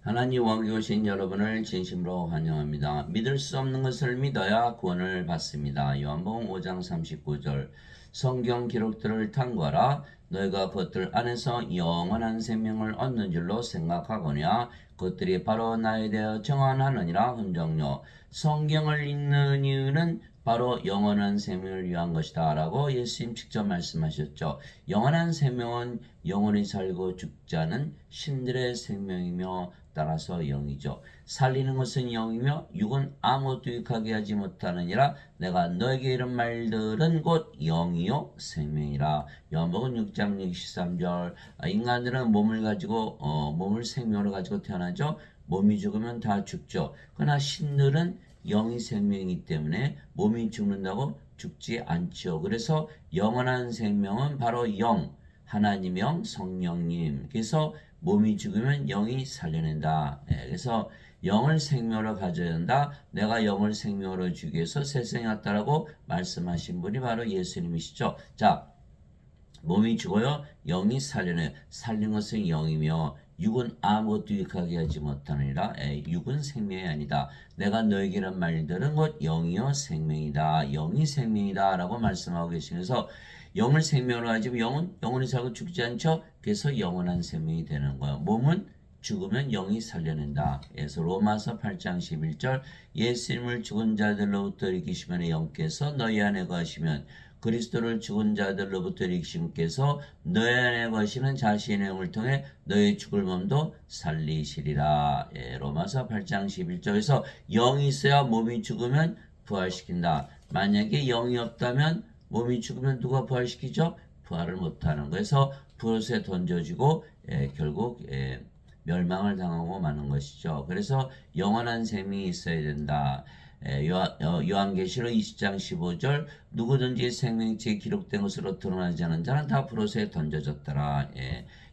하나님 왕에 오신 여러분을 진심으로 환영합니다. 믿을 수 없는 것을 믿어야 구원을 받습니다. 요한복음 5장 39절 성경 기록들을 탐구하라. 너희가 그것들 안에서 영원한 생명을 얻는 줄로 생각하거냐. 그것들이 바로 나에 대하여 정언하느니라. 흔적요. 성경을 읽는 이유는 바로 영원한 생명을 위한 것이다 라고 예수님 직접 말씀하셨죠. 영원한 생명은 영원히 살고 죽지 않은 신들의 생명이며 따라서 영이죠. 살리는 것은 영이며 육은 아무것도 유익하게 하지 못하느니라. 내가 너에게 이런 말들은 곧 영이요 생명이라. 요한복음 6장 63절 인간들은 몸을 가지고 몸을 생명으로 가지고 태어나죠. 몸이 죽으면 다 죽죠. 그러나 신들은 영이 생명이기 때문에 몸이 죽는다고 죽지 않죠. 그래서 영원한 생명은 바로 영, 하나님 영, 성령님. 그래서 몸이 죽으면 영이 살려낸다. 그래서 영을 생명으로 가져야 한다. 내가 영을 생명으로 주기 위해서 세상에 왔다라고 말씀하신 분이 바로 예수님이시죠. 자, 몸이 죽어요. 영이 살려내. 살린 것은 영이며 육은 아무것도 유익하게 하지 못하느니라. 육은 생명이 아니다. 내가 너에게란 말들은 곧 영이요 생명이다. 영이 생명이다 라고 말씀하고 계시면서 영을 생명으로 하지만 영은 영원히 살고 죽지 않죠. 그래서 영원한 생명이 되는 거예요. 몸은 죽으면 영이 살려낸다. 그래서 로마서 8장 11절 예수님을 죽은 자들로부터 일으키시면 영께서 너희 안에 거하시면 그리스도를 죽은 자들로부터 일으키심께서 너희 안에 거하시는 자신의 영을 통해 너희 죽을 몸도 살리시리라. 로마서 8장 11절에서 영이 있어야 몸이 죽으면 부활시킨다. 만약에 영이 없다면 몸이 죽으면 누가 부활시키죠? 부활을 못하는 거에서 불옷에 던져지고 결국 멸망을 당하고 마는 것이죠. 그래서 영원한 생명이 있어야 된다. 요한계시록 20장 15절 누구든지 생명책에 기록된 것으로 드러나지 않은 자는 다 불옷에 던져졌더라.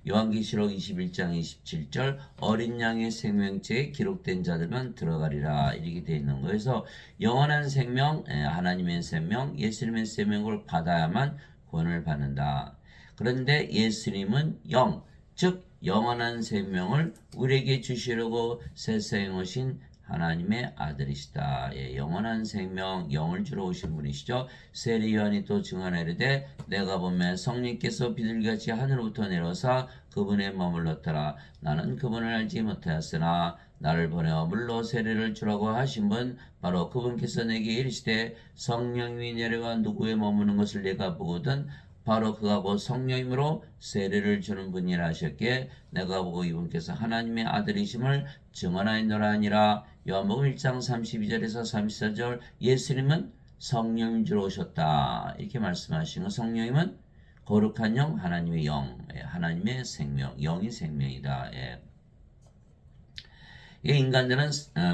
요한계시록 21장 27절 어린 양의 생명책에 기록된 자들만 들어가리라 이렇게 되어 있는 거예요. 그래서 영원한 생명, 하나님의 생명, 예수님의 생명을 받아야만 구원을 받는다. 그런데 예수님은 영, 즉 영원한 생명을 우리에게 주시려고 세상에 오신 하나님의 아들이시다. 영원한 생명, 영을 주러 오신 분이시죠. 세례 요한이 또 증언하여 이르되 내가 보면 성령께서 비둘기같이 하늘로부터 내려서 그분의 머물렀더라. 나는 그분을 알지 못하였으나 나를 보내어 물로 세례를 주라고 하신 분 바로 그분께서 내게 이르시되 성령이 내려가 누구에 머무는 것을 내가 보거든 바로 그가 곧 성령님으로 세례를 주는 분이라 하셨기에 내가 보고 이분께서 하나님의 아들이심을 증언하였노라 하니라. 요한복음 1장 32절에서 34절 예수님은 성령님 주로 오셨다 이렇게 말씀하시는 성령님은 거룩한 영, 하나님의 영, 하나님의 생명, 영이 생명이다. 인간들은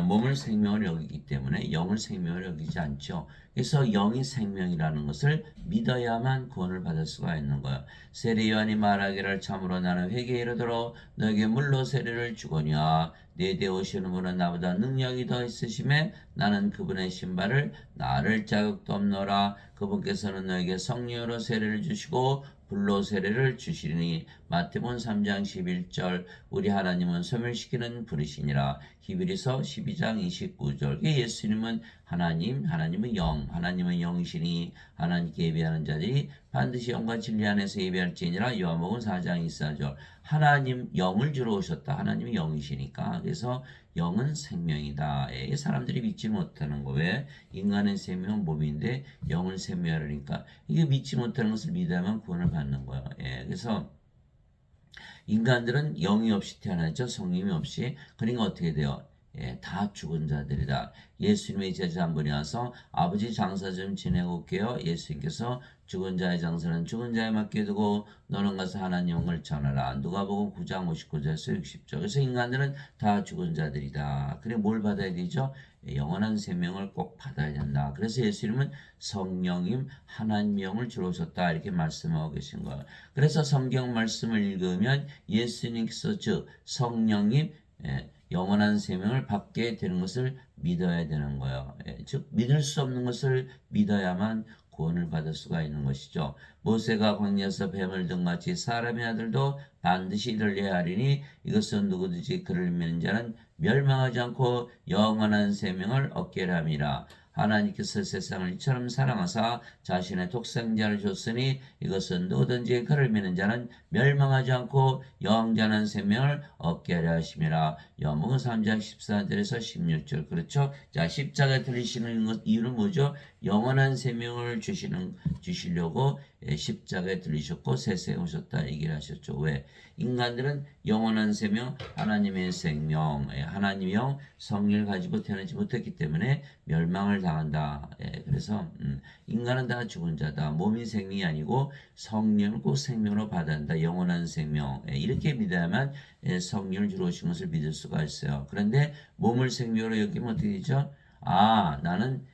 몸을 생명을 여기기 때문에 영을 생명을 여기지 않죠. 그래서 영이 생명이라는 것을 믿어야만 구원을 받을 수가 있는 거예요. 세례 요한이 말하기를 참으로 나는 회개에 이르도록 너에게 물로 세례를 주거니와 내 뒤에 오시는 분은 나보다 능력이 더 있으심에 나는 그분의 신발을 나를 자격도 없노라. 그분께서는 너에게 성령으로 세례를 주시고 불로 세례를 주시니 마태복음 3장 11절 우리 하나님은 소멸시키는 불이시니라. 히브리서 12장 29절 예수님은 하나님은 영, 하나님은 영이시니 하나님께 예배하는 자들이 반드시 영과 진리 안에서 예배할지니라. 요한복음 4장 24절 하나님 영을 주러 오셨다. 하나님이 영이시니까. 그래서 영은 생명이다. 사람들이 믿지 못하는 거. 왜? 인간의 생명은 몸인데 영을 생명하려니까 이게 믿지 못하는 것을 믿어야만 구원을 받는 거예요. 그래서 인간들은 영이 없이 태어나죠. 성령이 없이. 그러니까 어떻게 돼요? 다 죽은 자들이다. 예수님의 제자 한 분이 와서 아버지 장사 좀 지내고 올게요. 예수님께서 죽은 자의 장사는 죽은 자에 맡겨두고 너는 가서 하나님 영을 전하라. 누가복음 9장 59절에서 60절. 그래서 인간들은 다 죽은 자들이다. 그래 뭘 받아야 되죠? 영원한 생명을 꼭 받아야 된다. 그래서 예수님은 성령님 하나님 영을 주러 오셨다 이렇게 말씀하고 계신 거예요. 그래서 성경 말씀을 읽으면 예수님께서 즉 성령님 영원한 생명을 받게 되는 것을 믿어야 되는 거예요. 즉 믿을 수 없는 것을 믿어야만 구원을 받을 수가 있는 것이죠. 모세가 광야에서 뱀을 등같이 사람의 아들도 반드시 이를 내하리니 이것은 누구든지 그를 믿는 자는 멸망하지 않고 영원한 생명을 얻게 함이라. 하나님께서 세상을 이처럼 사랑하사 자신의 독생자를 줬으니 이것은 누구든지 그를 믿는 자는 멸망하지 않고 영원한 생명을 얻게 하려 하심이라. 요한복음 3장 14절에서 16절. 그렇죠? 자, 십자가에 들리시는 이유는 뭐죠? 영원한 생명을 주시려고 십자가에 들리셨고 세상에 오셨다 얘기를 하셨죠. 왜? 인간들은 영원한 생명, 하나님의 생명, 하나님의 영, 성령을 가지고 태어나지 못했기 때문에 멸망을 당한다. 그래서 인간은 다 죽은 자다. 몸이 생명이 아니고 성령을 꼭 생명으로 받아야 한다. 영원한 생명. 이렇게 믿어야만 성령을 주로 오신 것을 믿을 수가 있어요. 그런데 몸을 생명으로 여기면 어떻게 되죠? 아, 나는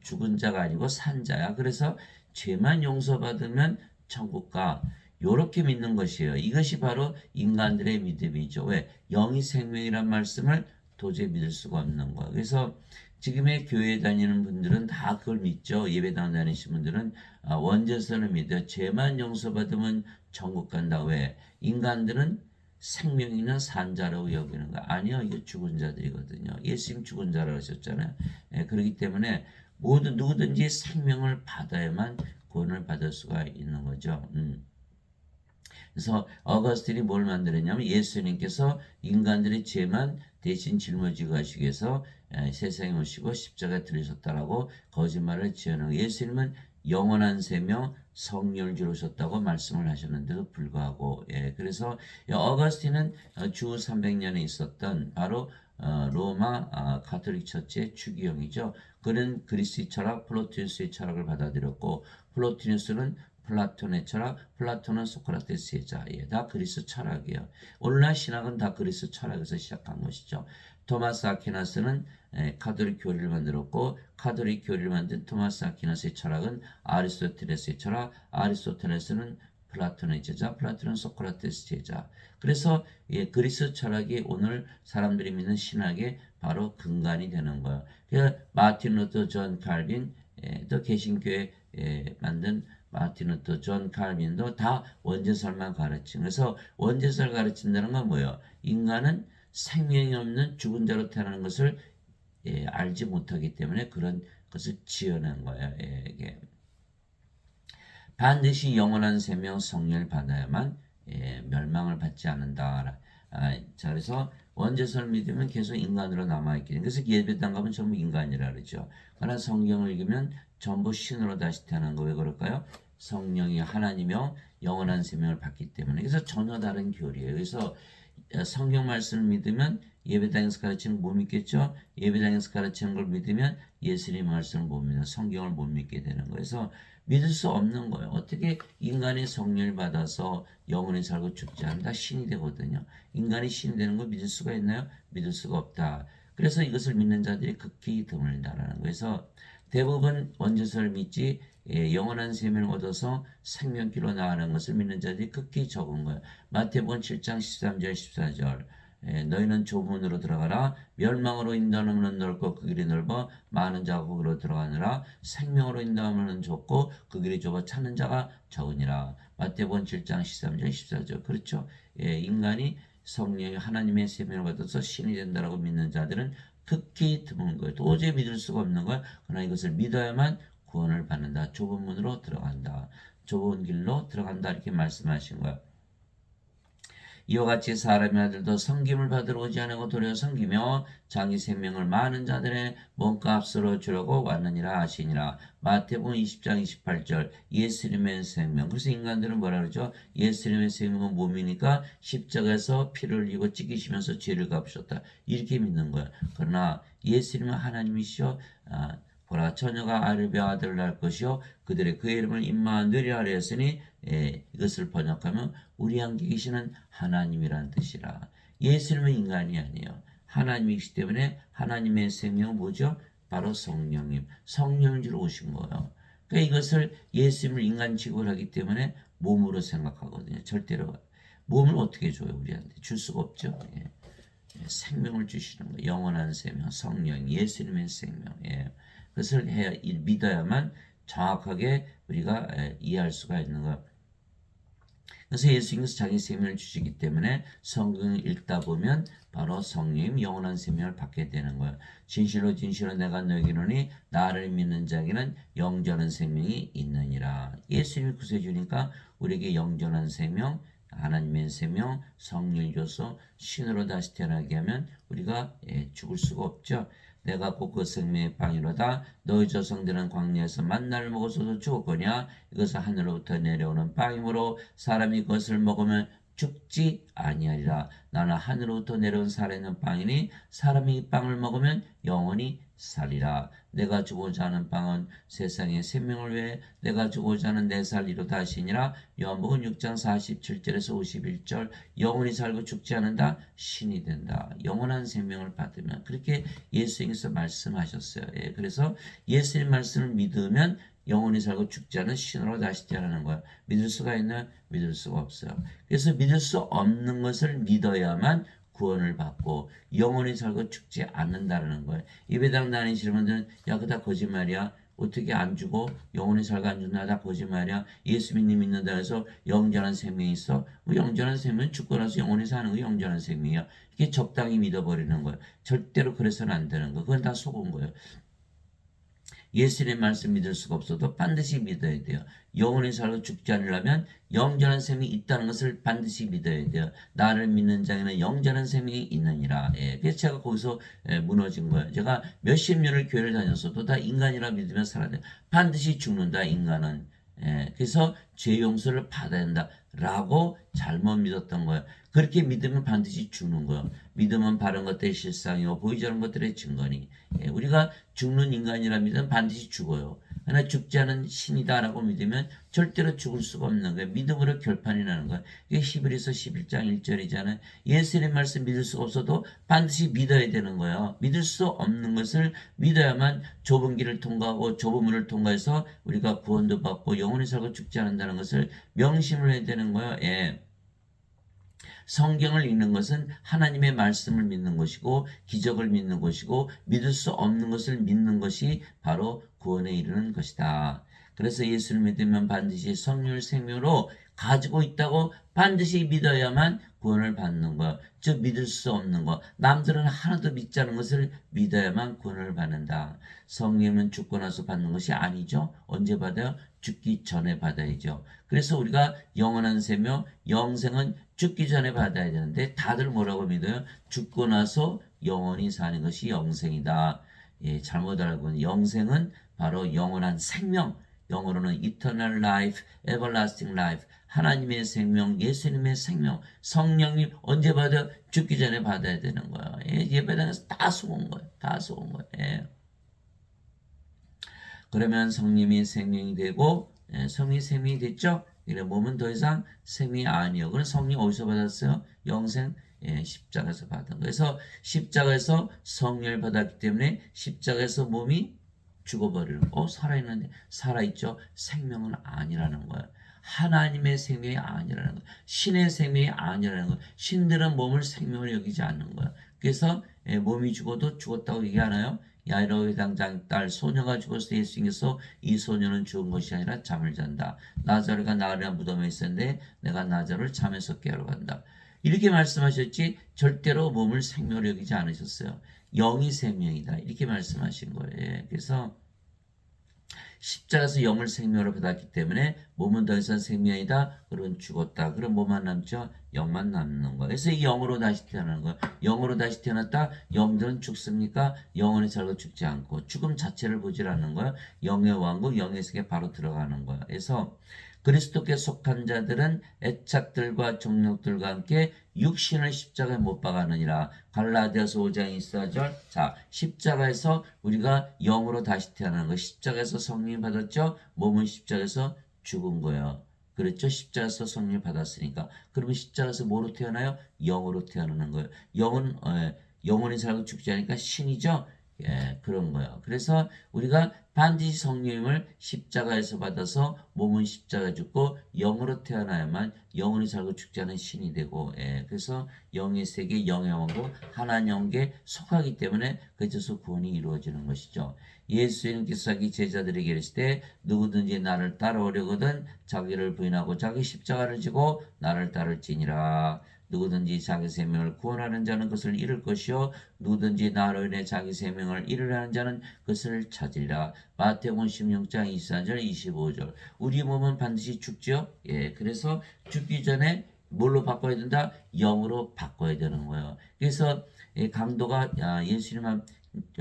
죽은 자가 아니고 산 자야. 그래서 죄만 용서받으면 천국 가. 요렇게 믿는 것이에요. 이것이 바로 인간들의 믿음이죠. 왜? 영이 생명이란 말씀을 도저히 믿을 수가 없는 거예요. 그래서 지금의 교회에 다니는 분들은 다 그걸 믿죠. 예배당 다니시는 분들은 원죄선을 믿어요. 죄만 용서받으면 천국 간다. 왜? 인간들은 생명이나 산자라고 여기는 거 아니요. 이게 죽은 자들이거든요. 예수님 죽은 자라고 하셨잖아요. 그렇기 때문에 모두 누구든지 생명을 받아야만 구원을 받을 수가 있는 거죠. 그래서 어거스틴이 뭘 만들었냐면 예수님께서 인간들의 죄만 대신 짊어지고 가시기 위해서 세상에 오시고 십자가에 들으셨다라고 거짓말을 지어내고 예수님은 영원한 생명 성령을 주셨다고 말씀을 하셨는데도 불구하고 그래서 어거스틴은 주 300년에 있었던 바로 로마 가톨릭 처치의 추기형이죠. 그는 그리스의 철학 플로티누스의 철학을 받아들였고 플로티누스는 플라톤의 철학, 플라톤은 소크라테스의 자예, 다 그리스 철학이에요. 오늘날 신학은 다 그리스 철학에서 시작한 것이죠. 토마스 아퀴나스는 카톨릭 교리를 만들었고 카톨릭 교리를 만든 토마스 아퀴나스의 철학은 아리스토텔레스의 철학, 아리스토텔레스는 플라톤의 제자, 플라톤은 소크라테스 제자. 그래서 그리스 철학이 오늘 사람들이 믿는 신학의 바로 근간이 되는 거예요. 그래서 마틴 루터 존 칼빈, 또 개신교에 만든 마틴 루터 존 칼빈도 다 원죄설만 가르친. 그래서 원죄설 가르친다는 건 뭐예요? 인간은 생명이 없는 죽은 자로 태어나는 것을 알지 못하기 때문에 그런 것을 지어낸 거예요. 이게. 반드시 영원한 생명 성령을 받아야만 멸망을 받지 않는다. 자, 그래서 원죄설 믿으면 계속 인간으로 남아있기 때문에 그래서 예배당 가면 전부 인간이라 그러죠. 그러나 성경을 읽으면 전부 신으로 다시 태어난 거 왜 그럴까요? 성령이 하나님이며 영원한 생명을 받기 때문에 그래서 전혀 다른 교리예요. 그래서 성경 말씀을 믿으면 예배당에서 가르치는 거 못 믿겠죠? 예배당에서 가르치는 걸 믿으면 예수님 말씀을 못 믿는 성경을 못 믿게 되는 거예요. 그래서 믿을 수 없는 거예요. 어떻게 인간의 성령을 받아서 영원히 살고 죽지 않는다 신이 되거든요. 인간이 신이 되는 걸 믿을 수가 있나요? 믿을 수가 없다. 그래서 이것을 믿는 자들이 극히 드물다라는 거예요. 그래서 대부분 원죄설을 믿지 영원한 생명을 얻어서 생명길로 나가는 것을 믿는 자들이 극히 적은 거예요. 마태복음 7장 13절 14절 너희는 좁은 문으로 들어가라 멸망으로 인도하는 문은 넓고 그 길이 넓어 많은 자가 거기로 들어가느라 생명으로 인도하는 문은 좁고 그 길이 좁아 찾는 자가 적으니라. 마태복음 7장 13절 14절 그렇죠. 인간이 성령이 하나님의 생명을 받아서 신이 된다라고 믿는 자들은 극히 드문 거예요. 도저히 믿을 수가 없는 거예요. 그러나 이것을 믿어야만 구원을 받는다. 좁은 문으로 들어간다. 좁은 길로 들어간다. 이렇게 말씀하신 거예요. 이와 같이 사람의 아들도 섬김을 받으러 오지 않고 도리어 섬기며 자기 생명을 많은 자들의 몸값으로 주려고 왔느니라 하시니라. 마태복음 20장 28절 예수님의 생명. 그래서 인간들은 뭐라 그러죠? 예수님의 생명은 몸이니까 십자가에서 피를 흘리고 찢기시면서 죄를 갚으셨다. 이렇게 믿는 거야. 그러나 예수님은 하나님이시여 보라 처녀가 아를 배아 아들을 낳을 것이요 그들의 그의 이름을 임마누엘이라 하였으니 이것을 번역하면 우리 함께 계시는 하나님이란 뜻이라. 예수님은 인간이 아니에요. 하나님이시기 때문에 하나님의 생명은 뭐죠? 바로 성령님. 성령을 주러 오신 거예요. 그러니까 이것을 예수님을 인간 취급을 하기 때문에 몸으로 생각하거든요. 절대로 몸을 어떻게 줘요 우리한테? 줄 수가 없죠. 생명을 주시는 거예요. 영원한 생명, 성령, 예수님의 생명. 그것을 믿어야만 정확하게 우리가 이해할 수가 있는 거예요. 그래서 예수님께서 자기 생명을 주시기 때문에 성경을 읽다 보면 바로 성령 영원한 생명을 받게 되는 거예요. 진실로 진실로 내가 너에게 이르노니 나를 믿는 자에게는 영전한 생명이 있느니라. 예수님이 구세해 주니까 우리에게 영전한 생명, 하나님의 생명, 성령을 줘서 신으로 다시 태어나게 하면 우리가 죽을 수가 없죠. 내가 곧 그 생명의 빵이로다. 너희 조상들은 광야에서 만나를 먹어서도 죽었거냐. 이것은 하늘로부터 내려오는 빵이므로 사람이 그것을 먹으면 죽지 아니하리라. 나는 하늘로부터 내려온 살아있는 빵이니 사람이 이 빵을 먹으면 영원히 살리라. 내가 주고자 하는 빵은 세상의 생명을 위해 내가 주고자 하는 내 살리로다 하시니라. 요한복음 6장 47절에서 51절 영원히 살고 죽지 않는다. 신이 된다. 영원한 생명을 받으면 그렇게 예수님께서 말씀하셨어요. 그래서 예수님 말씀을 믿으면 영원히 살고 죽지 않은 신으로 다시 태어나는 거야. 믿을 수가 있나요? 믿을 수가 없어요. 그래서 믿을 수 없는 것을 믿어야만 구원을 받고 영원히 살고 죽지 않는다는 거예요. 예배당 다니시는 분들은 야 그거 다 거짓말이야. 어떻게 안 죽어? 영원히 살고 안 죽나? 다 거짓말이야. 예수 믿는다 해서 영전한 생명이 있어. 영전한 생명은 죽고 나서 영원히 사는 거 영전한 생명이야. 이게 적당히 믿어버리는 거예요. 절대로 그래서는 안 되는 거예요. 그건 다 속은 거예요. 예수님의 말씀 믿을 수가 없어도 반드시 믿어야 돼요. 영원히 살고 죽지 않으려면 영전한 생명이 있다는 것을 반드시 믿어야 돼요. 나를 믿는 자에는 영전한 생명이 있느니라. 그래서 제가 거기서 무너진 거예요. 제가 몇십 년을 교회를 다녔어도 다 인간이라 믿으면 살아야 돼요. 반드시 죽는다 인간은. 그래서 죄 용서를 받아야 한다라고 잘못 믿었던 거예요. 그렇게 믿으면 반드시 죽는 거예요. 믿으면 바른 것들의 실상이요 보이지 않는 것들의 증거니. 우리가 죽는 인간이라 믿으면 반드시 죽어요. 그러나 죽지 않은 신이다라고 믿으면 절대로 죽을 수가 없는 거예요. 믿음으로 결판이 나는 거예요. 이게 히브리서 11장 1절이잖아요. 예수님의 말씀 믿을 수가 없어도 반드시 믿어야 되는 거예요. 믿을 수 없는 것을 믿어야만 좁은 길을 통과하고 좁은 문을 통과해서 우리가 구원도 받고 영원히 살고 죽지 않는다는 것을 명심을 해야 되는 거예요. 성경을 읽는 것은 하나님의 말씀을 믿는 것이고 기적을 믿는 것이고 믿을 수 없는 것을 믿는 것이 바로 구원에 이르는 것이다. 그래서 예수를 믿으면 반드시 성령을 생명으로 가지고 있다고 반드시 믿어야만 구원을 받는 것. 즉 믿을 수 없는 것. 남들은 하나도 믿지 않는 것을 믿어야만 구원을 받는다. 성령은 죽고 나서 받는 것이 아니죠. 언제 받아요? 죽기 전에 받아야죠. 그래서 우리가 영원한 생명, 영생은 죽기 전에 받아야 되는데 다들 뭐라고 믿어요? 죽고 나서 영원히 사는 것이 영생이다. 잘못 알고 있는 영생은 바로 영원한 생명, 영어로는 eternal life, everlasting life, 하나님의 생명, 예수님의 생명, 성령이 언제 받아? 죽기 전에 받아야 되는 거예요. 예배당에서 다 속은 거예요. 다 속은 거예요. 그러면 성령이 생명이 되고 성령이 생명이 됐죠? 이래 몸은 더 이상 생명이 아니요. 그럼 성령 어디서 받았어요? 영생 십자가에서 받은 거예요. 그래서 십자가에서 성령을 받았기 때문에 십자가에서 몸이 죽어버리는 거. 살아있는데 살아있죠? 생명은 아니라는 거예요. 하나님의 생명이 아니라는 거예요. 신의 생명이 아니라는 거예요. 신들은 몸을 생명으로 여기지 않는 거예요. 그래서 몸이 죽어도 죽었다고 얘기하나요? 야이로 회당장 딸 소녀가 죽었을 때 예수님께서 이 소녀는 죽은 것이 아니라 잠을 잔다. 나자로가 나가랴 무덤에 있었는데 내가 나자로를 잠에서 깨우러 간다. 이렇게 말씀하셨지 절대로 몸을 생명으로 여기지 않으셨어요. 영이 생명이다. 이렇게 말씀하신 거예요. 그래서 십자가에서 영을 생명으로 받았기 때문에 몸은 더 이상 생명이다. 그러면 죽었다. 그럼 뭐만 남죠? 영만 남는 거예요. 그래서 이 영으로 다시 태어나는 거예요. 영으로 다시 태어났다. 영들은 죽습니까? 영원히 살고 죽지 않고 죽음 자체를 보질 않는 거예요. 영의 왕국, 영의 세계 바로 들어가는 거예요. 그래서 그리스도께 속한 자들은 애착들과 정욕들과 함께 육신을 십자가에 못 박았느니라. 갈라디아서 5장 24절. 자, 십자가에서 우리가 영으로 다시 태어나는 거. 십자가에서 성령 받았죠? 몸은 십자가에서 죽은 거예요. 그렇죠? 십자가에서 성령 받았으니까. 그러면 십자가에서 뭐로 태어나요? 영으로 태어나는 거예요. 영은 영원히 살고 죽지 않으니까 신이죠? 예, 그런 거예요. 그래서 우리가 반드시 성령님을 십자가에서 받아서 몸은 십자가 죽고 영으로 태어나야만 영원히 살고 죽지 않은 신이 되고, 예, 그래서 영의 세계, 영의 왕국, 하나님 영계 속하기 때문에 그에서 구원이 이루어지는 것이죠. 예수님께서 자기 제자들에게 이르시되 누구든지 나를 따라오려거든 자기를 부인하고 자기 십자가를 지고 나를 따를지니라. 누구든지 자기 생명을 구원하는 자는 그것을 잃을 것이요 누구든지 나로 인해 자기 생명을 잃으려는 자는 그것을 찾으리라. 마태복음 16장 24절 25절. 우리 몸은 반드시 죽죠. 예, 그래서 죽기 전에 뭘로 바꿔야 된다? 영으로 바꿔야 되는 거예요. 그래서 강도가 예수님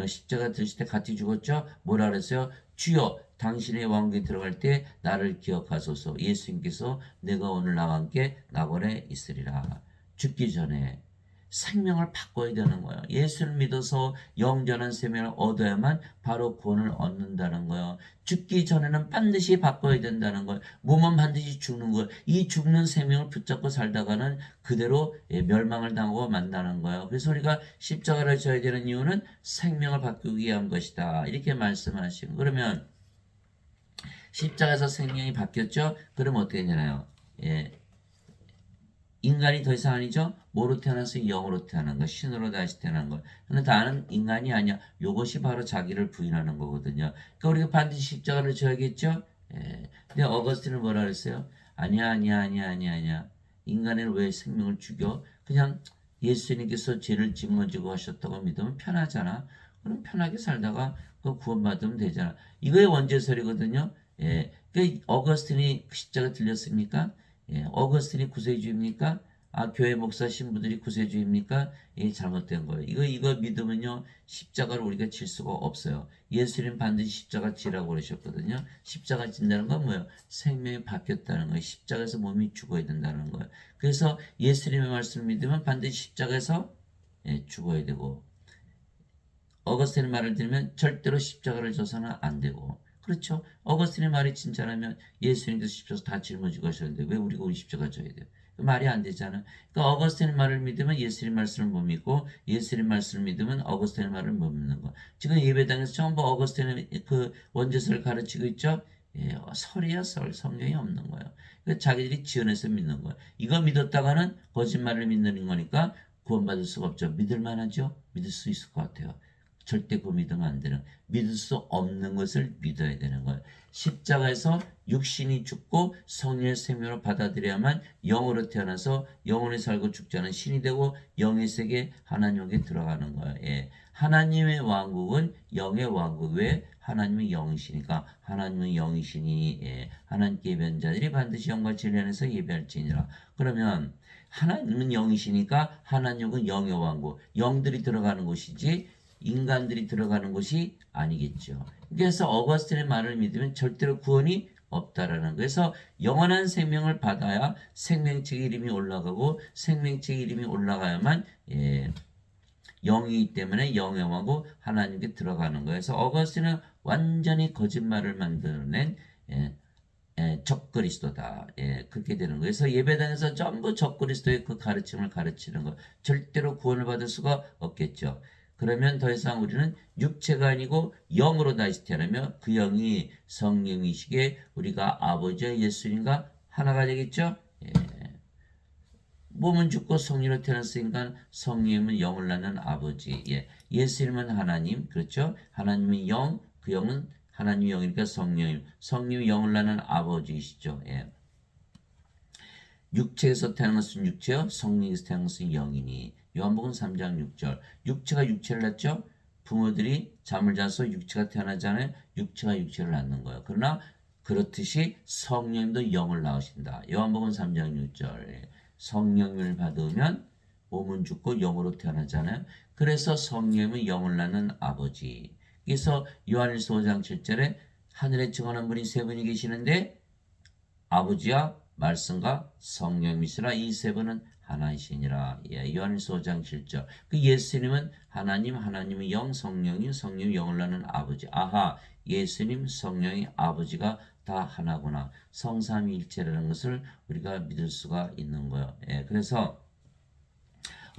십자가 들으실 때 같이 죽었죠. 뭐라 그랬어요? 주여 당신의 왕국에 들어갈 때 나를 기억하소서. 예수님께서 내가 오늘 나와 함께 낙원에 있으리라. 죽기 전에 생명을 바꿔야 되는 거예요. 예수를 믿어서 영전한 생명을 얻어야만 바로 구원을 얻는다는 거예요. 죽기 전에는 반드시 바꿔야 된다는 거예요. 몸은 반드시 죽는 거예요. 이 죽는 생명을 붙잡고 살다가는 그대로 멸망을 당하고 만나는 거예요. 그래서 우리가 십자가를 져야 되는 이유는 생명을 바꾸기 위한 것이다. 이렇게 말씀하시고, 그러면 십자가에서 생명이 바뀌었죠? 그럼 어떻게 되나요? 예, 인간이 더 이상 아니죠? 뭐로 태어나서 영으로 태어난 거, 신으로 다시 태어난 거. 근데 나는 인간이 아니야. 이것이 바로 자기를 부인하는 거거든요. 그러니까 우리가 반드시 십자가를 져야겠죠? 예. 근데 어거스틴은 뭐라 그랬어요? 아니야, 아니야, 아니야, 아니야, 아니야. 인간을 왜 생명을 죽여? 그냥 예수님께서 죄를 짊어지고 하셨다고 믿으면 편하잖아. 그럼 편하게 살다가 그 구원받으면 되잖아. 이거의 원죄설이거든요. 예. 그 어거스틴이 십자가 들렸습니까? 예, 어거스틴이 구세주입니까? 교회 목사 신부들이 구세주입니까? 예, 잘못된 거예요. 이거 믿으면요, 십자가를 우리가 질 수가 없어요. 예수님 반드시 십자가 지라고 그러셨거든요. 십자가 진다는 건 뭐예요? 생명이 바뀌었다는 거예요. 십자가에서 몸이 죽어야 된다는 거예요. 그래서 예수님의 말씀을 믿으면 반드시 십자가에서 죽어야 되고, 어거스틴의 말을 들으면 절대로 십자가를 져서는 안 되고, 그렇죠? 어거스틴의 말이 진짜라면 예수님께서 십자가 다 짊어지고 가셨는데 왜 우리가 우리 십자가 져야 돼요? 그 말이 안 되잖아. 그러니까 어거스틴의 말을 믿으면 예수님 말씀을 못 믿고 예수님 말씀을 믿으면 어거스틴의 말을 못 믿는 거. 지금 예배당에서 전부 어거스틴의 그 원죄설을 가르치고 있죠? 예, 설이야 설. 성경이 없는 거예요. 그러니까 자기들이 지어내서 믿는 거예요. 이거 믿었다가는 거짓말을 믿는 거니까 구원받을 수가 없죠. 믿을 만하죠? 믿을 수 있을 것 같아요. 절대 그 믿으면 안 되는, 믿을 수 없는 것을 믿어야 되는 거예요. 십자가에서 육신이 죽고 성령의 생명을 받아들여야만 영으로 태어나서 영원히 살고 죽지 않은 신이 되고 영의 세계 하나님에게 들어가는 거예요. 예. 하나님의 왕국은 영의 왕국. 왜? 하나님은 영이시니까. 하나님은 영이시니, 예. 하나님께 예배한 자들이 반드시 영과 진리 안에서 예배할지니라. 그러면 하나님은 영이시니까 하나님은 영의 왕국. 영들이 들어가는 곳이지 인간들이 들어가는 곳이 아니겠죠. 그래서 어거스틴의 말을 믿으면 절대로 구원이 없다라는 거예요. 그래서 영원한 생명을 받아야 생명책의 이름이 올라가고 생명책의 이름이 올라가야만 영이기 때문에 영의 왕국 하나님께 들어가는 거예요. 그래서 어거스틴은 완전히 거짓말을 만들어낸 적그리스도다. 그렇게 되는 거예요. 그래서 예배당에서 전부 적그리스도의 그 가르침을 가르치는 거. 절대로 구원을 받을 수가 없겠죠. 그러면 더 이상 우리는 육체가 아니고 영으로 다시 태어나며 그 영이 성령이시기에 우리가 아버지와 예수님과 하나가 되겠죠? 예. 몸은 죽고 성령으로 태어났으니까 성령님은 영을 낳는 아버지. 예. 예수님은 하나님, 그렇죠? 하나님은 영, 그 영은 하나님의 영이니까 성령님. 성령이 영을 낳는 아버지이시죠. 예. 육체에서 태어난 것은 육체요, 성령에서 태어난 것은 영이니. 요한복음 3장 6절. 육체가 육체를 낳죠. 부모들이 잠을 자서 육체가 태어나잖아요. 육체가 육체를 낳는 거예요. 그러나 그렇듯이 성령도 영을 낳으신다. 요한복음 3장 6절. 성령을 받으면 몸은 죽고 영으로 태어나잖아요. 그래서 성령은 영을 낳는 아버지. 그래서 요한일서 5장 7절에 하늘에 증언한 분이 세 분이 계시는데 아버지와 말씀과 성령이시라. 이 세 분은 하나이시니라. 요한일서 5장 7절. 그 예수님은 하나님, 하나님의 영, 성령이, 성령이 영을 낳는 아버지. 아하, 예수님, 성령이 아버지가 다 하나구나. 성삼위일체라는 것을 우리가 믿을 수가 있는 거예요. 그래서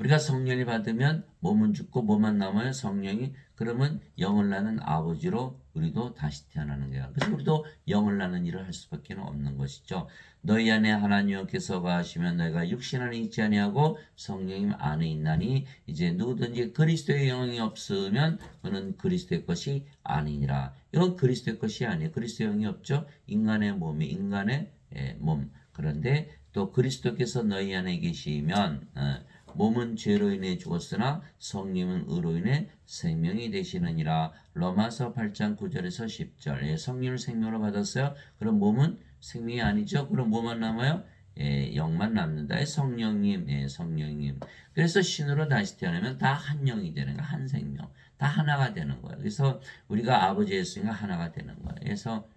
우리가 성령을 받으면 몸은 죽고 몸만 남아요. 성령이 그러면 영을 낳는 아버지로 우리도 다시 태어나는 거야. 그래서 우리도 영을 낳는 일을 할 수밖에 없는 것이죠. 너희 안에 하나님 영께서 거하시면 너희가 육신 안에 있지 아니하고 성령님 안에 있나니 이제 누구든지 그리스도의 영이 없으면 그는 그리스도의 것이 아니니라. 이건 그리스도의 것이 아니에요. 그리스도의 영이 없죠. 인간의 몸이 인간의 몸. 그런데 또 그리스도께서 너희 안에 계시면 몸은 죄로 인해 죽었으나 성령은 의로 인해 생명이 되시느니라. 로마서 8장 9절에서 10절. 예, 성령을 생명으로 받았어요. 그럼 몸은 생명이 아니죠. 그럼 뭐만 남아요? 예, 영만 남는다. 성령님, 예, 성령님. 그래서 신으로 다시 태어나면 다 한 영이 되는 거야. 한 생명. 다 하나가 되는 거예요. 그래서 우리가 아버지 예수님과 하나가 되는 거예요. 그래서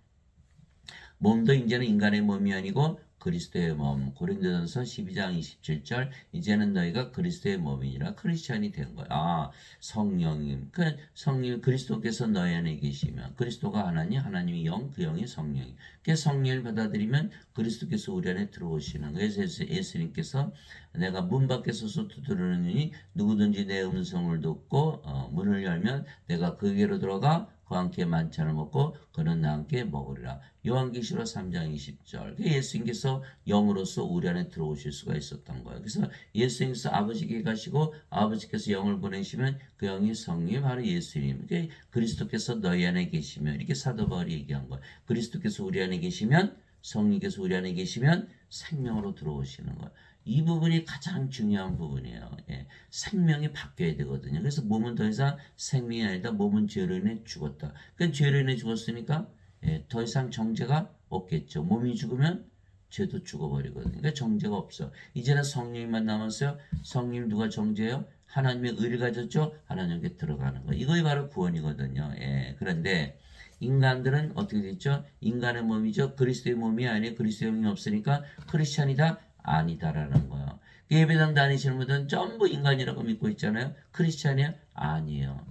몸도 이제는 인간의 몸이 아니고 그리스도의 몸. 고린도전서 12장 27절. 이제는 너희가 그리스도의 몸이니라. 크리스찬이 된 거야. 아, 성령님. 그 성령 그리스도께서 너희 안에 계시면 그리스도가 하나님, 하나님이 영, 그 영이 성령이. 그 성령을 받아들이면 그리스도께서 우리 안에 들어오시는 거예요. 그래서 예수님께서 내가 문 밖에 서서 두드리느니 누구든지 내 음성을 듣고 문을 열면 내가 그에게로 들어가 그와 함께 만찬을 먹고 그는 나와 함께 먹으리라. 요한계시록 3장 20절. 예수님께서 영으로서 우리 안에 들어오실 수가 있었던 거예요. 그래서 예수님께서 아버지께 가시고 아버지께서 영을 보내시면 그 영이 성령이 바로 예수님. 그리스도께서 너희 안에 계시면 이렇게 사도 바울이 얘기한 거예요. 그리스도께서 우리 안에 계시면 성령께서 우리 안에 계시면 생명으로 들어오시는 거예요. 이 부분이 가장 중요한 부분이에요. 예, 생명이 바뀌어야 되거든요. 그래서 몸은 더 이상 생명이 아니다. 몸은 죄로 인해 죽었다. 그 죄로 인해 죽었으니까 예, 더 이상 정죄가 없겠죠. 몸이 죽으면 죄도 죽어버리거든요. 그러니까 정죄가 없어. 이제는 성령님만 남았어요. 성령 누가 정죄해요? 하나님의 의를 가졌죠. 하나님께 들어가는 거. 이거이 바로 구원이거든요. 예, 그런데 인간들은 어떻게 됐죠? 인간의 몸이죠. 그리스도의 몸이 아니에요. 그리스도의 영이 없으니까 크리스찬이다. 아니다라는 거예요. 예배당 다니시는 분들은 전부 인간이라고 믿고 있잖아요. 크리스찬이야? 아니에요.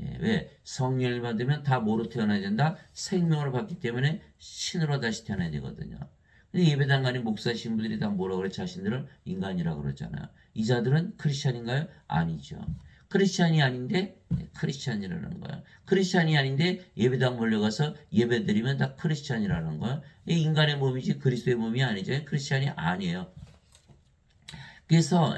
예, 왜? 성령을 받으면 다 뭐로 태어나야 된다? 생명을 받기 때문에 신으로 다시 태어나야 되거든요. 근데 예배당 가는 목사 신부들이 다 뭐라고 그래? 자신들을 인간이라고 그러잖아요. 이 자들은 크리스찬인가요? 아니죠. 크리스찬이 아닌데 크리스찬이라는 거야. 크리스찬이 아닌데 예배당 몰려가서 예배드리면 다 크리스찬이라는 거야. 이 인간의 몸이지 그리스도의 몸이 아니죠. 크리스찬이 아니에요. 그래서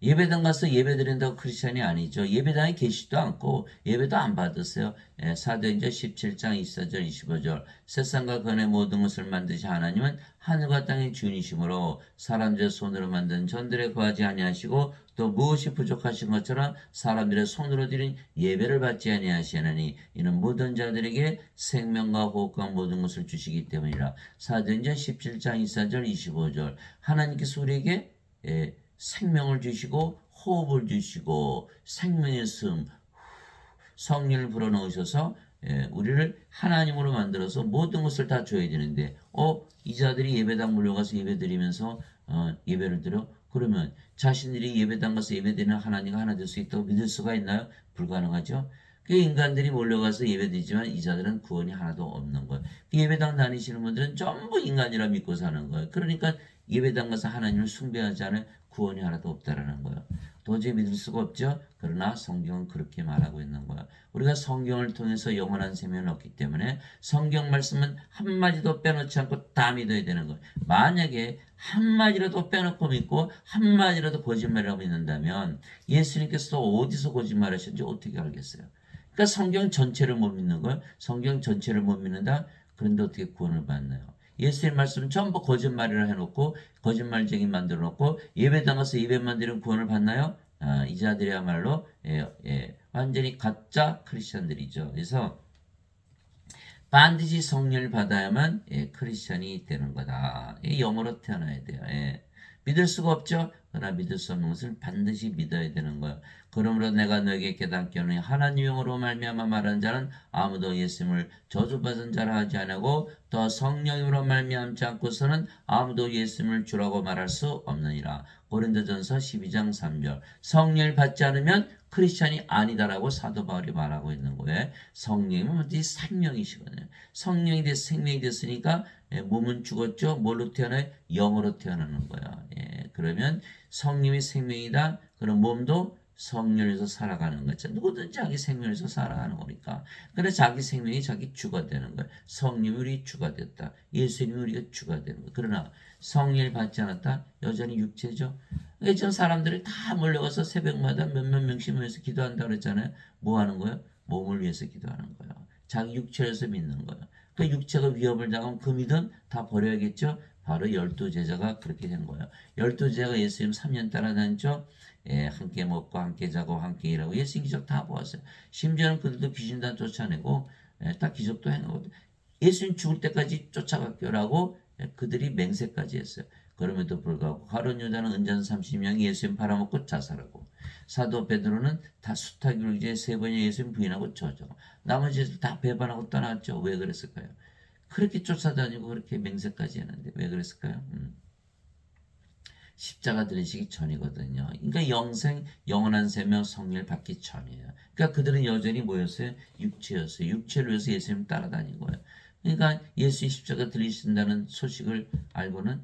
예배당 가서 예배드린다고 크리스찬이 아니죠. 예배당에 계시지도 않고 예배도 안 받으세요. 사도행전 17장 24절 25절 세상과 그의 모든 것을 만드신 하나님은 하늘과 땅의 주인이시므로 사람들의 손으로 만든 전들에 거하지 아니하시고 또 무엇이 부족하신 것처럼 사람들의 손으로 드린 예배를 받지 아니하시느니 이는 모든 자들에게 생명과 호흡과 모든 것을 주시기 때문이라. 사도행전 17장 24절 25절 하나님께서 우리에게 생명을 주시고 호흡을 주시고 생명의 숨 성령을 불어넣으셔서 우리를 하나님으로 만들어서 모든 것을 다 줘야 되는데 이 자들이 예배당 몰려가서 예배드리면서 예배를 드려? 그러면 자신들이 예배당 가서 예배드리는 하나님과 하나 될 수 있다고 믿을 수가 있나요? 불가능하죠. 그 인간들이 몰려가서 예배드리지만 이 자들은 구원이 하나도 없는 거예요. 예배당 다니시는 분들은 전부 인간이라 믿고 사는 거예요. 그러니까 예배당 가서 하나님을 숭배하지 않은 구원이 하나도 없다라는 거예요. 도저히 믿을 수가 없죠. 그러나 성경은 그렇게 말하고 있는 거예요. 우리가 성경을 통해서 영원한 생명을 얻기 때문에 성경 말씀은 한마디도 빼놓지 않고 다 믿어야 되는 거예요. 만약에 한마디라도 빼놓고 믿고 한마디라도 거짓말이라고 믿는다면 예수님께서 어디서 거짓말하셨는지 어떻게 알겠어요? 그러니까 성경 전체를 못 믿는 거예요. 성경 전체를 못 믿는다. 그런데 어떻게 구원을 받나요? 예수의 말씀은 전부 거짓말이라 해놓고 거짓말쟁이 만들어 놓고 예배당 가서 예배만 드리면 구원을 받나요? 이 자들이야말로 완전히 가짜 크리스천들이죠. 그래서 반드시 성령을 받아야만 크리스천이 되는 거다. 영어로 태어나야 돼요. 믿을 수가 없죠. 그러나 믿을 수 없는 것을 반드시 믿어야 되는 거예요. 그러므로 내가 너에게 깨닫게 하노니 하나님 영으로 말미암아 말하는 자는 아무도 예수님을 저주받은 자라 하지 아니하고 또 성령으로 말미암지 않고서는 아무도 예수님을 주라고 말할 수 없느니라. 고린도전서 12장 3절. 성령을 받지 않으면 크리스찬이 아니다라고 사도 바울이 말하고 있는 거예요. 성령은 어디 생명이시거든요. 성령이 돼서 생명이 됐으니까 몸은 죽었죠. 뭘로 태어나요? 영으로 태어나는 거예요. 그러면 성령이 생명이다. 그런 몸도 성령에서 살아가는 거죠. 누구든 자기 생명에서 살아가는 거니까. 그래 자기 생명이 자기 주가 되는 거예요. 성령이 우리 주가 됐다. 예수님이 우리가 주가 되는 거예요. 그러나 성령을 받지 않았다. 여전히 육체죠. 예전 사람들이 다 몰려가서 새벽마다 몇몇 명씩 모여서 기도한다고 그랬잖아요. 뭐 하는 거예요? 몸을 위해서 기도하는 거예요. 자기 육체에서 믿는 거예요. 그 육체가 위협을 당하면 그 믿음 다 버려야겠죠. 바로 12제자가 그렇게 된 거예요. 12제자가 예수님 3년 따라다녔죠. 예, 함께 먹고 함께 자고 함께 일하고 예수님 기적 다 보았어요. 심지어는 그들도 귀신 다 쫓아내고 다 기적도 행하고 예수님 죽을 때까지 쫓아갔교라고 그들이 맹세까지 했어요. 그럼에도 불구하고 가룟 유다는 은전 30명이 예수님 팔아먹고 자살하고 사도 베드로는 다 수타기로 이제 3번이나 예수님 부인하고 저주하고 나머지들 다 배반하고 떠났죠. 왜 그랬을까요? 그렇게 쫓아다니고 그렇게 맹세까지 했는데 왜 그랬을까요? 십자가 들으시기 전이거든요. 그러니까 영원한 생명 성령을 받기 전이에요. 그러니까 그들은 여전히 뭐였어요? 육체였어요. 육체를 위해서 예수님 따라다닌 거예요. 그러니까 예수의 십자가 들리신다는 소식을 알고는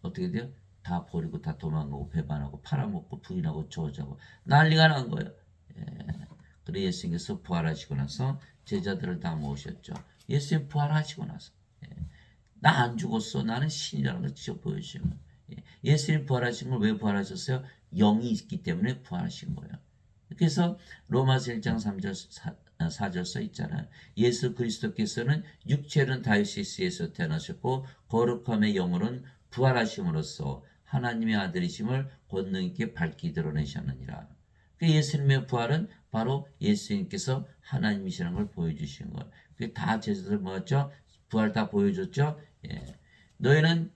어떻게 돼요? 다 버리고 다 도망가고 배반하고 팔아먹고 부인하고 저주하고 난리가 난 거예요. 예. 그래 예수님께서 부활하시고 나서 제자들을 다 모으셨죠. 예수님 부활하시고 나서 나 안 죽었어. 나는 신이라는 걸 직접 보여주신 거예요. 예수님 부활하신 걸 왜 부활하셨어요? 영이 있기 때문에 부활하신 거예요. 그래서 로마서 1장 3절 4절 써 있잖아요. 예수 그리스도께서는 육체는 다이오시스에서 태어나셨고 거룩함의 영으로는 부활하심으로써 하나님의 아들이심을 권능 있게 밝히 드러내셨느니라. 예수님의 부활은 바로 예수님께서 하나님이시라는 걸 보여주신 거예요. 그게 다 제자들 뭐였죠? 부활 다 보여줬죠? 예. 너희는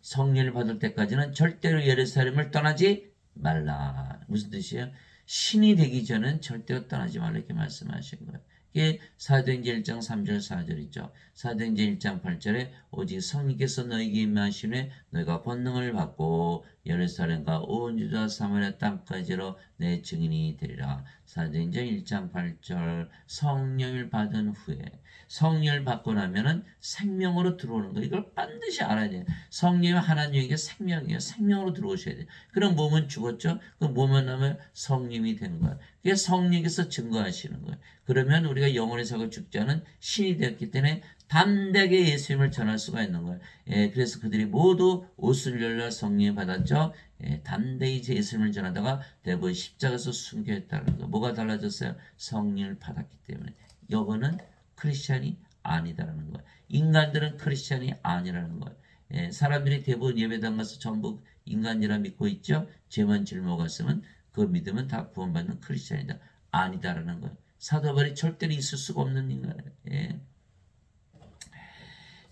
성령을 받을 때까지는 절대로 예루살렘을 떠나지 말라. 무슨 뜻이에요? 신이 되기 전엔 절대로 떠나지 말라 이렇게 말씀하신 거예요. 이게 사도행전 1장 3절 4절이죠. 사도행전 1장 8절에 오직 성령께서 너희에게 임하시매 너희가 권능을 받고 예루살렘과 온 유다 사마리아 땅까지로 내 증인이 되리라. 사도행전 1장 8절 성령을 받은 후에 성령을 받고 나면은 생명으로 들어오는 거 이걸 반드시 알아야 돼요. 성령이 하나님에게 생명이에요. 생명으로 들어오셔야 돼요. 그럼 몸은 죽었죠? 그 몸은 나면 성령이 되는 거예요. 그게 성령께서 증거하시는 거예요. 그러면 우리가 영원히 살고 죽지 않은 신이 되었기 때문에 담대하게 예수님을 전할 수가 있는 거예요. 예, 그래서 그들이 모두 옷을 열라 성령을 받았죠. 예, 담대히 예수님을 전하다가 대부분 십자가에서 순교했다는 거. 뭐가 달라졌어요? 성령을 받았기 때문에. 여거는 크리스찬이 아니다라는 거예요. 인간들은 크리스찬이 아니라는 거예요. 예, 사람들이 대부분 예배당 가서 전부 인간이라 믿고 있죠. 죄만 짊어갔으면 그 믿음은 다 구원받는 크리스찬이다. 아니다라는 거예요. 사도 바울이 절대로 있을 수가 없는 인간이에요. 예.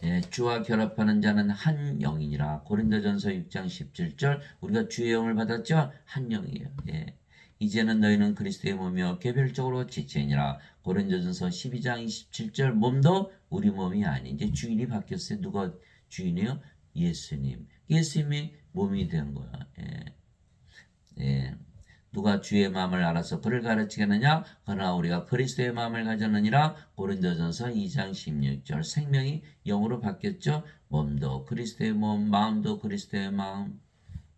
예, 주와 결합하는 자는 한 영이니라. 고린도전서 6장 17절 우리가 주의 영을 받았죠? 한 영이에요. 예. 이제는 너희는 그리스도의 몸이요 개별적으로 지체니라. 고린도전서 12장 27절 몸도 우리 몸이 아닌 이제 주인이 바뀌었어요. 누가 주인이요? 예수님. 예수님이 몸이 된 거야. 예. 예. 누가 주의 마음을 알아서 그를 가르치겠느냐? 그러나 우리가 그리스도의 마음을 가졌느니라. 고린도전서 2장 16절 생명이 영으로 바뀌었죠. 몸도 그리스도의 몸, 마음도 그리스도의 마음,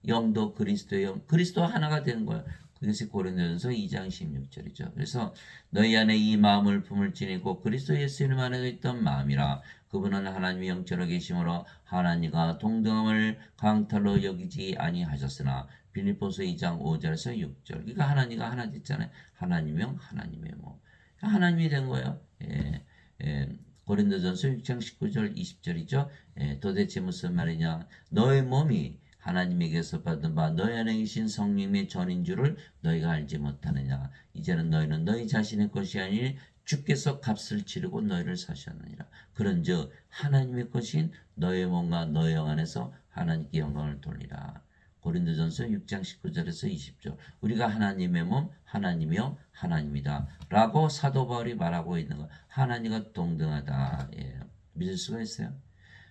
영도 그리스도의 영, 그리스도 하나가 되는 거예요. 그것이 고린도전서 2장 16절이죠. 그래서 너희 안에 이 마음을 품을지니 곧 그리스도 예수님 안에 있던 마음이라. 그분은 하나님의 영처럼 계심으로 하나님과 동등함을 강탈로 여기지 아니하셨으나 빌립보서 2장 5절에서 6절. 그러니까 하나님과 하나 됐잖아요. 하나님의 영, 하나님의 몸. 하나님이 된 거예요. 예, 예. 고린도전서 6장 19절 20절이죠. 예, 도대체 무슨 말이냐? 너의 몸이 하나님에게서 받은 바 너희 안에 계신 성령의 전인 줄을 너희가 알지 못하느냐. 이제는 너희는 너희 자신의 것이 아니 주께서 값을 치르고 너희를 사셨느니라. 그런즉 하나님의 것인 너의 몸과 너의 영 안에서 하나님께 영광을 돌리라. 고린도전서 6장 19절에서 20절 우리가 하나님의 몸, 하나님의 영, 하나님이다 라고 사도 바울이 말하고 있는 거. 하나님과 동등하다. 예. 믿을 수가 있어요?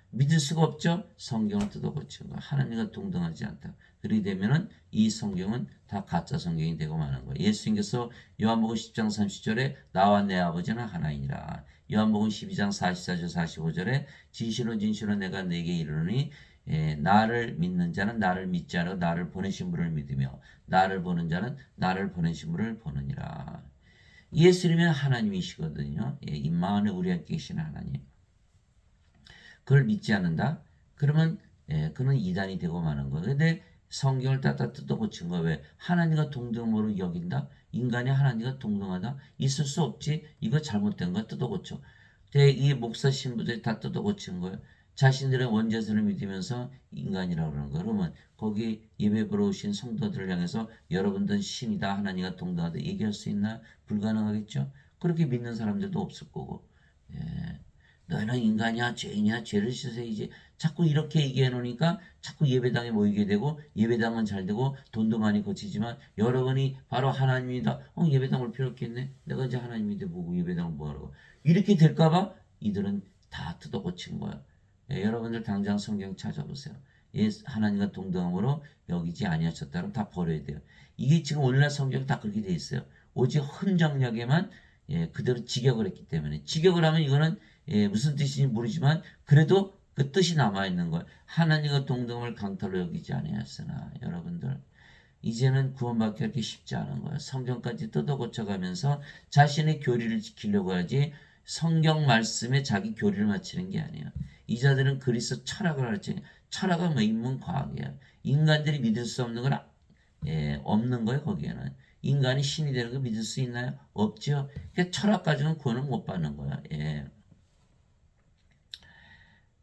믿을 수가 없죠. 성경을 뜯어고치는 거. 하나님과 동등하지 않다. 그렇게 되면은 이 성경은 다 가짜 성경이 되고 마는 거예요. 예수님께서 요한복음 10장 30절에 나와 내 아버지는 하나이니라. 요한복음 12장 44절 45절에 진실로 진실로 내가 네게 이르노니 나를 믿는 자는 나를 믿지 않고 나를 보내신 분을 믿으며 나를 보는 자는 나를 보내신 분을 보느니라. 예수님은 하나님이시거든요. 임마누엘 우리 함께 계신 하나님. 그걸 믿지 않는다? 그러면 그는 이단이 되고 마는 거예요. 근데 성경을 따다 뜯어 고친 거 왜? 하나님과 동등으로 여긴다? 인간이 하나님과 동등하다? 있을 수 없지? 이거 잘못된 거 뜯어 고쳐. 근데 이 목사 신부들이 다 뜯어 고친 거예요. 자신들의 원죄선을 믿으면서 인간이라고 그러는 거예요. 그러면 거기 예배 보러 오신 성도들을 향해서 여러분들은 신이다, 하나님과 동등하다 얘기할 수 있나? 불가능하겠죠? 그렇게 믿는 사람들도 없을 거고. 예. 너희는 인간이야, 죄인이야, 죄를 씻어야지. 자꾸 이렇게 얘기해 놓으니까 자꾸 예배당에 모이게 되고 예배당은 잘 되고 돈도 많이 거치지만 여러분이 바로 하나님이다. 예배당 올 필요 없겠네. 내가 이제 하나님인데 뭐고 예배당을 뭐하라고. 이렇게 될까봐 이들은 다 뜯어 고친 거야. 여러분들 당장 성경 찾아보세요. 하나님과 동등함으로 여기지 아니하셨다면 다 버려야 돼요. 이게 지금 오늘날 성경 다 그렇게 돼 있어요. 오직 헌정력에만 그대로 직역을 했기 때문에 직역을 하면 이거는 무슨 뜻인지 모르지만 그래도 그 뜻이 남아있는 거예요. 하나님과 동등함을 강탈로 여기지 아니하였으나 여러분들 이제는 구원받기 그렇게 쉽지 않은 거예요. 성경까지 뜯어 고쳐가면서 자신의 교리를 지키려고 하지 성경 말씀에 자기 교리를 맞추는 게 아니에요. 이 자들은 그리스도 철학을 가르치는 철학은 뭐 인문과학이에요. 인간들이 믿을 수 없는 건 없는 거예요. 거기에는. 인간이 신이 되는 거 믿을 수 있나요? 없죠. 그러니까 철학 가지고는 구원을 못 받는 거야.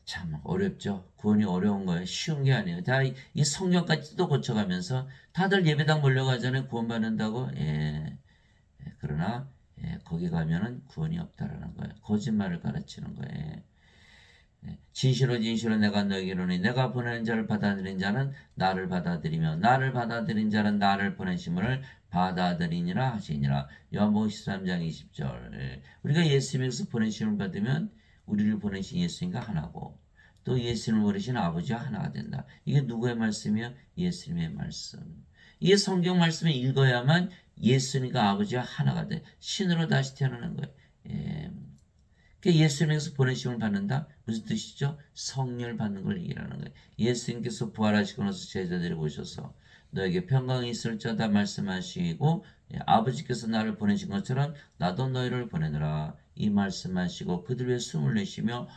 참 어렵죠. 구원이 어려운 거예요. 쉬운 게 아니에요. 다 이 성경까지 또 고쳐가면서 다들 예배당 몰려가잖아요. 구원받는다고. 그러나 거기 가면은 구원이 없다라는 거예요. 거짓말을 가르치는 거예요. 진실로 진실로 내가 너에게 이르노니 내가 보내는 자를 받아들인 자는 나를 받아들이며 나를 받아들인 자는 나를 보내심을 받아들이니라 하시니라. 요한복음 13장 20절. 우리가 예수님에서 보내심을 받으면 우리를 보내신 예수님과 하나고 또 예수님을 보내신 아버지와 하나가 된다. 이게 누구의 말씀이요? 예수님의 말씀. 이 성경 말씀을 읽어야만 예수님과 아버지와 하나가 돼. 신으로 다시 태어나는 거예요. 예수님께서 보내심을 받는다? 무슨 뜻이죠? 성령을 받는 걸 얘기하는 거예요. 예수님께서 부활하시고 나서 제자들이 오셔서 너에게 평강이 있을 자다 말씀하시고 아버지께서 나를 보내신 것처럼 나도 너희를 보내느라 이 말씀하시고 그들 위해 숨을 내쉬며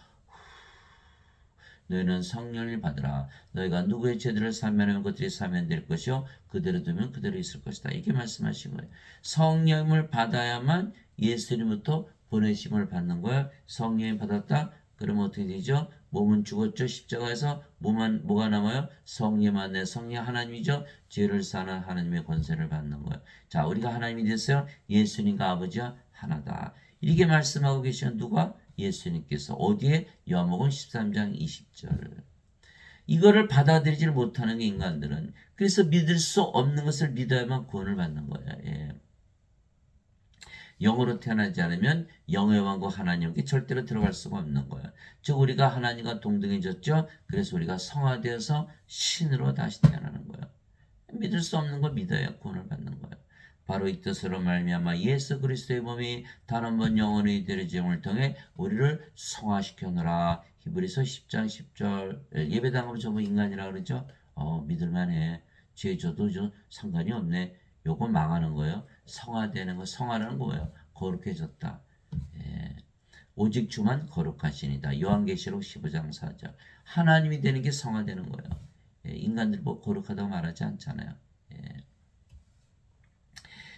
너희는 성령을 받으라. 너희가 누구의 죄들을 사면하면 그들이 사면될 것이요 그대로 두면 그대로 있을 것이다. 이렇게 말씀하신 거예요. 성령을 받아야만 예수님부터 보내심을 받는 거야. 성령이 받았다? 그러면 어떻게 되죠? 몸은 죽었죠. 십자가에서 뭐가 남아요? 성령만 내 성령 하나님이죠. 죄를 사는 하나님의 권세를 받는 거예요. 자, 우리가 하나님이 됐어요. 예수님과 아버지와 하나다. 이렇게 말씀하고 계시는 누가? 예수님께서 어디에? 요한복음 13장 20절. 이거를 받아들이질 못하는 게 인간들은. 그래서 믿을 수 없는 것을 믿어야만 구원을 받는 거야. 영으로 태어나지 않으면 영의 왕국 하나님께 절대로 들어갈 수가 없는 거야. 즉 우리가 하나님과 동등해졌죠. 그래서 우리가 성화되어서 신으로 다시 태어나는 거야. 믿을 수 없는 걸 믿어야 구원을 받는 거야. 바로 이 뜻으로 말미암아 예수 그리스도의 몸이 단 한 번 영원히 되어짐을 통해 우리를 성화시켜노라. 히브리서 10장 10절. 예배당하면 전부 인간이라 그러죠. 믿을만해. 죄 져도 좀 상관이 없네. 요거 망하는 거예요. 성화되는 거. 성화라는 거예요. 거룩해졌다. 오직 주만 거룩하시니다. 요한계시록 15장 4절. 하나님이 되는 게 성화되는 거예요. 인간들 뭐 거룩하다고 말하지 않잖아요.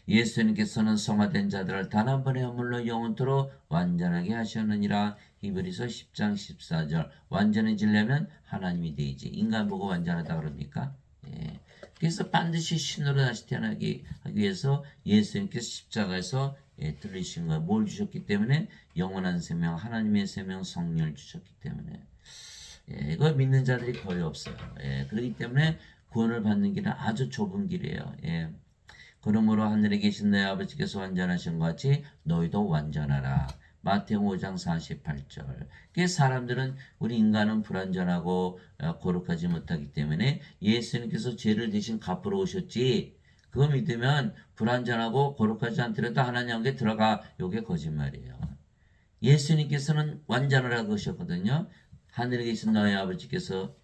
예수님께서는 성화된 자들을 단 한 번의 허물로 영원토록 완전하게 하셨느니라. 히브리서 10장 14절. 완전해지려면 하나님이 되지. 인간 보고 완전하다 그럽니까? 그래서 반드시 신으로 다시 태어나기 하기 위해서 예수님께서 십자가에서 들리신 거예요. 뭘 주셨기 때문에? 영원한 생명, 하나님의 생명, 성령을 주셨기 때문에. 이걸 믿는 자들이 거의 없어요. 그렇기 때문에 구원을 받는 길은 아주 좁은 길이에요. 그러므로 하늘에 계신 너희 아버지께서 완전하신 것 같이 너희도 완전하라. 마태복음 5장 48절. 그 사람들은 우리 인간은 불완전하고 거룩하지 못하기 때문에 예수님께서 죄를 대신 갚으러 오셨지. 그거 믿으면 불완전하고 거룩하지 않더라도 하나님께 들어가. 요게 거짓말이에요. 예수님께서는 완전하라고 하셨거든요. 하늘에 계신 너희 아버지께서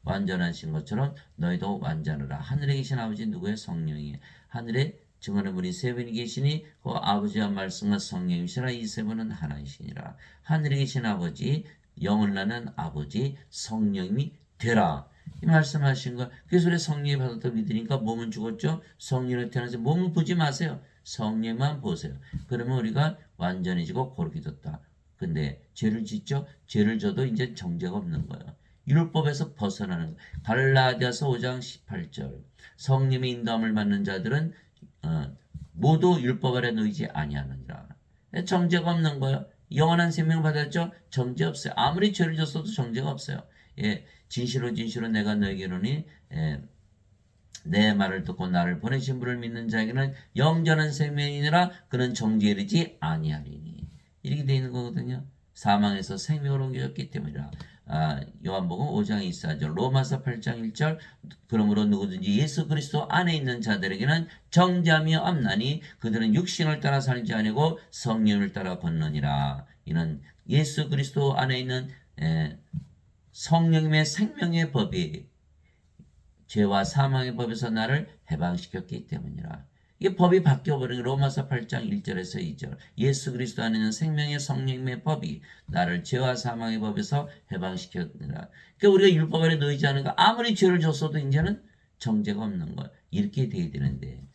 완전하신 것처럼 너희도 완전하라. 하늘에 계신 아버지 누구의 성령이에요? 하늘에 증언의 분이 세 분이 계시니 그 아버지와 말씀과 성령이시라. 이 세 분은 하나이시니라. 하늘에 계신 아버지, 영을 나는 아버지, 성령이 되라. 이 말씀하신 거. 그래서 우리 성령이 받았다 믿으니까 몸은 죽었죠. 성령을 태어나서 몸을 보지 마세요. 성령만 보세요. 그러면 우리가 완전해지고 거룩히 됐다. 근데 죄를 짓죠. 죄를 져도 이제 정죄가 없는 거예요. 율법에서 벗어나는 거예요. 갈라디아서 5장 18절. 성령의 인도함을 받는 자들은 모두 율법 아래 놓이지 아니하느니라. 정죄가 없는 거예요. 영원한 생명 받았죠? 정죄 없어요. 아무리 죄를 졌어도 정죄가 없어요. 예, 진실로 내가 너에게 이르노니 내 말을 듣고 나를 보내신 분을 믿는 자에게는 영전한 생명이니라. 그는 정죄에 이르지 아니하리니. 이렇게 되어 있는 거거든요. 사망에서 생명으로 옮겨졌기 때문이라. 요한복음 5장 24절, 로마서 8장 1절. 그러므로 누구든지 예수 그리스도 안에 있는 자들에게는 정죄함이 없나니 그들은 육신을 따라 살지 아니고 성령을 따라 걷느니라. 이는 예수 그리스도 안에 있는 성령님의 생명의 법이 죄와 사망의 법에서 나를 해방시켰기 때문이라. 이게 법이 바뀌어버린 로마서 8장 1절에서 2절. 예수 그리스도 안에 있는 생명의 성령의 법이 나를 죄와 사망의 법에서 해방시켰느라. 그러니까 우리가 율법 아래 놓이지 않으니까 아무리 죄를 졌어도 이제는 정죄가 없는 거야. 이렇게 돼야 되는데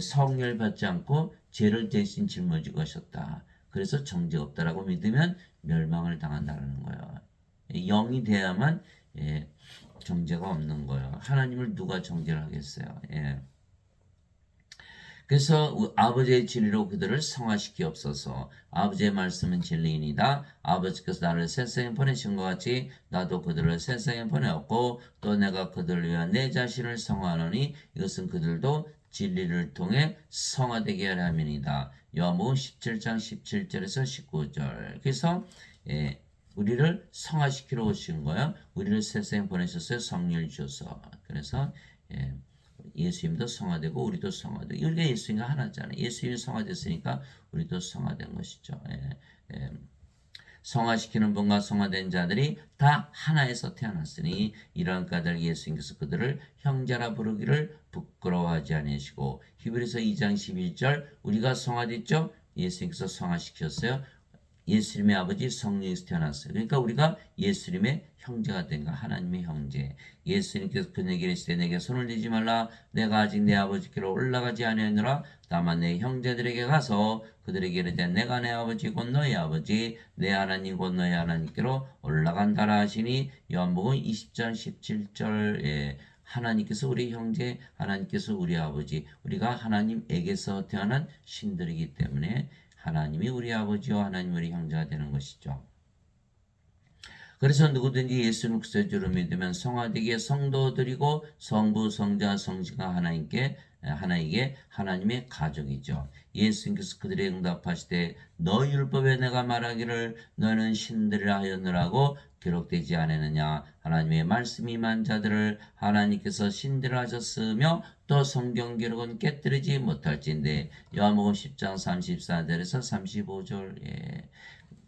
성령을 받지 않고 죄를 대신 짊어지고 하셨다. 그래서 정죄가 없다라고 믿으면 멸망을 당한다는 거예요. 영이 돼야만 정죄가 없는 거예요. 하나님을 누가 정죄를 하겠어요. 그래서 아버지의 진리로 그들을 성화시키옵소서. 아버지의 말씀은 진리이니다. 아버지께서 나를 세상에 보내신 것 같이 나도 그들을 세상에 보내었고 또 내가 그들을 위한 내 자신을 성화하노니 이것은 그들도 진리를 통해 성화되게 하려 함이니이다. 요한복음 17장 17절에서 19절. 그래서 우리를 성화시키러 오신 거예요. 우리를 세상에 보내셨어요. 성령을 주셔서. 그래서 예수님도 성화되고 우리도 성화되고 우리가 예수님과 하나잖아요. 예수님이 성화됐으니까 우리도 성화된 것이죠. 성화시키는 분과 성화된 자들이 다 하나에서 태어났으니 이러한 까닭 예수님께서 그들을 형제라 부르기를 부끄러워하지 아니하시고 히브리서 2장 11절 우리가 성화됐죠? 예수님께서 성화시켰어요. 예수님의 아버지 성령에서 태어났어요. 그러니까 우리가 예수님의 형제가 된 거, 하나님의 형제. 예수님께서 그에게 이르시되 내게 손을 대지 말라. 내가 아직 내 아버지께로 올라가지 아니하노라. 다만 내 형제들에게 가서 그들에게 이르되 내가 내 아버지 곧 너희 아버지 내 하나님 곧 너희 하나님께로 올라간다라 하시니 요한복음 20장 17절에 하나님께서 우리 형제, 하나님께서 우리 아버지, 우리가 하나님에게서 태어난 신들이기 때문에 하나님이 우리 아버지와 하나님 우리 형제가 되는 것이죠. 그래서 누구든지 예수를 구세주로 믿으면 성화되기에 성도들이고 성부, 성자, 성지가 하나님께 하나님의 가족이죠. 예수님께서 그들의 응답하시되 너희 율법에 내가 말하기를 너는 신들이라 하였느라고 기록되지 않았느냐. 하나님의 말씀이 임한 자들을 하나님께서 신들이라 하셨으며 또 성경 기록은 깨뜨리지 못할진대. 요한복음 10장 34절에서 35절.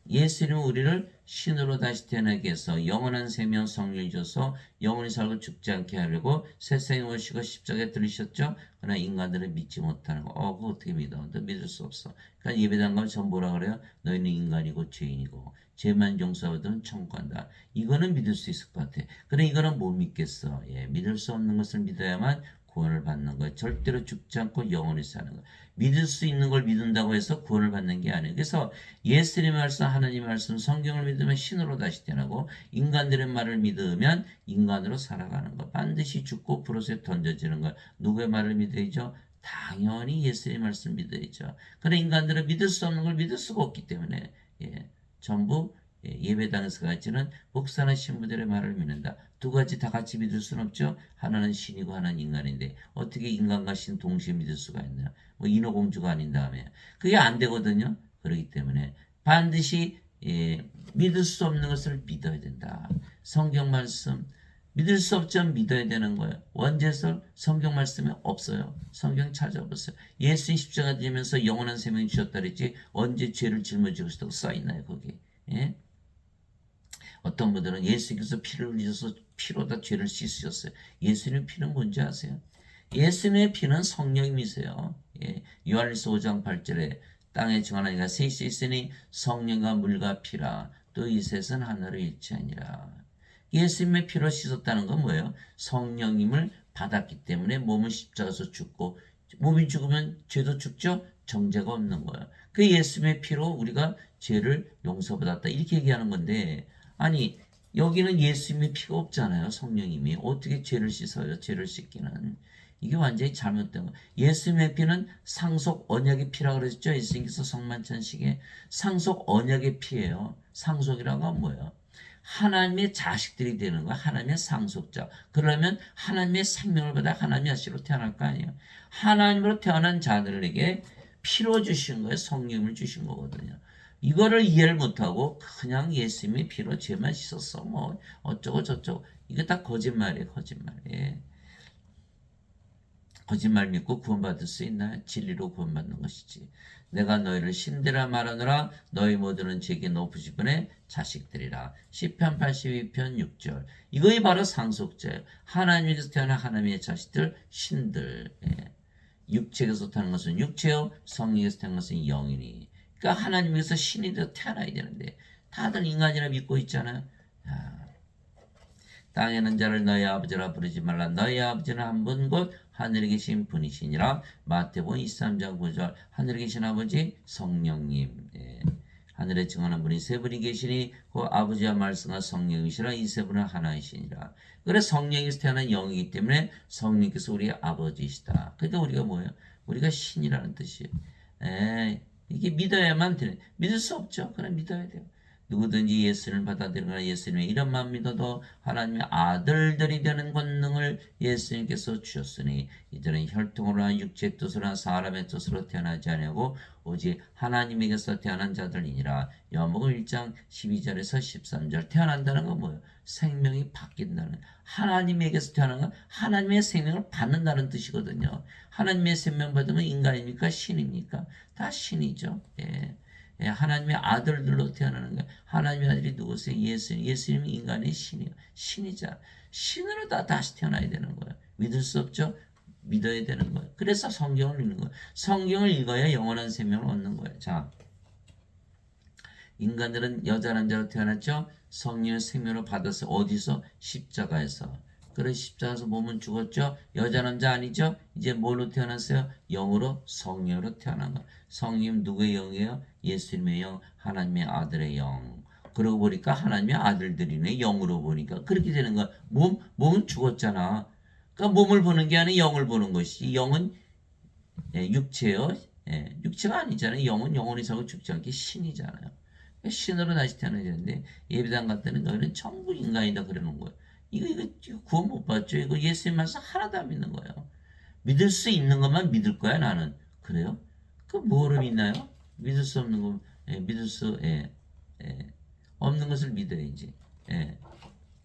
예수님은 우리를 신으로 다시 태어나게 해서 영원한 생명 성령을 줘서 영원히 살고 죽지 않게 하려고 세상에 오시고 십자가에 들으셨죠. 그러나 인간들은 믿지 못하는 거. 그거 어떻게 믿어? 너 믿을 수 없어. 그러니까 예배당 가면 전 뭐라 그래요? 너희는 인간이고 죄인이고 죄만 용서받으면 천국 간다. 이거는 믿을 수 있을 것 같아. 그래 이거는 못 믿겠어. 믿을 수 없는 것을 믿어야만 구원을 받는 거예요. 절대로 죽지 않고 영원히 사는 거예요. 믿을 수 있는 걸 믿는다고 해서 구원을 받는 게 아니에요. 그래서 예수님의 말씀, 하나님의 말씀, 성경을 믿으면 신으로 다시 태어나고 인간들의 말을 믿으면 인간으로 살아가는 거. 반드시 죽고 불옷에 던져지는 거. 누구의 말을 믿어야죠? 당연히 예수님의 말씀 믿어야죠. 그러나 인간들은 믿을 수 없는 걸 믿을 수가 없기 때문에 전부 예배당에서 가르치는 목사나 신부들의 말을 믿는다. 두 가지 다 같이 믿을 수는 없죠. 하나는 신이고 하나는 인간인데 어떻게 인간과 신 동시에 믿을 수가 있나. 뭐 인어공주가 아닌 다음에 그게 안 되거든요. 그렇기 때문에 반드시 믿을 수 없는 것을 믿어야 된다. 성경 말씀 믿을 수 없지만 믿어야 되는 거예요. 원죄설 성경 말씀에 없어요. 성경 찾아보세요. 예수님 십자가 지면서 영원한 생명 주셨다 그랬지 언제 죄를 짊어지고 있다고 써있나요 거기. 어떤 분들은 예수님께서 피를 흘리셔서 피로 다 죄를 씻으셨어요. 예수님의 피는 뭔지 아세요? 예수님의 피는 성령님이세요. 예, 요한일서 5장 8절에 땅에 증언하는 이가 셋이 있으니 성령과 물과 피라 또 이 셋은 하나로 일치하니라. 예수님의 피로 씻었다는 건 뭐예요? 성령님을 받았기 때문에 몸은 십자가에서 죽고 몸이 죽으면 죄도 죽죠? 정죄가 없는 거예요. 그 예수님의 피로 우리가 죄를 용서받았다 이렇게 얘기하는 건데 아니 여기는 예수님의 피가 없잖아요. 성령님이 어떻게 죄를 씻어요? 죄를 씻기는 이게 완전히 잘못된 거. 예수님의 피는 상속 언약의 피라고 그랬죠. 예수님께서 성만찬식에 상속 언약의 피예요. 상속이라는 건 뭐예요? 하나님의 자식들이 되는 거야. 하나님의 상속자. 그러면 하나님의 생명을 받아 하나님의 아씨로 태어날 거 아니에요. 하나님으로 태어난 자들에게 피로 주신 거예요. 성령을 주신 거거든요. 이거를 이해를 못하고 그냥 예수님이 피로 죄만 씻었어. 뭐 어쩌고 저쩌고. 이게 다 거짓말이에요. 거짓말. 예. 거짓말 믿고 구원받을 수 있나요? 진리로 구원받는 것이지. 내가 너희를 신되라 말하노라 너희 모두는 제게 높으신 분의 자식들이라. 시편 82편 6절. 이것이 바로 상속죄예요. 하나님께서 태어난 하나님의 자식들 신들. 예. 육체에서 태어난 것은 육체요 성령에서 태어난 것은 영이니. 그러니까 하나님께서 신이 되어 태어나야 되는데 다들 인간이라 믿고 있잖아요. 야, 땅에는 자를 너희 아버지라 부르지 말라. 너희 아버지는 한 분 곧 하늘에 계신 분이시니라. 마태복음 23장 9절. 하늘에 계신 아버지 성령님. 예. 하늘에 증언한 분이 세 분이 계시니 그 아버지와 말씀과 성령이시라. 이 세 분은 하나이시니라. 그래서 성령에서 태어난 영이기 때문에 성령께서 우리의 아버지이시다. 그러니까 우리가 뭐예요? 우리가 신이라는 뜻이에요. 이게 믿어야만 되는. 믿을 수 없죠. 그냥 믿어야 돼요. 누구든지 예수를 받아들이거나 예수님의 이름만 믿어도 하나님의 아들들이 되는 권능을 예수님께서 주셨으니 이들은 혈통으로나 육체의 뜻으로나 사람의 뜻으로 태어나지 아니하고 오직 하나님에게서 태어난 자들이니라. 요한복음 1장 12절에서 13절. 태어난다는 건 뭐예요? 생명이 바뀐다는, 하나님에게서 태어난 건 하나님의 생명을 받는다는 뜻이거든요. 하나님의 생명 받으면 인간입니까? 신입니까? 다 신이죠. 예. 하나님의 아들들로 태어나는 거예요. 하나님의 아들이 누구세요? 예수님. 예수님이 인간의 신이에요. 신이자. 신으로 다시 태어나야 되는 거예요. 믿을 수 없죠? 믿어야 되는 거예요. 그래서 성경을 읽는 거예요. 성경을 읽어야 영원한 생명을 얻는 거예요. 자, 인간들은 여자 남자로 태어났죠? 성령의 생명을 받았어요. 어디서? 십자가에서. 그래 십자가에서 몸은 죽었죠? 여자 남자 아니죠? 이제 뭘로 태어났어요? 영으로 성령으로 태어난 거. 성령 누구의 영이에요? 예수님의 영, 하나님의 아들의 영. 그러고 보니까 하나님의 아들들이네. 영으로 보니까 그렇게 되는 거야. 몸은 죽었잖아. 그러니까 몸을 보는 게 아니라 영을 보는 것이. 영은 육체요. 육체가 아니잖아요. 영은 영원히 살고 죽지 않게 신이잖아요. 신으로 다시 태어나야 되는데 예배당 갔더니 너희는 전부 인간이다 그러는 거예요. 이거 구원 못 받죠. 이거 예수님 말씀 하나도 안 믿는 거예요. 믿을 수 있는 것만 믿을 거야 나는. 그래요? 그 뭐를 믿나요? 믿을 수 없는 거, 믿을 수 없는 것을 믿어야지.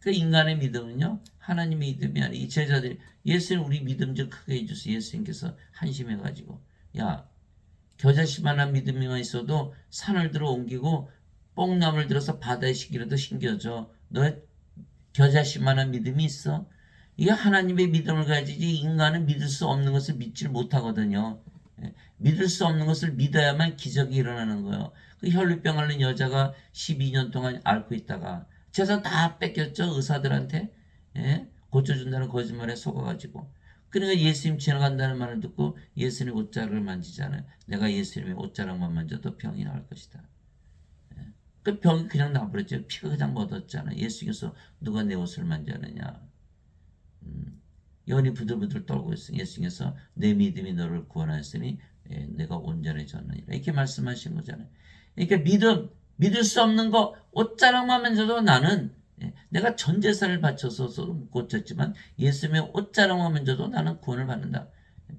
그 인간의 믿음은요 하나님의 믿음이 아니라 이 제자들이 예수님 우리 믿음 좀 크게 해주세요. 예수님께서 한심해가지고 야 겨자씨만한 믿음이만 있어도 산을 들어 옮기고 뽕나무를 들어서 바다에 심기라도 심겨줘. 너의 겨자씨만한 믿음이 있어? 이게 하나님의 믿음을 가지지 인간은 믿을 수 없는 것을 믿질 못하거든요. 믿을 수 없는 것을 믿어야만 기적이 일어나는 거예요. 그 혈류병 앓는 여자가 12년 동안 앓고 있다가 재산 다 뺏겼죠. 의사들한테. 고쳐준다는 거짓말에 속아가지고. 그러니까 예수님 지나간다는 말을 듣고 예수님의 옷자락을 만지잖아요. 내가 예수님의 옷자락만 만져도 병이 나을 것이다. 그 병이 그냥 나버렸죠. 피가 그냥 멎었잖아요. 예수께서 누가 내 옷을 만졌느냐. 연이 부들부들 떨고 있으니 예수께서 내 믿음이 너를 구원하였으니 내가 온전해졌느니라. 이렇게 말씀하신 거잖아요. 그러니까 믿을 수 없는 거 옷자락만 만져도 나는 내가 전 재산을 바쳐서 못 고쳤지만 예수님의 옷자락만 만져도 나는 구원을 받는다.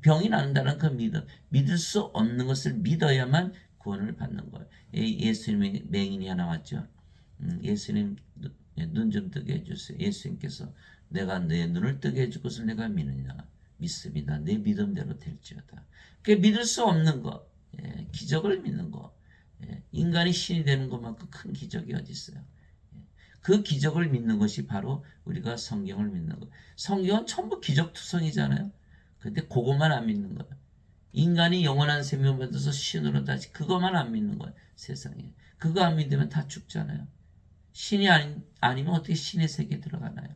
병이 낫는다는 그 믿음. 믿을 수 없는 것을 믿어야만 구원을 받는 거예요. 예수님의 맹인이 하나 왔죠. 예수님 눈 좀 뜨게 해주세요. 예수님께서 내가 내 눈을 뜨게 해줄 것을 내가 믿느냐. 믿습니다. 내 믿음대로 될지어다. 그 믿을 수 없는 것, 기적을 믿는 것, 인간이 신이 되는 것만큼 큰 기적이 어디 있어요. 그 기적을 믿는 것이 바로 우리가 성경을 믿는 것. 성경은 전부 기적투성이잖아요. 근데 그것만 안 믿는 거예요. 인간이 영원한 생명 받아서 신으로 다시 그것만 안 믿는 거예요. 세상에. 그거 안 믿으면 다 죽잖아요. 신이 아니면 어떻게 신의 세계에 들어가나요?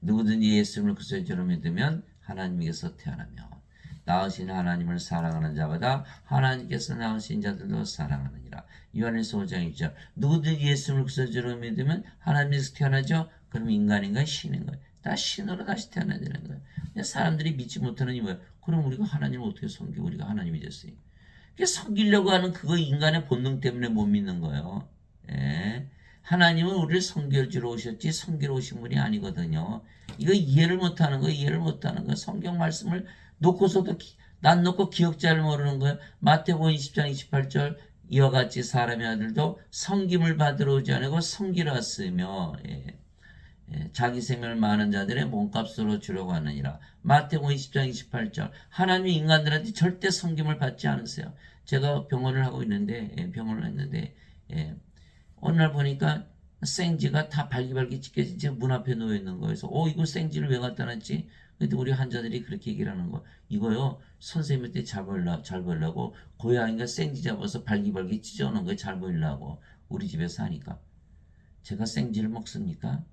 누구든지 예수님을 그리스도로 믿으면 하나님께서 태어나며 낳으신 하나님을 사랑하는 자마다 하나님께서 낳으신 자들도 사랑하느니라. 요한일서 5장 1절. 누구든지 예수님을 그리스도로 믿으면 하나님께서 태어나죠? 그럼 인간인가요? 신인가요? 다 신으로 다시 태어나야 되는 거예요. 사람들이 믿지 못하는 이 뭐예요? 그럼 우리가 하나님을 어떻게 섬겨? 우리가 하나님이 됐어요. 섬기려고 하는 그거 인간의 본능 때문에 못 믿는 거예요. 예. 하나님은 우리를 섬겨주러 오셨지 섬기러 오신 분이 아니거든요. 이거 이해를 못하는 거예요. 이해를 못하는 거예요. 성경 말씀을 놓고서도 난 놓고 기억자를 모르는 거예요. 마태복음 20장 28절 이와 같이 사람의 아들도 섬김을 받으러 오지 않고 섬기러 왔으며 예. 자기 생명을 많은 자들의 몸값으로 주려고 하느니라. 마태복음 20장 28절 하나님이 인간들한테 절대 섬김을 받지 않으세요. 제가 병원을 하고 있는데 병원을 했는데 어느 날 보니까 생지가 다 발기발기 찢겨진 문 앞에 놓여 있는 거예요. 그래서 이거 생지를 왜 갖다 놨지? 근데 우리 환자들이 그렇게 얘기를 하는 거. 이거요 선생님한테 잘 보이려고 고양이가 생지 잡아서 발기발기 찢어놓은 거예요. 잘 보이려고 우리 집에서 하니까. 제가 생지를 먹습니까?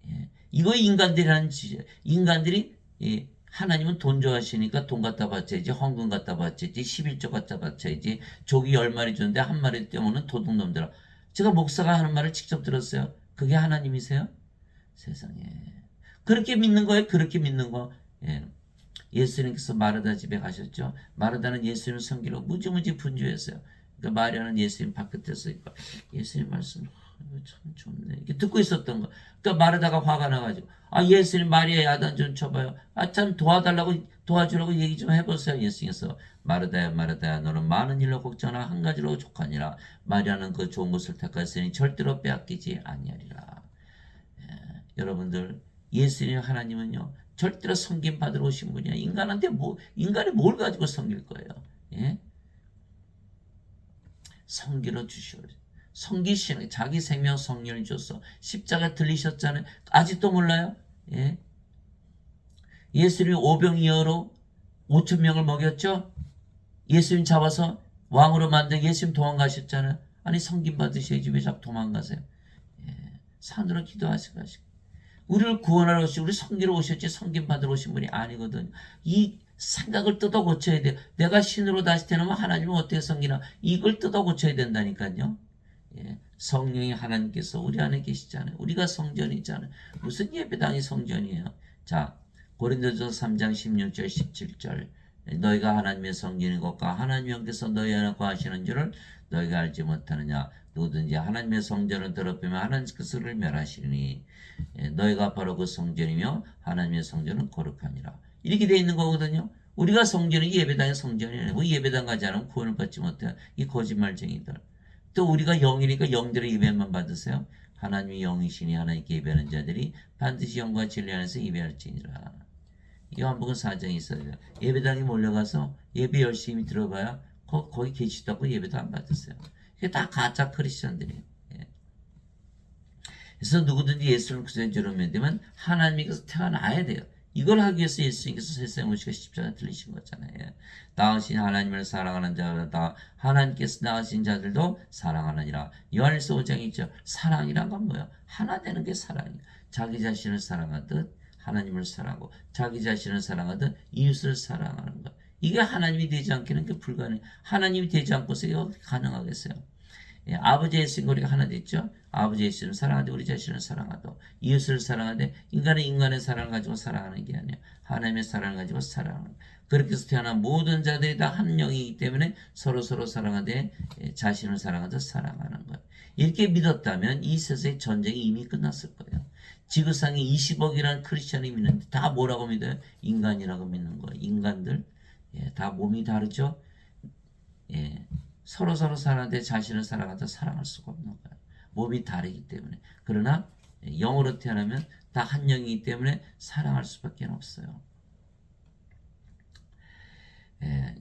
예. 이거 인간들이라는 짓이에요. 인간들이 하나님은 돈 좋아하시니까 돈 갖다 바쳐야지, 헌금 갖다 바쳐야지, 11조 갖다 바쳐야지, 조기 10마리 주는데 한 마리 떼면은 도둑놈들아. 제가 목사가 하는 말을 직접 들었어요. 그게 하나님이세요? 세상에. 그렇게 믿는 거예요. 그렇게 믿는 거. 예. 예수님께서 마르다 집에 가셨죠. 마르다는 예수님을 섬기러 무지무지 분주했어요. 그러니까 마리아는 예수님 바깥에서 예수님 말씀 참 좋네. 이렇게 듣고 있었던 거. 그러니까 마르다가 화가 나가지고 예수님 마리아 야단 좀 쳐봐요. 참 도와주라고 얘기 좀 해보세요. 예수님께서 마르다야 마르다야 너는 많은 일로 걱정하나 한 가지로 족하니라. 마리아는 그 좋은 것을 택하였으니 절대로 빼앗기지 아니하리라. 여러분들 예수님 하나님은요 절대로 섬김 받으러 오신 분이야. 인간이 뭘 가지고 섬길 거예요? 예? 섬기러 주시오. 섬기시는 자기 생명 성령을 줬어. 십자가 들리셨잖아요. 아직도 몰라요? 예? 예수님이 오병이어로 5천 명을 먹였죠? 예수님 잡아서 왕으로 만든 예수님 도망가셨잖아요. 아니 섬김 받으셔야지 왜 자꾸 도망가세요? 예. 산으로 기도하시고 우리를 구원하러 오시고 우리 섬기러 오셨지 섬김 받으러 오신 분이 아니거든요. 이 생각을 뜯어 고쳐야 돼요. 내가 신으로 다시 태어나면 하나님은 어떻게 섬기나 이걸 뜯어 고쳐야 된다니까요. 예, 성령이 하나님께서 우리 안에 계시잖아요. 우리가 성전이잖아요. 무슨 예배당이 성전이에요. 자, 고린도전서 3장 16절 17절 너희가 하나님의 성전인 것과 하나님 영께서 너희 안에 거하시는 줄을 너희가 알지 못하느냐. 누구든지 하나님의 성전을 더럽히면 하나님께서 그를 멸하시리니 너희가 바로 그 성전이며 하나님의 성전은 거룩하니라. 이렇게 되어 있는 거거든요. 우리가 성전이 예배당의 성전이 아니고 예배당 가지 않으면 구원을 받지 못해요. 이 거짓말쟁이들. 또 우리가 영이니까 영들의 예배만 받으세요. 하나님이 영이시니 하나님께 예배하는 자들이 반드시 영과 진리 안에서 예배할지니라. 요한복음 4장에 있어요. 예배당에 몰려가서 예배 열심히 들어봐야 거기 계시다고 예배도 안 받으세요. 이게 다 가짜 크리스천들이에요. 예. 그래서 누구든지 예수를 그리스도로 믿으면 하나님께서 태어나야 돼요. 이걸 하기 위해서 예수님께서 세상에 오시고 십자가 들리신 거잖아요. 낳으신 하나님을 사랑하는 자다 하나님께서 낳으신 자들도 사랑하느니라. 요한일서 5장 2절 사랑이란 건 뭐야? 하나 되는 게 사랑이야. 자기 자신을 사랑하듯 하나님을 사랑하고 자기 자신을 사랑하듯 이웃을 사랑하는 것. 이게 하나님이 되지 않기는 게 불가능해. 하나님이 되지 않고서 이게 어떻게 가능하겠어요? 예, 아버지 예수님 우리가 하나 됐죠. 아버지 예수님 사랑하되 우리 자신을 사랑하도 이웃을 사랑하되 인간의 사랑을 가지고 사랑하는 게 아니야. 하나님의 사랑을 가지고 사랑하는 거야. 그렇게 해서 태어난 모든 자들이 다 한 영이기 때문에 서로 사랑하되 자신을 사랑하듯 사랑하는 거야. 이렇게 믿었다면 이 세상의 전쟁이 이미 끝났을 거예요. 지구상에 20억이라는 크리스천이 믿는데 다 뭐라고 믿어요? 인간이라고 믿는 거예요. 인간들 다 몸이 다르죠. 서로 사랑하되 자신을 사랑하듯 사랑할 수가 없는 거예요. 몸이 다르기 때문에. 그러나 영으로 태어나면 다 한 영이기 때문에 사랑할 수밖에 없어요.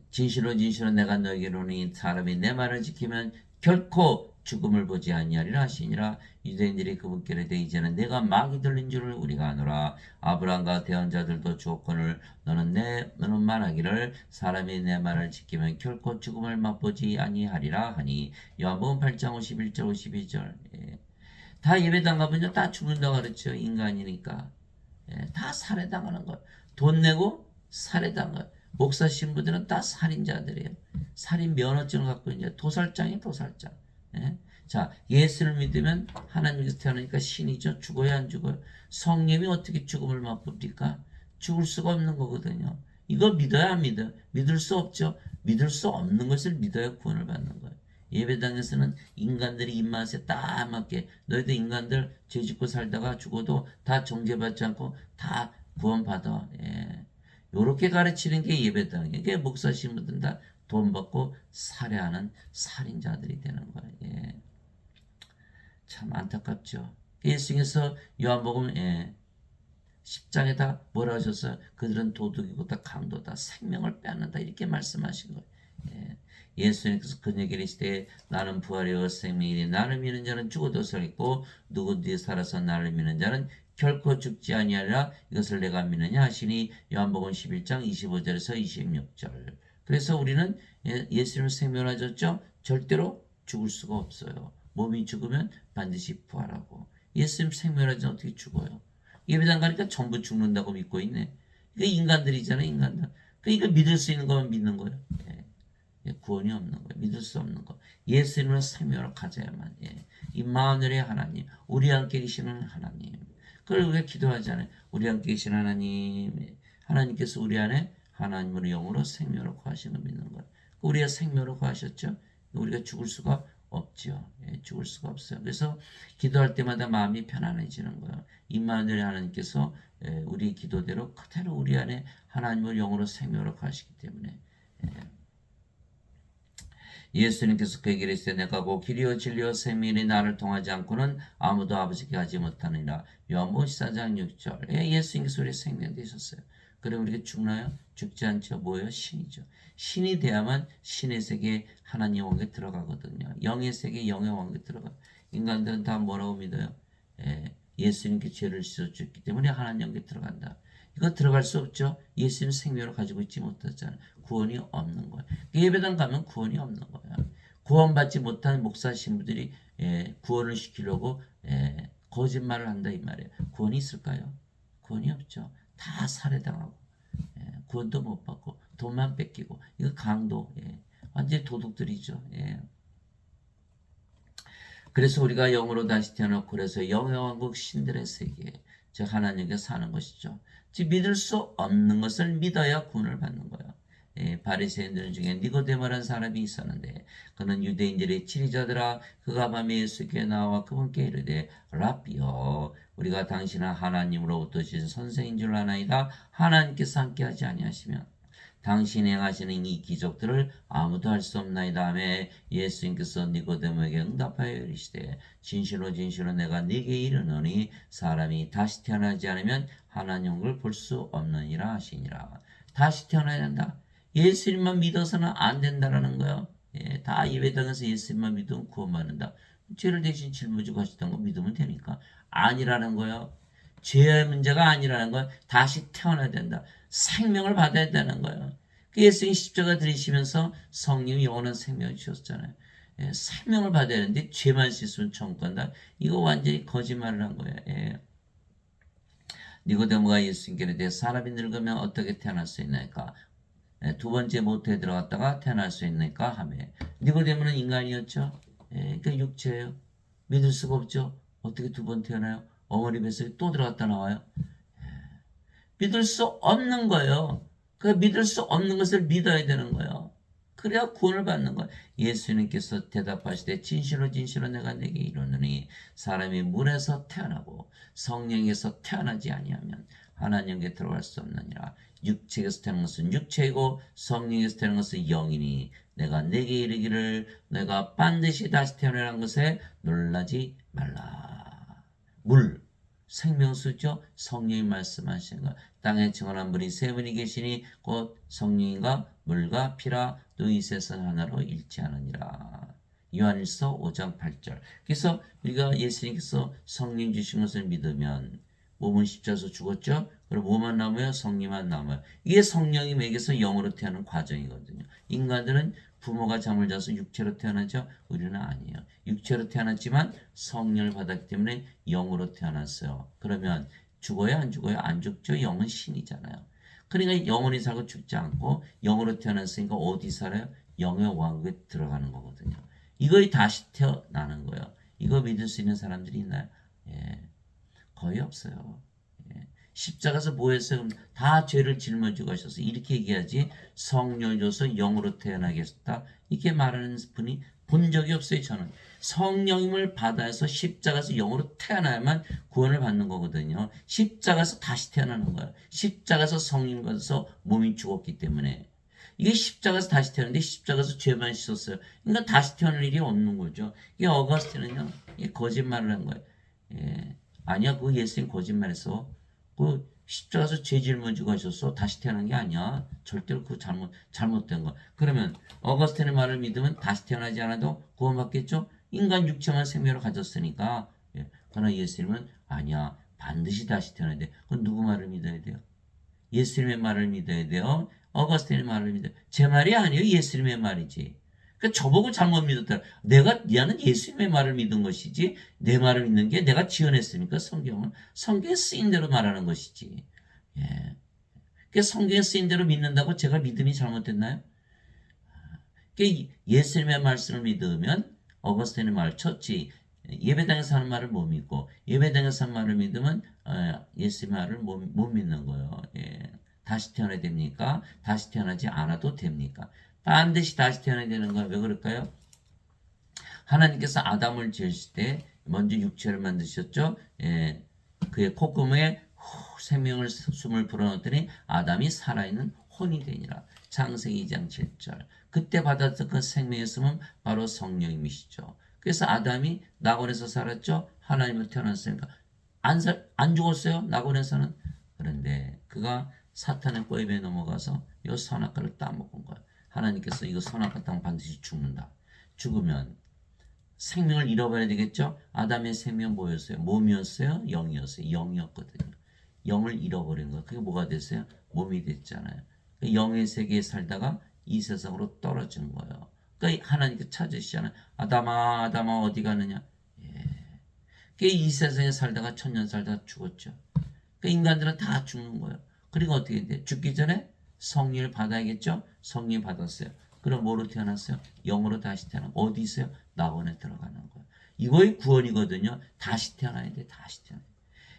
진실로 내가 너에게 이르노니 사람이 내 말을 지키면 결코 죽음을 보지 아니하리라 하시니라. 유대인들이 그분께로 대 이제는 내가 마귀 들린 줄을 우리가 아노라. 아브라함과 대언 자들도 주었거늘 너는 말하기를 사람이 내 말을 지키면 결코 죽음을 맛보지 아니하리라 하니. 요한복음 8장 51절 52절. 예. 다 예배당 가면요 다 죽는다고 그랬죠. 인간이니까. 예, 다 살해당하는 거예요. 돈 내고 살해당해요. 목사 신부들은 다 살인자들이에요. 살인 면허증을 갖고 이제 도살장이 도살장. 예? 자, 예수를 믿으면 하나님께서 태어나니까 신이죠. 죽어야 안 죽어요? 성령이 어떻게 죽음을 맛봅니까? 죽을 수가 없는 거거든요. 이거 믿어야 안 믿어요? 믿을 수 없죠. 믿을 수 없는 것을 믿어야 구원을 받는 거예요. 예배당에서는 인간들이 입맛에 딱 맞게 너희들 인간들 죄짓고 살다가 죽어도 다 정죄받지 않고 다 구원받아. 예. 요렇게 가르치는 게 예배당이에요. 이게 목사 신부들 다 돈 받고 살해하는 살인자들이 되는 거예요. 예. 참 안타깝죠. 예수님께서 요한복음 10장에다 뭐라 하셨어요? 그들은 도둑이고 다 강도다. 생명을 빼앗는다. 이렇게 말씀하신 거예요. 예. 예수님께서 그에게 이르시되 나는 부활이요 생명이니 나를 믿는 자는 죽어도 살겠고 누구든지 살아서 나를 믿는 자는 결코 죽지 아니하리라. 이것을 내가 믿느냐 하시니. 요한복음 11장 25절에서 26절. 그래서 우리는 예수님을 생명을 하셨죠. 절대로 죽을 수가 없어요. 몸이 죽으면 반드시 부활하고. 예수님 생명을 하지 어떻게 죽어요? 예배당 가니까 전부 죽는다고 믿고 있네. 이게 인간들이잖아요, 인간들. 그러니까 믿을 수 있는 것만 믿는 거예요. 예, 구원이 없는 거예요. 믿을 수 없는 거. 예수님을 생명으로 가져야만. 예. 이 마늘의 하나님, 우리 함께 계시는 하나님. 그걸 우리가 기도하잖아요. 우리 함께 계시는 하나님, 하나님께서 우리 안에 하나님으로 영으로 생명으로 거하시는 거 믿는 거예요. 우리가 생명으로 거하셨죠. 우리가 죽을 수가 없지요. 예, 죽을 수가 없어요. 그래서 기도할 때마다 마음이 편안해지는 거예요. 임마누엘 하나님께서 우리 기도대로 그대로 우리 안에 하나님을 영으로 생명으로 거하시기 때문에. 예수님께서 그에게 이르시되 내가 곧 길이요 진리요 생명이니 나를 통하지 않고는 아무도 아버지께 가지 못하느니라. 요한복음 14장 6절. 예수님께서 우리의 생명 되셨어요. 그래 우리가 죽나요? 죽지 않죠. 뭐예요? 신이죠. 신이 돼야만 신의 세계 하나님 왕국에 들어가거든요. 영의 세계 영의 왕국에 들어가. 인간들은 다 뭐라고 믿어요? 예수님께 죄를 씻어줬기 때문에 하나님 왕국에 들어간다. 이거 들어갈 수 없죠. 예수님 생명을 가지고 있지 못하잖아요. 구원이 없는 거예요. 예배당 가면 구원이 없는 거예요. 구원받지 못한 목사 신부들이 구원을 시키려고 거짓말을 한다 이 말이에요. 구원이 있을까요? 구원이 없죠. 다 살해당하고 구원도 못 받고 돈만 뺏기고 이거 강도 완전히 도둑들이죠. 그래서 우리가 영으로 다시 태어났고 그래서 영의 왕국 신들의 세계 즉 하나님께 사는 것이죠. 즉 믿을 수 없는 것을 믿어야 구원을 받는 거예요. 바리새인들 중에 니고데모라는 사람이 있었는데 그는 유대인들의 지리자들아 그가 밤에 예수께 나와 그분께 이르되 랍비여 우리가 당신은 하나님으로부터 오신 선생인 줄 아나이다. 하나님께서 함께하지 아니하시면 당신이 행하시는 이 기적들을 아무도 할 수 없나이다 하매 예수님께서 니고데모에게 응답하여 이르시되 진실로 진실로 내가 네게 이르노니 사람이 다시 태어나지 않으면 하나님을 볼 수 없느니라 하시니라. 다시 태어나야 된다. 예수님만 믿어서는 안 된다라는 거예요. 다 예배당에서 예수님만 믿으면 구원받는다. 죄를 대신 짊어지고 하셨던 거 믿으면 되니까. 아니라는 거예요. 죄의 문제가 아니라는 거예요. 다시 태어나야 된다. 생명을 받아야 되는 거예요. 예수님 십자가 들이시면서 성령이 영원한 생명을 주셨잖아요. 생명을 받아야 되는데 죄만 씻으면 천국 간다. 이거 완전히 거짓말을 한 거예요. 니고데모가 예수님께 대해 사람이 늙으면 어떻게 태어날 수 있나이까? 두 번째 모태에 들어갔다가 태어날 수 있나이까? 하며 니고데모는 인간이었죠. 그러니까 육체예요. 믿을 수가 없죠. 어떻게 두 번 태어나요? 어머니 뱃속에 또 들어갔다 나와요. 믿을 수 없는 거예요. 그 믿을 수 없는 것을 믿어야 되는 거예요. 그래야 구원을 받는 거예요. 예수님께서 대답하시되 진실로 진실로 내가 네게 이르노니 사람이 물에서 태어나고 성령에서 태어나지 아니하면 하나님께 들어갈 수 없느니라. 육체에서 태어난 것은 육체이고 성령에서 태어난 것은 영이니 내가 네게 이르기를 내가 반드시 다시 태어나는 것에 놀라지 말라. 물 생명수죠. 성령이 말씀하시는 것. 땅에 증언한 분이 세 분이 계시니 곧 성령과 물과 피라 또 이 셋은 하나로 일치하느니라. 요한일서 5장 8절. 그래서 우리가 예수님께서 성령 주신 것을 믿으면 몸은 십자가에서 죽었죠. 그럼 뭐만 남아요? 성령만 남아요. 이게 성령이 맥에서 영으로 태어나는 과정이거든요. 인간들은 부모가 잠을 자서 육체로 태어나죠. 우리는 아니에요. 육체로 태어났지만 성령을 받았기 때문에 영으로 태어났어요. 그러면 죽어요? 안 죽어요? 안 죽죠. 영은 신이잖아요. 그러니까 영원히 살고 죽지 않고 영으로 태어났으니까 어디 살아요? 영의 왕국에 들어가는 거거든요. 이거에 다시 태어나는 거예요. 이거 믿을 수 있는 사람들이 있나요? 예, 거의 없어요. 예. 십자가에서 뭐 했어요? 그럼 다 죄를 짊어지고 가셔서 이렇게 얘기하지 성령을 줘서 영으로 태어나겠다. 이렇게 말하는 분이 본 적이 없어요. 저는 성령님을 받아서 십자가에서 영으로 태어나야만 구원을 받는 거거든요. 십자가에서 다시 태어나는 거예요. 십자가에서 성령 받아서 몸이 죽었기 때문에 이게 십자가에서 다시 태어났는데 십자가에서 죄만 씻었어요. 그러니까 다시 태어날 일이 없는 거죠. 이게 어거스틴은요, 이게 거짓말을 한 거예요. 예. 아니야, 그거 예수님 거짓말했어. 그 십자가에서 죄 짊어지고 하셨어. 다시 태어난 게 아니야. 절대로 그거 잘못된 거. 그러면 어거스틴의 말을 믿으면 다시 태어나지 않아도 구원받겠죠? 인간 육체만 생명을 가졌으니까. 예. 그러나 예수님은 아니야. 반드시 다시 태어나야 돼. 그건 누구 말을 믿어야 돼요? 예수님의 말을 믿어야 돼요. 어거스틴의 말을 믿어요. 제 말이 아니에요. 예수님의 말이지. 그러니까 저보고 잘못 믿었다. 나는 예수님의 말을 믿은 것이지 내 말을 믿는 게 내가 지어냈으니까 성경은 성경에 쓰인 대로 말하는 것이지. 예. 그 성경에 쓰인 대로 믿는다고 제가 믿음이 잘못됐나요? 예수님의 말씀을 믿으면 어거스틴의 말 쳤지. 예배당에서 하는 말을 못 믿고 예배당에서 하는 말을 믿으면 예수의 말을 못 믿는 거예요. 예. 다시 태어나야 됩니까? 다시 태어나지 않아도 됩니까? 반드시 다시 태어나야 되는 거예요. 왜 그럴까요? 하나님께서 아담을 지으실 때 먼저 육체를 만드셨죠. 예. 그의 콧구멍에 생명을 숨을 불어넣었더니 아담이 살아있는 혼이 되니라. 창세기 2장 7절. 그때 받았던 그 생명의 숨은 바로 성령님이시죠. 그래서 아담이 낙원에서 살았죠. 하나님을 태어났으니까 안 죽었어요. 낙원에서는. 그런데 그가 사탄의 꼬입에 넘어가서 이 선악과를 따먹은 거예요. 하나님께서 이거 선악과 따면 반드시 죽는다. 죽으면 생명을 잃어버려야 되겠죠. 아담의 생명 뭐였어요? 몸이었어요? 영이었어요? 영이었거든요. 영을 잃어버린 거예요. 그게 뭐가 됐어요? 몸이 됐잖아요. 영의 세계에 살다가 이 세상으로 떨어진 거예요. 그러니까 하나님께 찾으시잖아요. 아담아, 아담아 어디 가느냐? 예. 이 세상에 살다가 천년 살다가 죽었죠. 그러니까 인간들은 다 죽는 거예요. 그리고 어떻게 돼? 죽기 전에 성령을 받아야겠죠? 성령 받았어요. 그럼 뭐로 태어났어요? 영으로 다시 태어나. 어디 있어요? 낙원에 들어가는 거예요. 이거의 구원이거든요. 다시 태어나야 돼. 다시 태어나야 돼.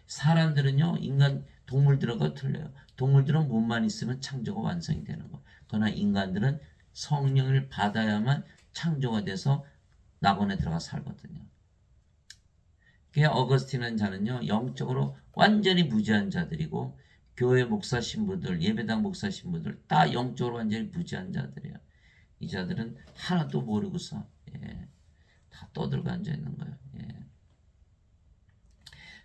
사람들은요, 동물들하고 틀려요. 동물들은 몸만 있으면 창조가 완성이 되는 거. 그러나 인간들은 성령을 받아야만 창조가 돼서 낙원에 들어가 살거든요. 어거스틴은 자는요, 영적으로 완전히 무지한 자들이고, 교회 목사 신부들, 예배당 목사 신부들, 다 영적으로 완전히 무지한 자들이에요. 이 자들은 하나도 모르고서, 예, 다 떠들고 앉아 있는 거예요. 예.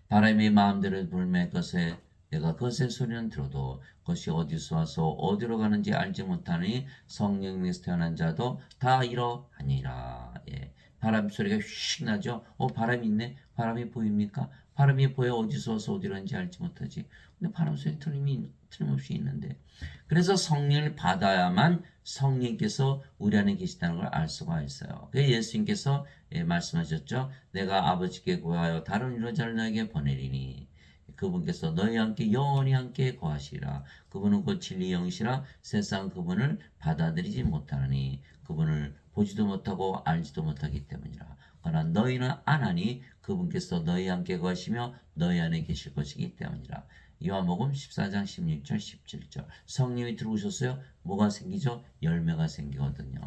바람이 마음대로 불매 것에 내가 것의 소리는 들어도 그것이 어디서 와서 어디로 가는지 알지 못하니 성령에서 태어난 자도 다 이러하니라. 예. 바람 소리가 휙 나죠. 바람이 있네. 바람이 보입니까? 바람이 보여 어디서 와서 어디로 가는지 알지 못하지. 근데 바람 소리 틀림없이 있는데. 그래서 성령을 받아야만 성령께서 우리 안에 계시다는 걸 알 수가 있어요. 그래서 예수님께서 말씀하셨죠. 내가 아버지께 구하여 다른 유로자를 너에게 보내리니 그분께서 너희와 함께 영원히 함께 거하시라. 그분은 곧 진리 영이시라. 세상 그분을 받아들이지 못하니 그분을 보지도 못하고 알지도 못하기 때문이라. 그러나 너희는 아나니 그분께서 너희와 함께 거하시며 너희 안에 계실 것이기 때문이라. 요한복음 14장 16절 17절. 성령이 들어오셨어요. 뭐가 생기죠? 열매가 생기거든요.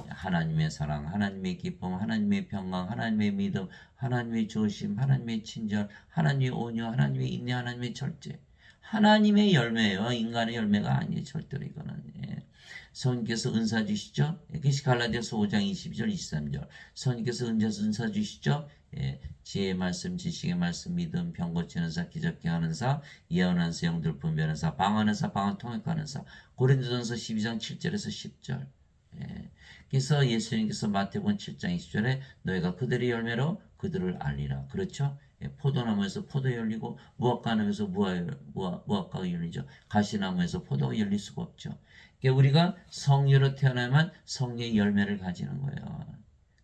하나님의 사랑, 하나님의 기쁨, 하나님의 평강, 하나님의 믿음, 하나님의 조심, 하나님의 친절, 하나님의 온유, 하나님의 인내, 하나님의 절제. 하나님의 열매예요. 인간의 열매가 아니에요. 절대로 이거는. 예. 성령께서 은사 주시죠. 그것이 갈라디아서 5장 22절 23절. 성령께서 은사 주시죠. 예. 지혜의 말씀, 지식의 말씀, 믿음, 병 고치는 사, 기적케 하는 사, 예언하는 사, 영들 분별하는 사, 방언하는 사, 방언 통역하는 사. 고린도전서 12장 7절에서 10절. 예. 그래서 예수님께서 마태복음 7장 20절에 너희가 그들의 열매로 그들을 알리라. 그렇죠? 예, 포도나무에서 포도 열리고 무화과나무에서 무화과가 열리죠. 가시나무에서 포도가 열릴 수가 없죠. 그러니까 우리가 성령으로 태어나야만 성령의 열매를 가지는 거예요.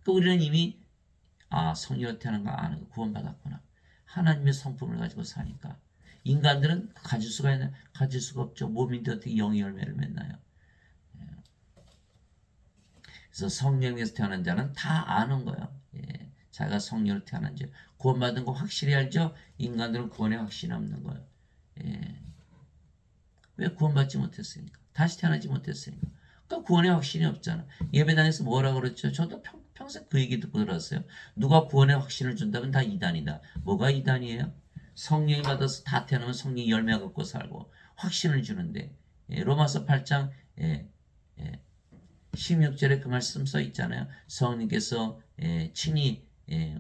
그러니까 우리는 이미 성령으로 태어난 거 아는 거 구원받았구나. 하나님의 성품을 가지고 사니까. 인간들은 가질 수가 있나? 가질 수가 없죠. 몸인데 어떻게 영의 열매를 맺나요? 그래서 성령에서 태어난 자는 다 아는 거예요. 예, 자기가 성령으로 태어난 자. 구원받은 거 확실히 알죠? 인간들은 구원에 확신이 없는 거예요. 예. 왜 구원받지 못했습니까? 다시 태어나지 못했으니까. 그러니까 구원에 확신이 없잖아. 예배당에서 뭐라 그랬죠? 저도 평생 그 얘기 듣고 들었어요. 누가 구원에 확신을 준다면 다 이단이다. 뭐가 이단이에요? 성령이 받아서 다 태어나면 성령이 열매 갖고 살고 확신을 주는데 로마서 8장 16절에 그 말씀 써 있잖아요. 성령께서 친히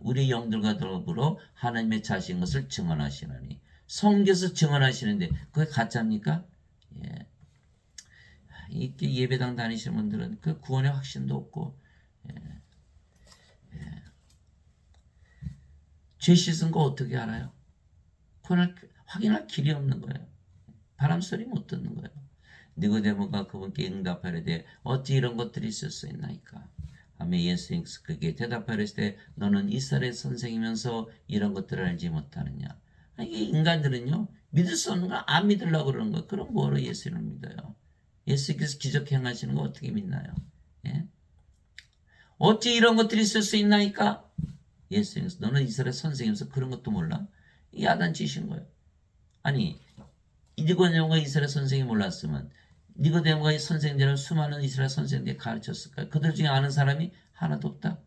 우리 영들과 더불어 하나님의 자신 것을 증언하시나니 성령께서 증언하시는데 그게 가짜입니까? 예. 이렇게 예배당 다니시는 분들은 그 구원의 확신도 없고 죄 씻은 거 어떻게 알아요? 그걸 확인할 길이 없는 거예요. 바람소리 못 듣는 거예요. 니고데모가 그분께 응답하려되 어찌 이런 것들이 있을 수 있나이까. 아멘. 예수님께서 그게 대답하였을 때 너는 이스라엘 선생이면서 이런 것들을 알지 못하느냐. 이게 인간들은요 믿을 수 없는 걸 안 믿으려고 그러는 거예요. 그럼 뭐로 예수님을 믿어요? 예수님께서 기적 행하시는 거 어떻게 믿나요? 예? 어찌 이런 것들이 있을 수 있나이까? 예수님께서 너는 이스라엘 선생이면서 그런 것도 몰라? 이 야단 치신 거예요. 아니 니고데모가 이스라엘 선생이 몰랐으면 니고데모가 선생들은 수많은 이스라엘 선생들이 가르쳤을까요? 그들 중에 아는 사람이 하나도 없다.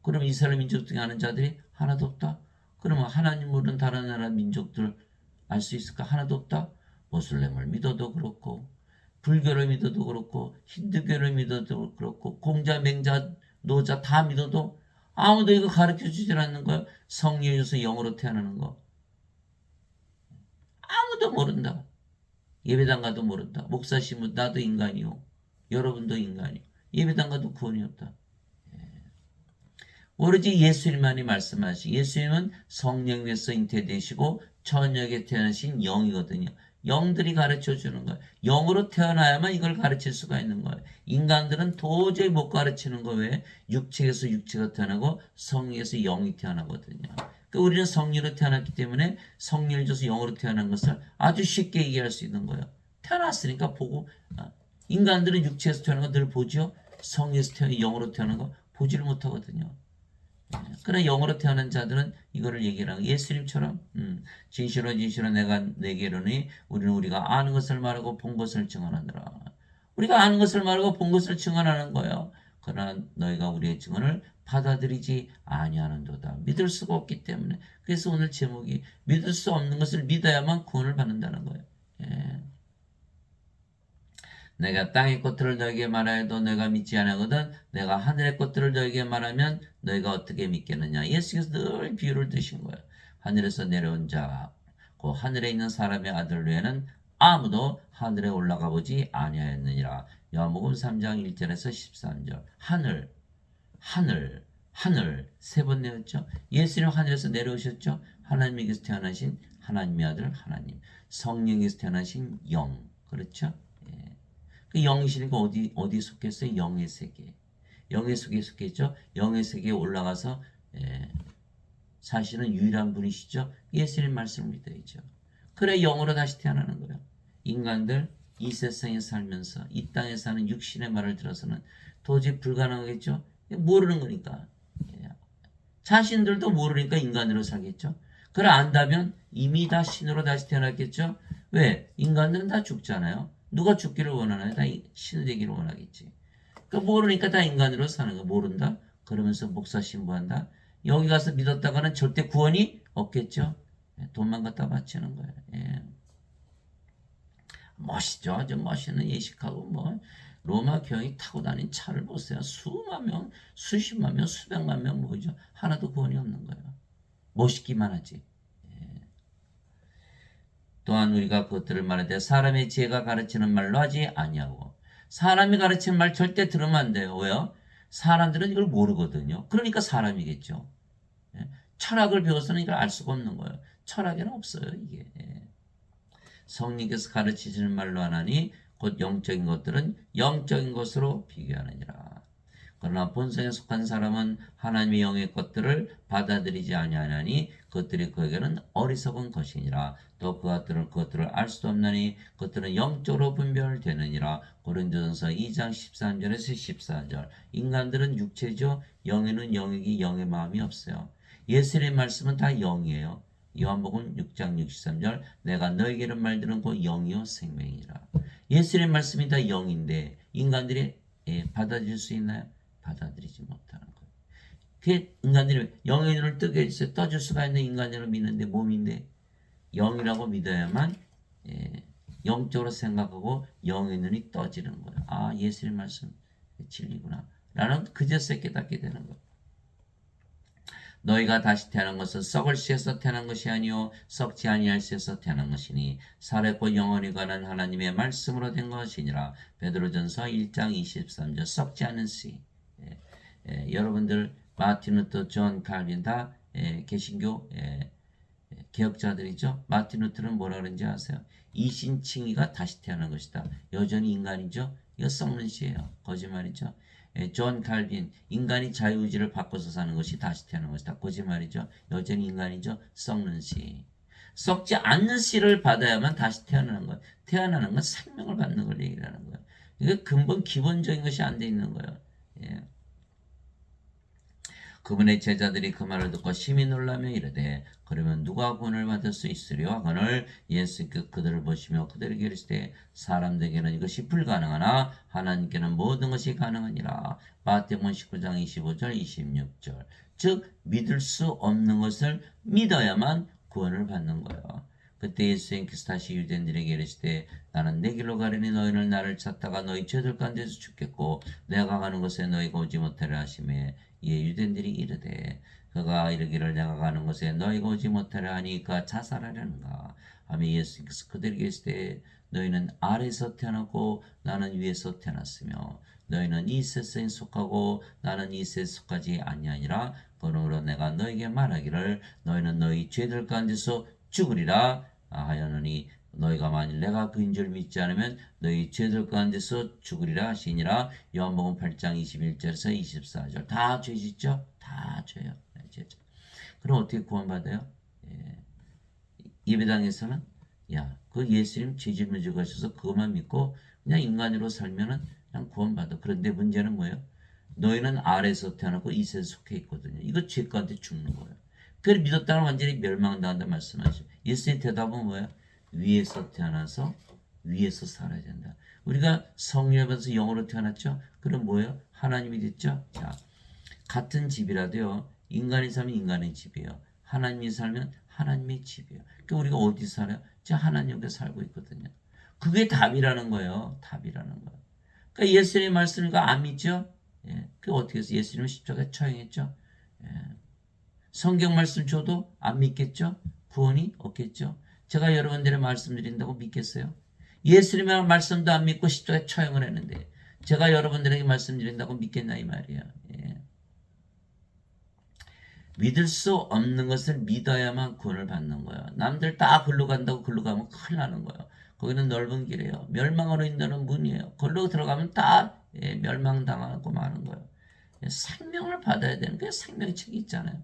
그럼 이스라엘 민족 중에 아는 자들이 하나도 없다. 그러면 하나님 모르는 다른 나라 민족들 알 수 있을까? 하나도 없다. 모슬렘을 믿어도 그렇고 불교를 믿어도 그렇고 힌두교를 믿어도 그렇고 공자, 맹자, 노자 다 믿어도 아무도 이거 가르쳐주질 않는 거야. 성령이 줘서 영으로 태어나는 거. 아무도 모른다. 예배당 가도 모른다. 목사님은 나도 인간이요. 여러분도 인간이요. 예배당 가도 구원이 없다. 오로지 예수님만이 말씀하시. 예수님은 성령에서 잉태되시고 처녀에게 태어나신 영이거든요. 영들이 가르쳐 주는 거예요. 영으로 태어나야만 이걸 가르칠 수가 있는 거예요. 인간들은 도저히 못 가르치는 거예요. 육체에서 육체가 태어나고 성령에서 영이 태어나거든요. 그러니까 우리는 성령으로 태어났기 때문에 성령을 줘서 영으로 태어난 것을 아주 쉽게 얘기할 수 있는 거예요. 태어났으니까 보고 인간들은 육체에서 태어난 거 늘 보죠. 성령에서 태어난 영으로 태어난 거 보지를 못하거든요. 그러나 영으로 태어난 자들은 이거를 얘기를 하고 예수님처럼 진실로 내가 내게로니 우리가 아는 것을 말하고 본 것을 증언하느라. 우리가 아는 것을 말하고 본 것을 증언하는 거예요. 그러나 너희가 우리의 증언을 받아들이지 아니하는도다. 믿을 수가 없기 때문에. 그래서 오늘 제목이 믿을 수 없는 것을 믿어야만 구원을 받는다는 거예요. 예. 내가 땅의 것들을 너에게 말하여도 너희가 믿지 않거든 내가 하늘의 것들을 너에게 말하면 너희가 어떻게 믿겠느냐. 예수께서 늘 비유를 드신 거예요. 하늘에서 내려온 자, 그 하늘에 있는 사람의 아들 외에는 아무도 하늘에 올라가 보지 아니하였느니라. 요한복음 3장 1절에서 13절. 하늘 세 번 내었죠. 예수님 하늘에서 내려오셨죠. 하나님에게서 태어나신 하나님의 아들 하나님, 성령에서 태어나신 영, 그렇죠? 그 영이시니까 어디 속했어요? 영의 세계. 영의 세계에 속했죠. 영의 세계에 올라가서 사실은 유일한 분이시죠. 예수님 말씀을 믿어야죠. 그래 영으로 다시 태어나는 거예요. 인간들 이 세상에 살면서 이 땅에 사는 육신의 말을 들어서는 도저히 불가능하겠죠. 모르는 거니까. 자신들도 모르니까 인간으로 살겠죠. 그래 안다면 이미 다 신으로 다시 태어났겠죠. 왜? 인간들은 다 죽잖아요. 누가 죽기를 원하나요? 다 신이 되기를 원하겠지. 그러니까 모르니까 다 인간으로 사는 거. 모른다? 그러면서 목사 신부한다? 여기 가서 믿었다가는 절대 구원이 없겠죠. 돈만 갖다 바치는 거예요. 예. 멋있죠. 아주 멋있는 예식하고 뭐 로마 교황이 타고 다닌 차를 보세요. 수만 명, 수십만 명, 수백만 명 모이죠. 하나도 구원이 없는 거예요. 멋있기만 하지. 또한 우리가 그것들을 말하되 사람의 지혜가 가르치는 말로 하지 아니하고 사람이 가르치는 말 절대 들으면 안 돼요. 왜요? 사람들은 이걸 모르거든요. 그러니까 사람이겠죠. 예. 철학을 배워서는 이걸 알 수가 없는 거예요. 철학에는 없어요, 이게. 예. 성령께서 가르치시는 말로 하나니 곧 영적인 것들은 영적인 것으로 비교하느니라. 그러나 본성에 속한 사람은 하나님의 영의 것들을 받아들이지 아니하나니 그것들이 그에게는 어리석은 것이니라. 또 그것들을 알 수도 없나니 그것들은 영적으로 분별되느니라. 고린도전서 2장 13절에서 14절. 인간들은 육체죠. 영에는 영이기 영의 마음이 없어요. 예수님의 말씀은 다 영이에요. 요한복음 6장 63절 내가 너에게는 말들은 곧 영이요 생명이라. 예수님의 말씀이 다 영인데 인간들이 받아들일 수 있나요? 받아들이지 못하는 거예요. 그 인간들이 영의 눈을 뜨게 해주세요. 떠줄 수가 있는 인간으로 믿는데 몸인데 영이라고 믿어야만 영적으로 생각하고 영의 눈이 떠지는 거예요. 아, 예수님 말씀 진리구나 라는 그제서 깨닫게 되는 거예요. 너희가 다시 태어난 것은 썩을 씨에서 태어난 것이 아니요 썩지 아니할 씨에서 태어난 것이니 살았고 영원히 관한 하나님의 말씀으로 된 것이니라. 베드로전서 1장 23절. 썩지 않은 씨. 여러분들 마틴 루터, 존 칼빈 다 개신교 개혁자들이죠. 마틴 루터는 뭐라 그런지 아세요? 이신칭의가 다시 태어난 것이다. 여전히 인간이죠. 이거 썩는 씨예요. 거짓말이죠. 존 칼빈 인간이 자유의지를 바꿔서 사는 것이 다시 태어난 것이다. 거짓말이죠. 여전히 인간이죠. 썩는 씨. 썩지 않는 씨를 받아야만 다시 태어나는 거예요. 태어나는 건 생명을 받는 걸 얘기하는 거예요. 이게 근본 기본적인 것이 안 돼 있는 거예요. 예. 그분의 제자들이 그 말을 듣고 심히 놀라며 이르되 그러면 누가 구원을 받을 수 있으리요 하거늘 예수께서 그들을 보시며 그들에게 이르시되 사람들에게는 이것이 불가능하나 하나님께는 모든 것이 가능하니라. 마태복음 19장 25절 26절. 즉 믿을 수 없는 것을 믿어야만 구원을 받는 거예요. 그때 예수님께서 다시 유대인들에게 이르시되 나는 내 길로 가려니 너희는 나를 찾다가 너희 죄들 가운데서 죽겠고 내가 가는 곳에 너희가 오지 못하리라 하시매 유대인들이 이르되 그가 이르기를 내가 가는 곳에 너희가 오지 못하려 하니 그가 자살하려는가 하며 예수께서 그들에게 이르시되 너희는 아래에서 태어났고 나는 위에서 태어났으며 너희는 이 세상에 속하고 나는 이 세상에 속하지 아니하니라. 그러므로 내가 너희에게 말하기를 너희는 너희 죄들 가운데서 죽으리라 하였느니 너희가 만일 내가 그인 줄 믿지 않으면 너희 죄들 가운데서 죽으리라 하시니라. 요한복음 8장 21절에서 24절. 다 죄짓죠? 다 죄요. 죄죠. 그럼 어떻게 구원받아요? 예배당에서는 그 예수님 죄짐을 지고 가셔서 그것만 믿고 그냥 인간으로 살면은 그냥 구원받아. 그런데 문제는 뭐예요? 너희는 아래에서 태어났고 이 세상에 속해 있거든요. 이거 죄 가운데 죽는 거예요. 그걸 믿었다가 완전히 멸망당한다 말씀하시죠. 예수의 대답은 뭐예요? 위에서 태어나서 위에서 살아야 된다. 우리가 성령을 받아서 영으로 태어났죠? 그럼 뭐예요? 하나님이 됐죠? 자, 같은 집이라도요. 인간이 살면 인간의 집이에요. 하나님이 살면 하나님의 집이에요. 그러니까 우리가 어디 살아요? 저 하나님 옆에 살고 있거든요. 그게 답이라는 거예요. 답이라는 거예요. 그러니까 예수님의 말씀을 안 믿죠? 그 어떻게 해서 예수님은 십자가에 처형했죠? 성경 말씀 줘도 안 믿겠죠? 구원이 없겠죠? 제가 여러분들의 말씀드린다고 믿겠어요? 예수님의 말씀도 안 믿고 십자가에 처형을 했는데 제가 여러분들에게 말씀드린다고 믿겠나 이 말이에요. 믿을 수 없는 것을 믿어야만 구원을 받는 거예요. 남들 다 글로 간다고 글로 가면 큰일 나는 거예요. 거기는 넓은 길이에요. 멸망으로 인도하는 문이에요. 글로 들어가면 다 멸망당하고 마는 거예요. 생명을 받아야 되는 게 생명책이 있잖아요.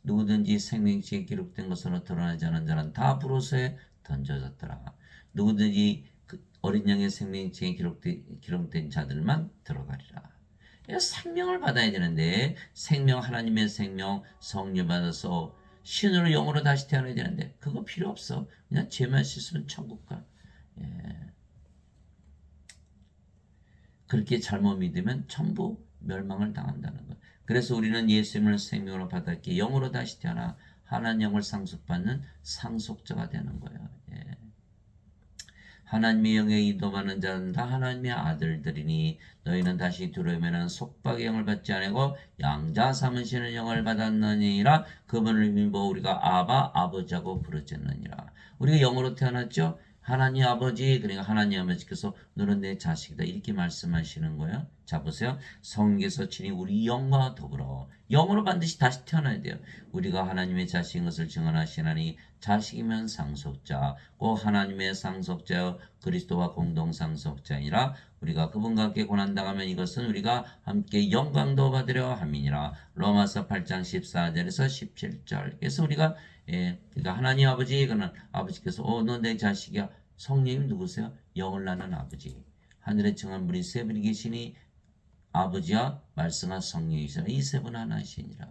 누구든지 생명책에 기록된 것으로 드러나지 않은 자는 다 불옷에 던져졌더라. 누구든지 그 어린 양의 생명책에 기록된 자들만 들어가리라. 생명을 받아야 되는데 생명 하나님의 생명 성령 받아서 신으로 영으로 다시 태어나야 되는데 그거 필요 없어. 그냥 죄만 씻으면 천국 가. 그렇게 잘못 믿으면 전부 멸망을 당한다는 것. 그래서 우리는 예수님을 생명으로 받았기에 영으로 다시 태어나 하나님 영을 상속받는 상속자가 되는 거예요. 하나님의 영에 인도받는 자는 다 하나님의 아들들이니 너희는 다시 들어오면은 속박의 영을 받지 아니고 양자 삼으시는 영을 받았느니라. 그분을 믿어 우리가 아바 아버지하고 부르짖느니라. 우리가 영으로 태어났죠. 하나님 아버지, 그러니까 하나님 아버지께서 너는 내 자식이다 이렇게 말씀하시는 거예요. 자 보세요. 성경에서 친히 우리 영과 더불어 영으로 반드시 다시 태어나야 돼요. 우리가 하나님의 자식인 것을 증언하시나니 자식이면 상속자, 꼭 하나님의 상속자여 그리스도와 공동 상속자이라. 우리가 그분과 함께 고난당하면 이것은 우리가 함께 영광도 받으려 함이니라. 로마서 8장 14절에서 17절. 그래서 우리가 그러니까 하나님 아버지, 그는 아버지께서 너 내 자식이야. 성령님이 누구세요? 영을 낳는 아버지. 하늘에 청한 분이 세 분이 계시니 아버지와 말씀과 성령이시라. 이 세 분 하나이시니라.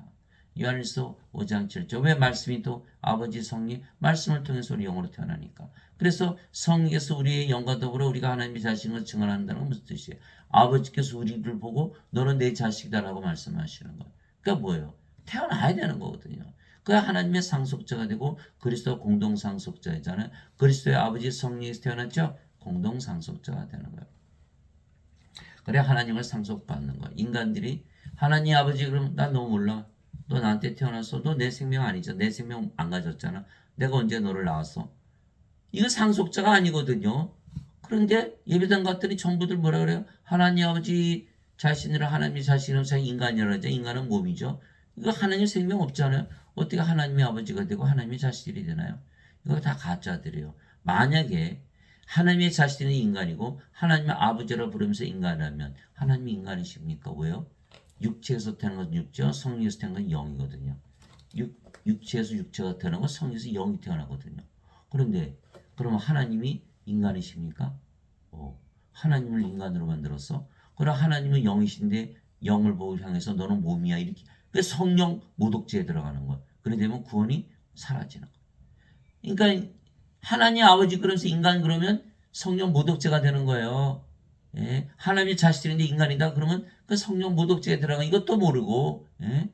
요한일서 5장 7절. 왜 말씀이 또 아버지 성령 말씀을 통해서 우리 영으로 태어나니까. 그래서 성령께서 우리의 영과 더불어 우리가 하나님의 자식을 증언한다는 건 무슨 뜻이에요? 아버지께서 우리를 보고 너는 내 자식이다라고 말씀하시는 거예요. 그러니까 뭐예요? 태어나야 되는 거거든요. 그야 하나님의 상속자가 되고 그리스도 공동 상속자이잖아요. 그리스도의 아버지 성령에서 태어났죠? 공동 상속자가 되는 거예요. 그래 하나님을 상속받는 거야. 인간들이 하나님 아버지 그럼 나 너 몰라. 너 나한테 태어났어. 너 내 생명 아니잖아. 내 생명 안 가졌잖아. 내가 언제 너를 낳았어. 이거 상속자가 아니거든요. 그런데 예배당 갔더니 전부들 뭐라 그래요? 하나님 아버지 자신이라 하나님이 자신은 인간이라 하죠. 인간은 몸이죠. 이거 하나님 생명 없잖아요. 어떻게 하나님의 아버지가 되고 하나님의 자식이 되나요? 이거 다 가짜들이에요. 만약에 하나님의 자신이 인간이고 하나님의 아버지라 부르면서 인간이라면 하나님이 인간이십니까? 왜요? 육체에서 태어난 건 육체와 성령에서 태어난 건 영이거든요. 육체에서 육체가 태어난 건 성령에서 영이 태어나거든요. 그런데 그러면 하나님이 인간이십니까? 하나님을 인간으로 만들었어? 그럼 하나님은 영이신데 영을 보고 향해서 너는 몸이야 이렇게. 그 성령 모독죄에 들어가는 거야. 그래 되면 구원이 사라지는 거야. 그러니까 하나님 아버지 그러면서 인간 그러면 성령 모독죄가 되는 거예요. 예? 하나님의 자식들인데 인간이다 그러면 그 성령 모독죄에 들어가 이것도 모르고 예?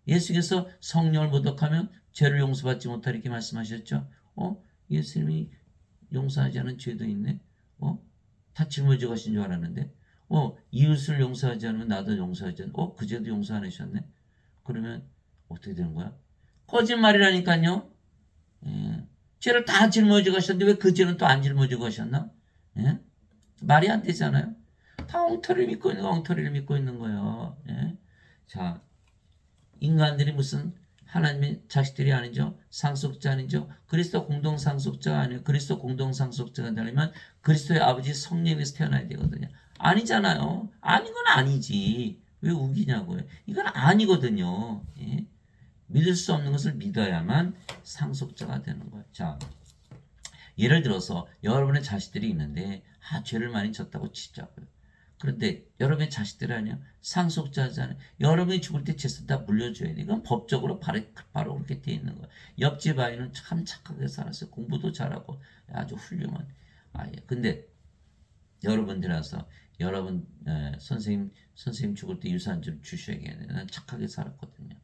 예수께서 성령을 모독하면 죄를 용서받지 못하리 이렇게 말씀하셨죠. 예수님이 용서하지 않은 죄도 있네. 다 짊어지고 가신 줄 알았는데 이웃을 용서하지 않으면 나도 용서하지 않는 그 죄도 용서 안 하셨네. 그러면 어떻게 되는 거야? 거짓말이라니까요. 죄를 다 짊어지고 가셨는데 왜 그 죄는 또 안 짊어지고 가셨나? 예? 말이 안 되잖아요. 다 엉터리를 믿고 있는 거 엉터리를 믿고 있는 거예요. 예? 자, 인간들이 무슨 하나님의 자식들이 아니죠. 상속자 아니죠. 그리스도 공동 상속자가 아니에요. 그리스도 공동 상속자가 되려면 그리스도의 아버지 성령에서 태어나야 되거든요. 아니잖아요. 아닌 건 아니지. 왜 우기냐고요. 이건 아니거든요. 예? 믿을 수 없는 것을 믿어야만 상속자가 되는 거예요. 자, 예를 들어서 여러분의 자식들이 있는데 죄를 많이 졌다고 치자고요. 그런데 여러분의 자식들이 아니야 상속자잖아요. 여러분이 죽을 때 재산 다 물려줘야 돼. 이건 법적으로 바로 그렇게 돼 있는 거야. 옆집 아이는 참 착하게 살았어요. 공부도 잘하고 아주 훌륭한 아이. 근데 여러분들아서 여러분 선생님 죽을 때 유산 좀 주셔야겠네. 난 착하게 살았거든요.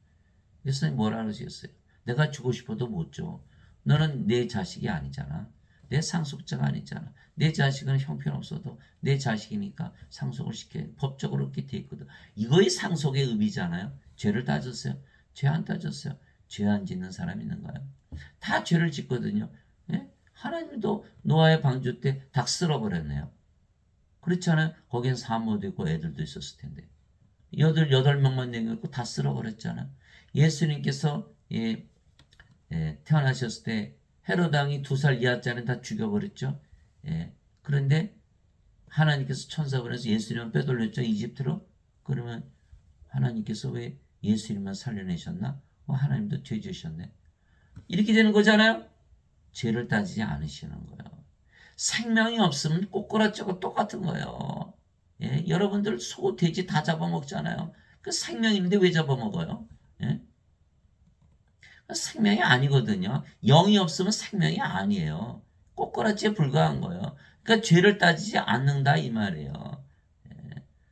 예수님 뭐라 그러셨어요? 내가 주고 싶어도 못 줘. 너는 내 자식이 아니잖아. 내 상속자가 아니잖아. 내 자식은 형편없어도 내 자식이니까 상속을 시켜야 돼. 법적으로 그렇게 돼 있거든. 이거의 상속의 의미잖아요. 죄를 따졌어요. 죄 안 따졌어요. 죄 안 짓는 사람이 있는가요? 다 죄를 짓거든요. 예? 하나님도 노아의 방주 때 닭 쓸어버렸네요. 그렇잖아요. 거긴 사모도 있고 애들도 있었을 텐데. 8명만 남겨놓고 다 쓸어버렸잖아요. 예수님께서 태어나셨을 때 헤롯 왕이 2살 이하짜리는 다 죽여버렸죠. 그런데 하나님께서 천사 보내서 예수님을 빼돌렸죠. 이집트로. 그러면 하나님께서 왜 예수님만 살려내셨나? 하나님도 죄 지으셨네. 이렇게 되는 거잖아요. 죄를 따지지 않으시는 거예요. 생명이 없으면 꼬꾸라쩌고 똑같은 거예요. 여러분들 소, 돼지 다 잡아먹잖아요. 그 생명이 있는데 왜 잡아먹어요? 생명이 아니거든요. 영이 없으면 생명이 아니에요. 꼬꾸라지에 불과한 거예요. 그러니까 죄를 따지지 않는다 이 말이에요.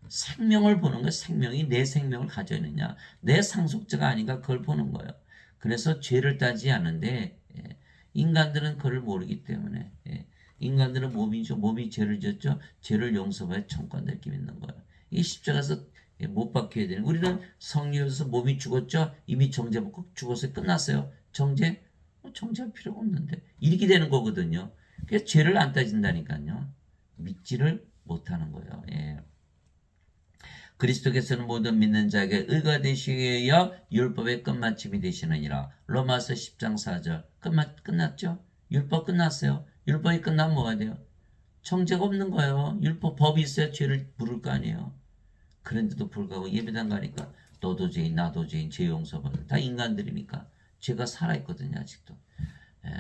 생명을 보는 거예요. 생명이 내 생명을 가져 있느냐. 내 상속자가 아닌가 그걸 보는 거예요. 그래서 죄를 따지지 않는데 인간들은 그걸 모르기 때문에 인간들은 몸이죠. 몸이 죄를 졌죠. 죄를 용서받아 천국을 이렇게 믿는 거예요. 이 십자가에서 못 박혀야 되는. 우리는 성령에서 몸이 죽었죠. 이미 정죄 받고 죽어서 끝났어요. 정죄 정죄할 필요가 없는데 이렇게 되는 거거든요. 그래서 죄를 안 따진다니까요. 믿지를 못하는 거예요. 예. 그리스도께서는 모든 믿는 자에게 의가 되시기 위하여 율법의 끝마침이 되시느니라. 로마서 10장 4절 끝났죠? 율법 끝났어요. 율법이 끝나면 뭐가 돼요? 정죄가 없는 거예요. 율법 법이 있어야 죄를 부를 거 아니에요. 그런데도 불구하고 예배당 가니까 너도 죄인 나도 죄인 죄 용서받을 다 인간들이니까 죄가 살아있거든요. 아직도. 예,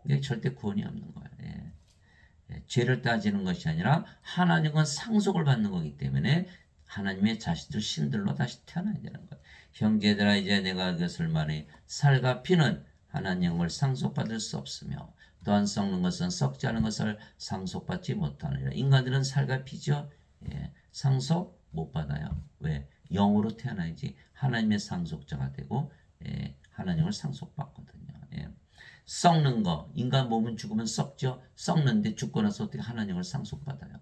이게 절대 구원이 없는 거예요. 예. 죄를 따지는 것이 아니라 하나님은 상속을 받는 거기 때문에 하나님의 자식들 신들로 다시 태어나야 되는 거예요. 형제들아 이제 내가 그것을 말해 살과 피는 하나님을 상속받을 수 없으며 또한 썩는 것은 썩지 않은 것을 상속받지 못하느니라. 인간들은 살과 피죠. 예, 상속 못 받아요. 왜? 영으로 태어나야지 하나님의 상속자가 되고 하나님을 상속받거든요. 예. 썩는 거, 인간 몸은 죽으면 썩죠. 썩는데 죽고 나서 어떻게 하나님을 상속받아요.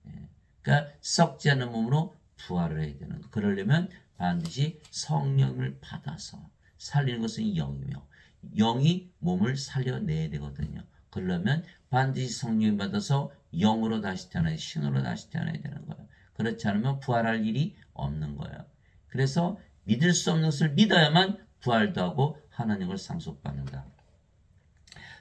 예. 그러니까 썩지 않는 몸으로 부활을 해야 되는 거. 그러려면 반드시 성령을 받아서 살리는 것은 영이며 영이 몸을 살려내야 되거든요. 그러려면 반드시 성령을 받아서 영으로 다시 태어나야 신으로 다시 태어나야 되는 거예요. 그렇지 않으면 부활할 일이 없는 거예요. 그래서 믿을 수 없는 것을 믿어야만 부활도 하고 하나님을 상속받는다.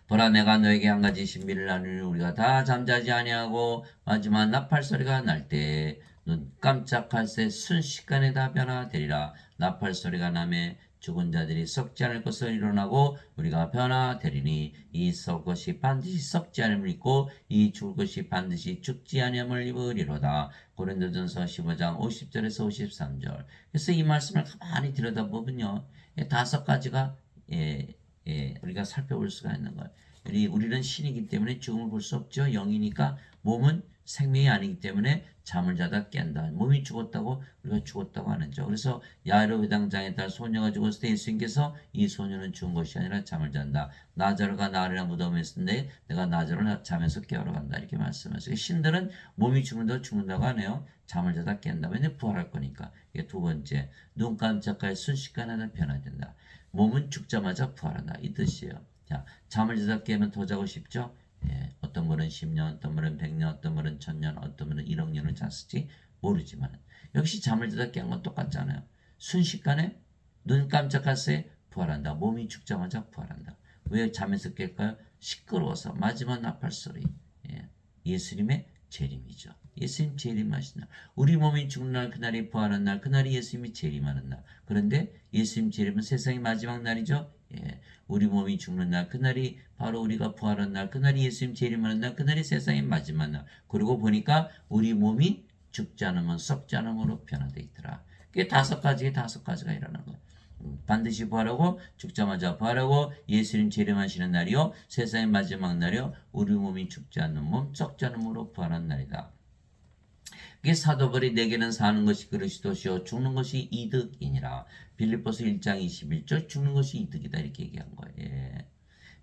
보라 내가 너에게 한 가지 신비를 나누니 우리가 다 잠자지 아니하고 마지막 나팔 소리가 날 때 눈 깜짝할 새 순식간에 다 변화되리라. 나팔 소리가 나매 죽은 자들이 썩지 않을 것을 일어나고 우리가 변화되리니 이 썩을 것이 반드시 썩지 않음을 입고 이 죽을 것이 반드시 죽지 아니함을 입으리로다. 고린도전서 15장 50절에서 53절. 그래서 이 말씀을 가만히 들여다보면요. 5가지가 우리가 살펴볼 수가 있는 거예요. 우리는 신이기 때문에 죽음을 볼 수 없죠. 영이니까 몸은 생명이 아니기 때문에 잠을 자다 깬다. 몸이 죽었다고 우리가 죽었다고 하는죠. 그래서 야이로 회당장에 따라 소녀가 죽었을 때 예수님께서 이 소녀는 죽은 것이 아니라 잠을 잔다. 나자로가 나를 무덤에 있었는데 내가 나자로를 잠에서 깨우러 간다. 이렇게 말씀하세요. 신들은 몸이 죽는다고 하네요. 잠을 자다 깬다. 왜냐면 부활할 거니까. 이게 두 번째, 눈 깜짝할 순식간에 변화된다. 몸은 죽자마자 부활한다. 이 뜻이에요. 자, 잠을 자다 깨면 더 자고 싶죠? 예, 어떤 분은 10년, 어떤 분은 100년, 어떤 분은 1000년, 어떤 분은 1억 년을 잤을지 모르지만 역시 잠을 자다 깬 건 똑같잖아요. 순식간에 눈 깜짝할 새 부활한다. 몸이 죽자마자 부활한다. 왜 잠에서 깰까요? 시끄러워서 마지막 나팔 소리. 예, 예수님의 재림이죠. 예수님 재림하신 날. 우리 몸이 죽는 날 그날이 부활한 날 그날이 예수님이 재림하는 날. 그런데 예수님 재림은 세상의 마지막 날이죠. 예, 우리 몸이 죽는 날 그날이 바로 우리가 부활한 날 그날이 예수님 재림하는 날 그날이 세상의 마지막 날. 그리고 보니까 우리 몸이 죽지 않으면 썩지 않음으로 변화되어 있더라. 그게 5가지가 일어나는 거예요. 반드시 부활하고 죽자마자 부활하고 예수님 재림하시는 날이요 세상의 마지막 날이요 우리 몸이 죽지 않는 몸 썩지 않은 몸으로 부활한 날이다. 이게 사도 바울이 내게는 사는 것이 그리스도시요 죽는 것이 이득이니라. 빌립보서 1장 21절 죽는 것이 이득이다 이렇게 얘기한 거예요. 예.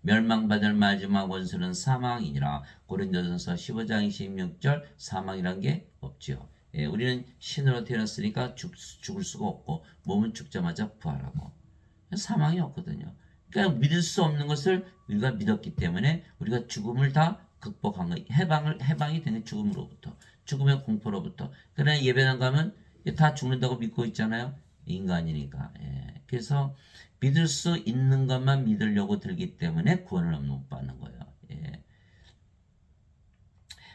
멸망받을 마지막 원수는 사망이니라. 고린도전서 15장 26절 사망이란 게 없지요. 예, 우리는 신으로 태어났으니까 죽을 수가 없고 몸은 죽자마자 부활하고 사망이 없거든요. 그러니까 믿을 수 없는 것을 우리가 믿었기 때문에 우리가 죽음을 다 극복한 거 해방이 되는 죽음으로부터 죽음의 공포로부터. 그러나 예배당 가면 다 죽는다고 믿고 있잖아요. 인간이니까. 예. 그래서 믿을 수 있는 것만 믿으려고 들기 때문에 구원을 못 받는 거예요. 예.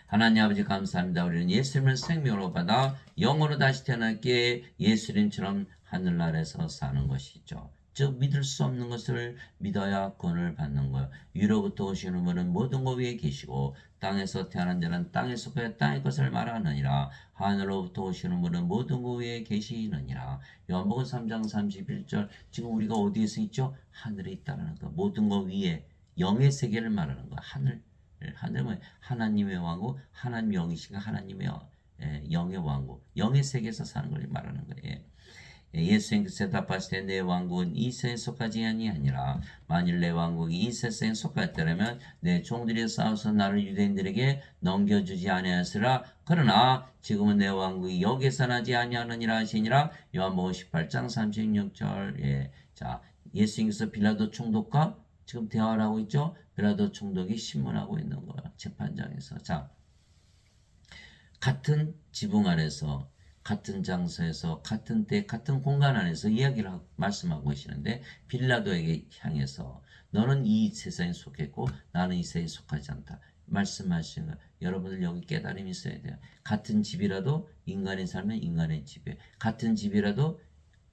하나님 아버지 감사합니다. 우리는 예수님을 생명으로 받아 영으로 다시 태어났기에 예수님처럼 하늘나라에서 사는 것이죠. 즉 믿을 수 없는 것을 믿어야 구원을 받는 거예요. 위로부터 오시는 분은 모든 것 위에 계시고 땅에서 태어난 자는 땅에 속하여 땅의 것을 말하느니라. 하늘로부터 오시는 분은 모든 것 위에 계시느니라. 요한복음 3장 31절. 지금 우리가 어디에서 있죠? 하늘에 있다는 거. 모든 것 위에 영의 세계를 말하는 거. 하늘은 하나님의 왕국, 하나님 영이신가 하나님의 영의 왕국, 영의 세계에서 사는 걸 말하는 거예요. 예수님께서 대답하실 때 내 왕국은 이 세상에 속하지 아니하니라. 만일 내 왕국이 이 세상에 속하였더라면 내 종들이 싸워서 나를 유대인들에게 넘겨주지 아니하였으라. 그러나 지금은 내 왕국이 여기서 나지 아니하느니라 하시니라. 요한복음 18장 36절. 예. 자, 예수님께서 빌라도 총독과 지금 대화를 하고 있죠. 빌라도 총독이 신문하고 있는 거야. 재판장에서. 자, 같은 지붕 아래서 같은 장소에서 같은 때 같은 공간 안에서 이야기를 말씀하고 계시는데 빌라도에게 향해서 너는 이 세상에 속했고 나는 이 세상에 속하지 않다. 말씀하시는 거. 여러분들 여기 깨달음이 있어야 돼요. 같은 집이라도 인간이 살면 인간의 집이에요. 같은 집이라도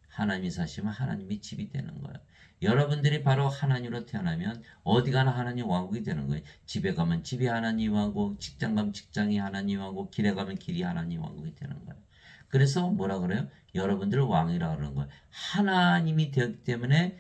하나님이 사시면 하나님이 집이 되는 거예요. 여러분들이 바로 하나님으로 태어나면 어디 가나 하나님 왕국이 되는 거예요. 집에 가면 집이 하나님 왕국, 직장 가면 직장이 하나님 왕국, 길에 가면 길이 하나님 왕국이 되는 거예요. 그래서 뭐라 그래요? 여러분들 왕이라 그러는 거예요. 하나님이 되었기 때문에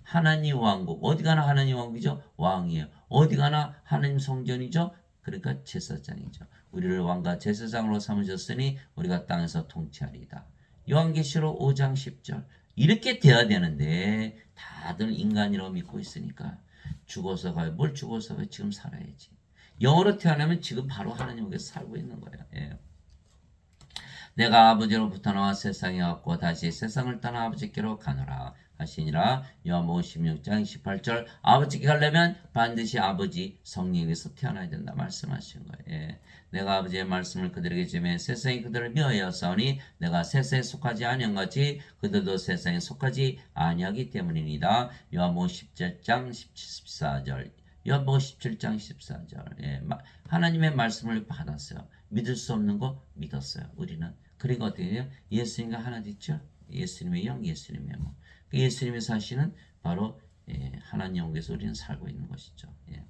하나님 왕국, 어디 가나 하나님 왕국이죠? 왕이에요. 어디 가나 하나님 성전이죠? 그러니까 제사장이죠. 우리를 왕과 제사장으로 삼으셨으니 우리가 땅에서 통치하리이다. 요한계시록 5장 10절. 이렇게 돼야 되는데 다들 인간이라고 믿고 있으니까 죽어서 가요. 뭘 죽어서 가요? 지금 살아야지. 영으로 태어나면 지금 바로 하나님께서 살고 있는 거예요. 예. 내가 아버지로부터 나와 세상에 왔고 다시 세상을 떠나 아버지께로 가노라 하시니라. 요한복음 16장 28절. 아버지께 가려면 반드시 아버지 성령에서 태어나야 된다 말씀하신 거예요. 예. 내가 아버지의 말씀을 그들에게 주매 세상이 그들을 미워하였사오니 내가 세상에 속하지 아니한같이 그들도 세상에 속하지 아니하기 때문이니라. 요한복음 17장 14절. 요한복음 17장 14절. 예. 하나님의 말씀을 받았어요. 믿을 수 없는 거 믿었어요. 우리는. 그리고 어떻게 해요? 예수님과 하나 됐죠? 예수님의 영, 예수님의 뭐. 예수님의 사시는 바로 하나님 영에서 우리는 살고 있는 것이죠. 예.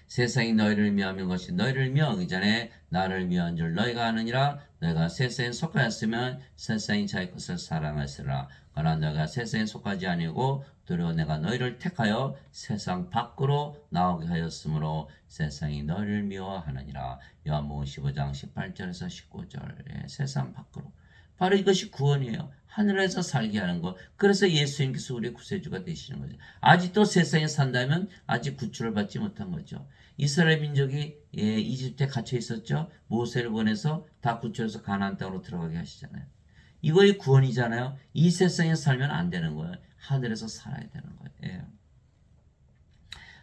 세상이 너희를 미워하는 것이 너희를 미워하기 전에 나를 미워한 줄 너희가 아느니라. 너희가 세상에 속하였으면 세상이 자기 것을 사랑하시라. 그러나 너희가 세상에 속하지 아니고 도리어 내가 너희를 택하여 세상 밖으로 나오게 하였으므로 세상이 너희를 미워하느니라. 요한복음 15장 18절에서 19절. 예, 세상 밖으로. 바로 이것이 구원이에요. 하늘에서 살게 하는 것. 그래서 예수님께서 우리의 구세주가 되시는 거죠. 아직도 세상에 산다면 아직 구출을 받지 못한 거죠. 이스라엘 민족이 이집트에 갇혀 있었죠. 모세를 보내서 다 구출해서 가나안 땅으로 들어가게 하시잖아요. 이거의 구원이잖아요. 이 세상에 살면 안 되는 거예요. 하늘에서 살아야 되는 거예요. 예.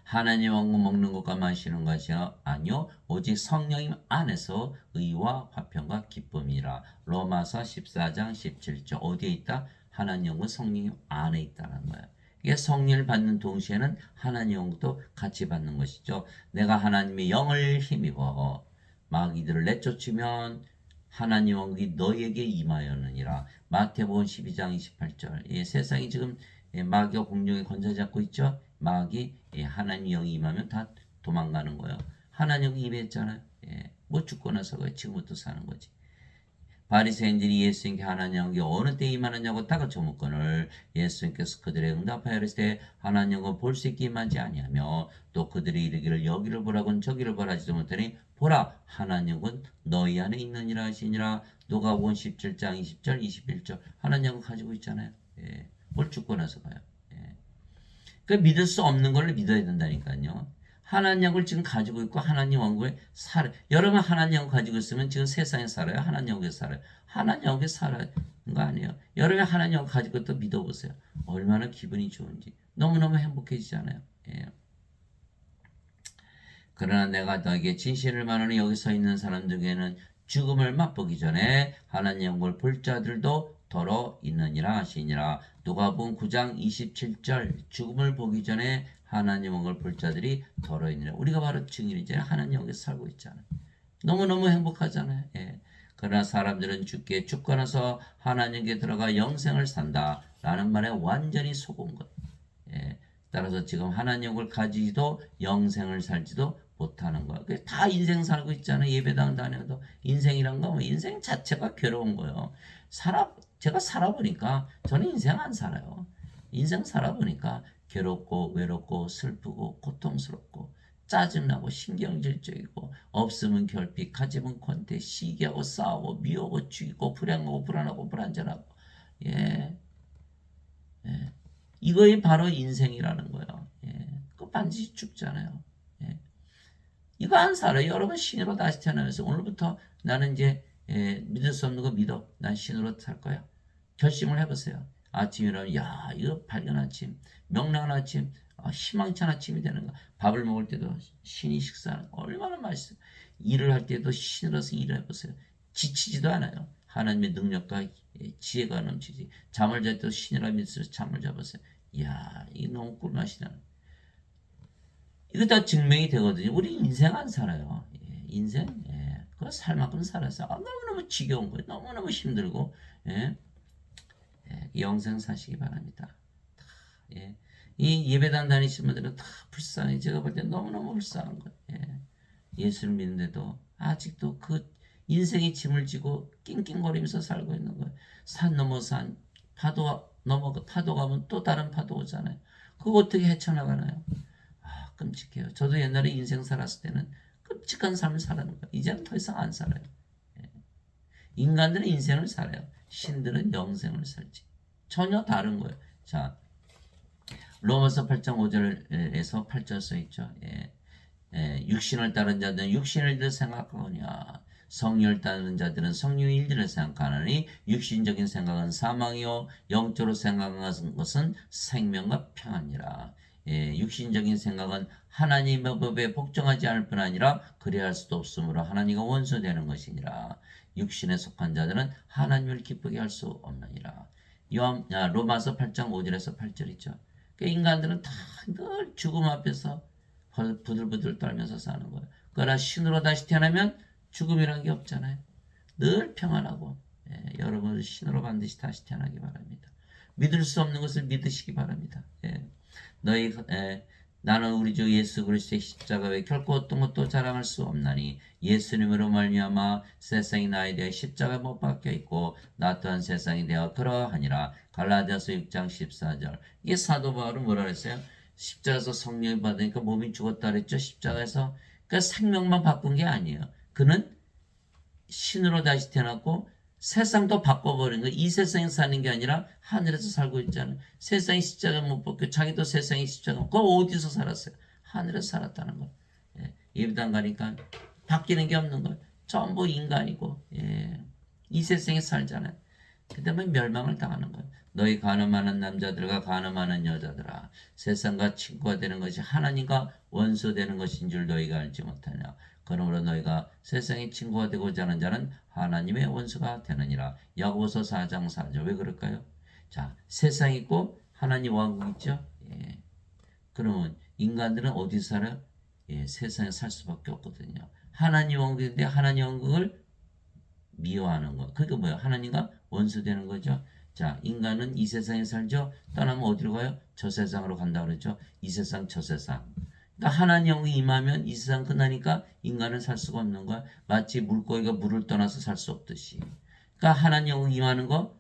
하나님 왕국 먹는 것과 마시는 것이 아니요 오직 성령님 안에서 의와 화평과 기쁨이라. 로마서 14장 17절. 어디에 있다? 하나님 왕국 성령님 안에 있다는 거예요. 이게 성령을 받는 동시에는 하나님 왕국도 같이 받는 것이죠. 내가 하나님의 영을 힘입어 마귀들을 내쫓으면 하나님 왕국이 너희에게 임하였느니라. 마태복음 12장 28절. 예, 세상이 지금 마귀가 공룡에 권세잡고 있죠. 마귀 하나님 영이 임하면 다 도망가는 거예요. 하나님 영이 임했잖아요. 예, 뭐 죽고 나서 지금부터 사는 거지. 바리새인들이 예수님께 하나님 영이 어느 때 임하느냐고 다그쳐 묻거늘 예수님께서 그들의 응답하여 이르시되 하나님 영은 볼 수 있게 임하지 아니하며 또 그들이 이르기를 여기를 보라고는 저기를 보라 하지도 못하니 보라 하나님 영은 너희 안에 있느니라 하시니라. 누가복음 17장 20절 21절. 하나님 영은 가지고 있잖아요. 예, 뭘 죽고 나서 가요. 예. 그 믿을 수 없는 걸 믿어야 된다니까요. 하나님 영을 지금 가지고 있고 하나님 왕국에 살아요. 여러분 하나님 영을 가지고 있으면 지금 세상에 살아요? 하나님 영에 살아요? 하나님 영에 살아요. 거 아니에요. 여러분이 하나님 영을 가지고 또 믿어보세요. 얼마나 기분이 좋은지. 너무너무 행복해지잖아요. 예. 그러나 내가 너에게 진실을 말하니 여기 서 있는 사람들 중에는 죽음을 맛보기 전에 하나님 영을 볼 자들도 더러 있느니라 하시니라. 누가복음 9장 27절. 죽음을 보기 전에 하나님 영을 볼 자들이 더러 있느니라. 우리가 바로 증인이잖아요. 하나님 영에서 살고 있잖아요. 너무너무 행복하잖아요. 예. 그러나 사람들은 죽고 나서 하나님께 들어가 영생을 산다 라는 말에 완전히 속은 것. 예. 따라서 지금 하나님 영을 가지지도 영생을 살지도 못하는 거야. 다 인생 살고 있잖아요. 예배당 다녀도 인생이란 거 뭐 인생 자체가 괴로운 거예요. 제가 살아보니까 저는 인생 안 살아요. 인생 살아보니까 괴롭고 외롭고 슬프고 고통스럽고 짜증나고 신경질적이고 없으면 결핍 가지면 권태 시기하고 싸우고 미워하고 죽이고 불행하고 불안하고 불안전하고 예. 예. 이거이 바로 인생이라는 거예요. 예. 그 반드시 죽잖아요. 예. 이거 안 살아요. 여러분 신으로 다시 태어나면서 오늘부터 나는 이제 믿을 수 없는 거 믿어. 난 신으로 살 거야. 결심을 해보세요. 아침이라면 야 이거 밝은 아침, 명랑한 아침, 희망찬 아침이 되는 거야. 밥을 먹을 때도 신이 식사하는 거 얼마나 맛있어. 일을 할 때도 신으로서 일을 해보세요. 지치지도 않아요. 하나님의 능력과 지혜가 넘치지. 잠을 잘 때도 신이라 믿으면서 잠을 자보세요. 이야 이게 너무 꿀맛이 나는. 이거 다 증명이 되거든요. 우리 인생 안 살아요. 인생 그거 살 만큼 살아서 너무너무 지겨운 거예요. 너무너무 힘들고 예. 영생 사시기 바랍니다. 예. 이 예배당 다니시는 분들은 다 불쌍해. 제가 볼 때 너무너무 불쌍한 거예요. 예수를 믿는데도 아직도 그 인생의 짐을 지고 낑낑거리면서 살고 있는 거예요. 산 넘어 산, 파도 가면 또 다른 파도 오잖아요. 그거 어떻게 헤쳐나가나요? 끔찍해요. 저도 옛날에 인생 살았을 때는 끔찍한 삶을 살았는 거예요. 이제는 더 이상 안 살아요. 인간들은 인생을 살아요. 신들은 영생을 살지. 전혀 다른 거예요. 자, 로마서 8장 5절에서 8절 써 있죠. 육신을 따른 자들은 육신의 일을 생각하거냐. 성령을 따르는 자들은 성령의 일들을 생각하느니 육신적인 생각은 사망이요 영적으로 생각하는 것은 생명과 평안이라. 육신적인 생각은 하나님의 법에 복종하지 않을 뿐 아니라 그리할 수도 없으므로 하나님과 원수되는 것이니라. 육신에 속한 자들은 하나님을 기쁘게 할 수 없느니라. 로마서 8장 5절에서 8절 있죠. 인간들은 다 늘 죽음 앞에서 부들부들 떨면서 사는 거예요. 그러나 신으로 다시 태어나면 죽음이란 게 없잖아요. 늘 평안하고 여러분 신으로 반드시 다시 태어나기 바랍니다. 믿을 수 없는 것을 믿으시기 바랍니다. 나는 우리 주 예수 그리스도의 십자가 외에 결코 어떤 것도 자랑할 수 없나니 예수님으로 말미암아 세상이 나에 대해 십자가 못 박혀 있고 나 또한 세상에 대하여 그러하니라. 갈라디아서 6장 14절. 이게 사도 바울은 뭐라 그랬어요? 십자가에서 성령을 받으니까 몸이 죽었다 그랬죠. 십자가에서 그러니까 생명만 바꾼 게 아니에요. 그는 신으로 다시 태어났고 세상도 바꿔버린 거예요. 이 세상에 사는 게 아니라 하늘에서 살고 있잖아요. 세상이 십자가 못 벗고 자기도 세상이 십자가 못 벗고 어디서 살았어요? 하늘에서 살았다는 거예요. 예배당 가니까 바뀌는 게 없는 거예요. 전부 인간이고 이 세상에 살잖아요. 그 다음에 멸망을 당하는 거예요. 너희 간음하는 남자들과 간음하는 여자들아 세상과 친구가 되는 것이 하나님과 원수 되는 것인 줄 너희가 알지 못하냐. 그러므로 너희가 세상의 친구가 되고자 하는 자는 하나님의 원수가 되느니라. 야고보서 4장 4절. 왜 그럴까요? 자, 세상 있고 하나님 왕국 있죠? 그러면 인간들은 어디서 살아요? 세상에 살 수밖에 없거든요. 하나님 왕국인데 하나님 왕국을 미워하는 거. 그게 뭐예요? 하나님과 원수 되는 거죠. 자, 인간은 이 세상에 살죠. 떠나면 어디로 가요? 저 세상으로 간다 그랬죠. 이 세상 저 세상. 그러니까 하나님 영이 임하면 이 세상 끝나니까 인간은 살 수가 없는 거야. 마치 물고기가 물을 떠나서 살 수 없듯이. 그러니까 하나님 영이 임하는 거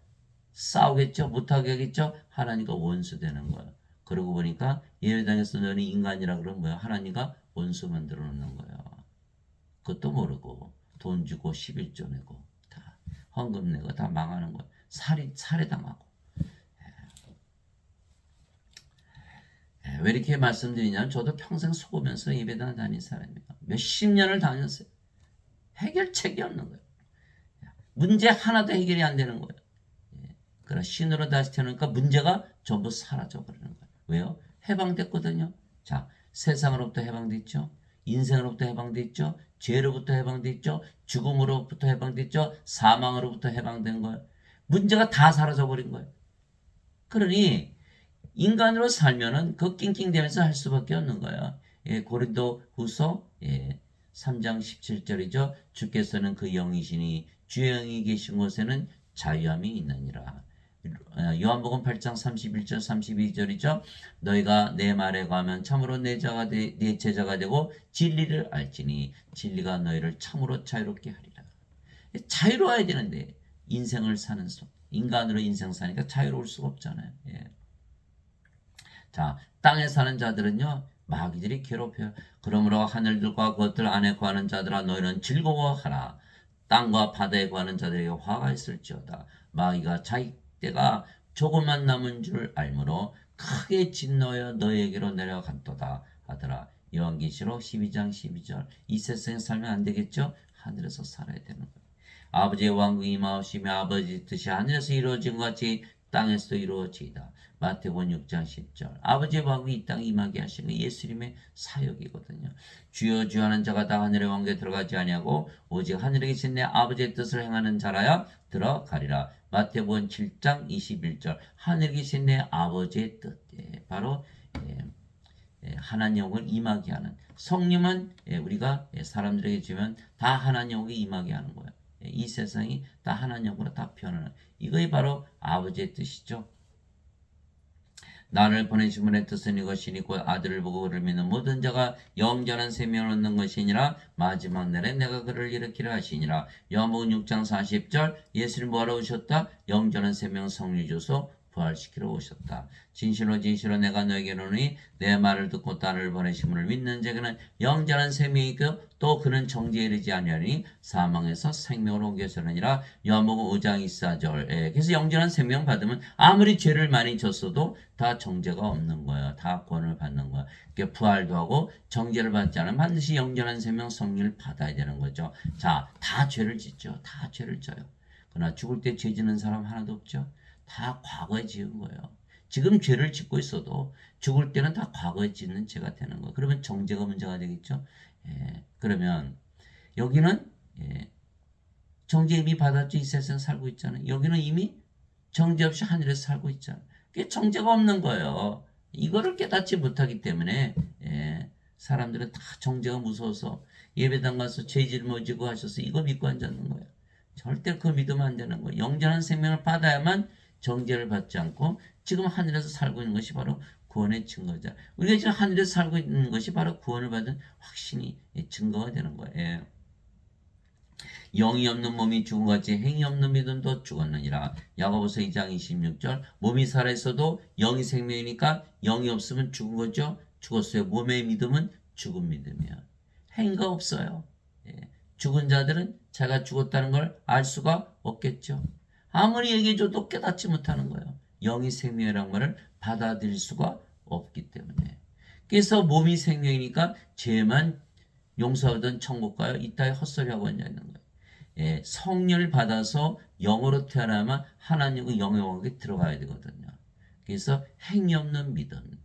싸우겠죠. 못하게 하겠죠. 하나님과 원수 되는 거야. 그러고 보니까 예배당에서 너는 인간이라 그러면 뭐야? 하나님과 원수 만들어 놓는 거야. 그것도 모르고 돈 주고 11조 내고 다 헌금 내고 다 망하는 거야. 살해당하고. 왜 이렇게 말씀드리냐면 저도 평생 속으면서 예배당 다닌 사람이에요. 몇십 년을 다녔어요. 해결책이 없는 거예요. 문제 하나도 해결이 안 되는 거예요. 그러나 신으로 다시 태어나니까 문제가 전부 사라져버리는 거예요. 왜요? 해방됐거든요. 자, 세상으로부터 해방됐죠. 인생으로부터 해방됐죠. 죄로부터 해방됐죠. 죽음으로부터 해방됐죠. 사망으로부터 해방된 거예요. 문제가 다 사라져버린 거예요. 그러니 인간으로 살면은 그 낑낑대면서 할 수밖에 없는 거예요. 고린도 후서 3장 17절이죠. 주께서는 그 영이시니 주의 영이 계신 곳에는 자유함이 있느니라. 요한복음 8장 31절 32절이죠. 너희가 내 말에 가면 참으로 내 제자가 되고 진리를 알지니 진리가 너희를 참으로 자유롭게 하리라. 자유로워야 되는데 인생을 사는 인간으로 인생 사니까 자유로울 수가 없잖아요. 자, 땅에 사는 자들은요 마귀들이 괴롭혀요. 그러므로 하늘들과 그것들 안에 거하는 자들아 너희는 즐거워하라. 땅과 바다에 거하는 자들에게 화가 있을지어다. 마귀가 자기 때가 조금만 남은 줄 알므로 크게 진노하여 너희에게로 내려간도다 하더라. 요한계시록 12장 12절. 이 세상에 살면 안 되겠죠? 하늘에서 살아야 되는 거예요. 아버지의 왕국이 임하오시며 아버지 뜻이 하늘에서 이루어진 것 같이 땅에서도 이루어지이다. 마태복음 6장 10절. 아버지의 왕국이 이 땅에 임하게 하시는 예수님의 사역이거든요. 주여 주여 하는 자가 다 하늘의 왕국에 들어가지 아니하고 오직 하늘에 계신 내 아버지의 뜻을 행하는 자라야 들어가리라. 마태복음 7장 21절. 하늘에 계신 내 아버지의 뜻. 바로 하나님을 임하게 하는 성령은 우리가 사람들에게 주면 다 하나님을 임하게 하는 거예요. 이 세상이 다 하나님으로 다 변하는 이것이 바로 아버지의 뜻이죠. 나를 보내신 분의 뜻은 이것이니 곧 아들을 보고 그를 믿는 모든 자가 영원한 생명을 얻는 것이니라. 마지막 날에 내가 그를 일으키려 하시니라. 요한복음 6장 40절. 예수님 뭐하러 오셨다? 영원한 생명 성령 주소 부활시키러 오셨다. 진실로 진실로 내가 너에게 이르노니 내 말을 듣고 나를 보내신 분을 믿는 자에게는 영원한 생명이 있고 또 그는 정죄에 이르지 아니하니 사망에서 생명으로 옮겨서느니라. 요한복음 5장 24절. 그래서 영원한 생명 받으면 아무리 죄를 많이 졌어도 다 정죄가 없는 거예요. 다 구원을 받는 거예요. 그러니까 부활도 하고 정죄를 받지 않으면 반드시 영원한 생명 성령을 받아야 되는 거죠. 자, 다 죄를 짓죠. 다 죄를 져요. 그러나 죽을 때 죄 짓는 사람 하나도 없죠. 다 과거에 지은 거예요. 지금 죄를 짓고 있어도 죽을 때는 다 과거에 짓는 죄가 되는 거예요. 그러면 정죄가 문제가 되겠죠. 그러면 여기는 정죄 이미 받았죠. 이 세상 살고 있잖아요. 여기는 이미 정죄 없이 하늘에서 살고 있잖아요. 그게 정죄가 없는 거예요. 이거를 깨닫지 못하기 때문에 사람들은 다 정죄가 무서워서 예배당 가서 죄 짊어지고 하셔서 이거 믿고 앉았는 거예요. 절대 그거 믿으면 안 되는 거예요. 영원한 생명을 받아야만 정죄를 받지 않고 지금 하늘에서 살고 있는 것이 바로 구원의 증거자. 우리가 지금 하늘에서 살고 있는 것이 바로 구원을 받은 확신이 증거가 되는 거예요. 영이 없는 몸이 죽은 같이 행이 없는 믿음도 죽었느니라. 야고보서 2장 26절. 몸이 살아있어도 영이 생명이니까 영이 없으면 죽은 거죠. 죽었어요. 몸의 믿음은 죽은 믿음이에요. 행위가 없어요. 죽은 자들은 자기가 죽었다는 걸 알 수가 없겠죠. 아무리 얘기해줘도 깨닫지 못하는 거예요. 영이 생명이라는 말을 받아들일 수가 없기 때문에. 그래서 몸이 생명이니까 죄만 용서하던 천국 가요. 이따위 헛소리하고 앉아있는 거예요. 성령을 받아서 영으로 태어나면 하나님과 영의 왕국에 들어가야 되거든요. 그래서 행위 없는 믿음.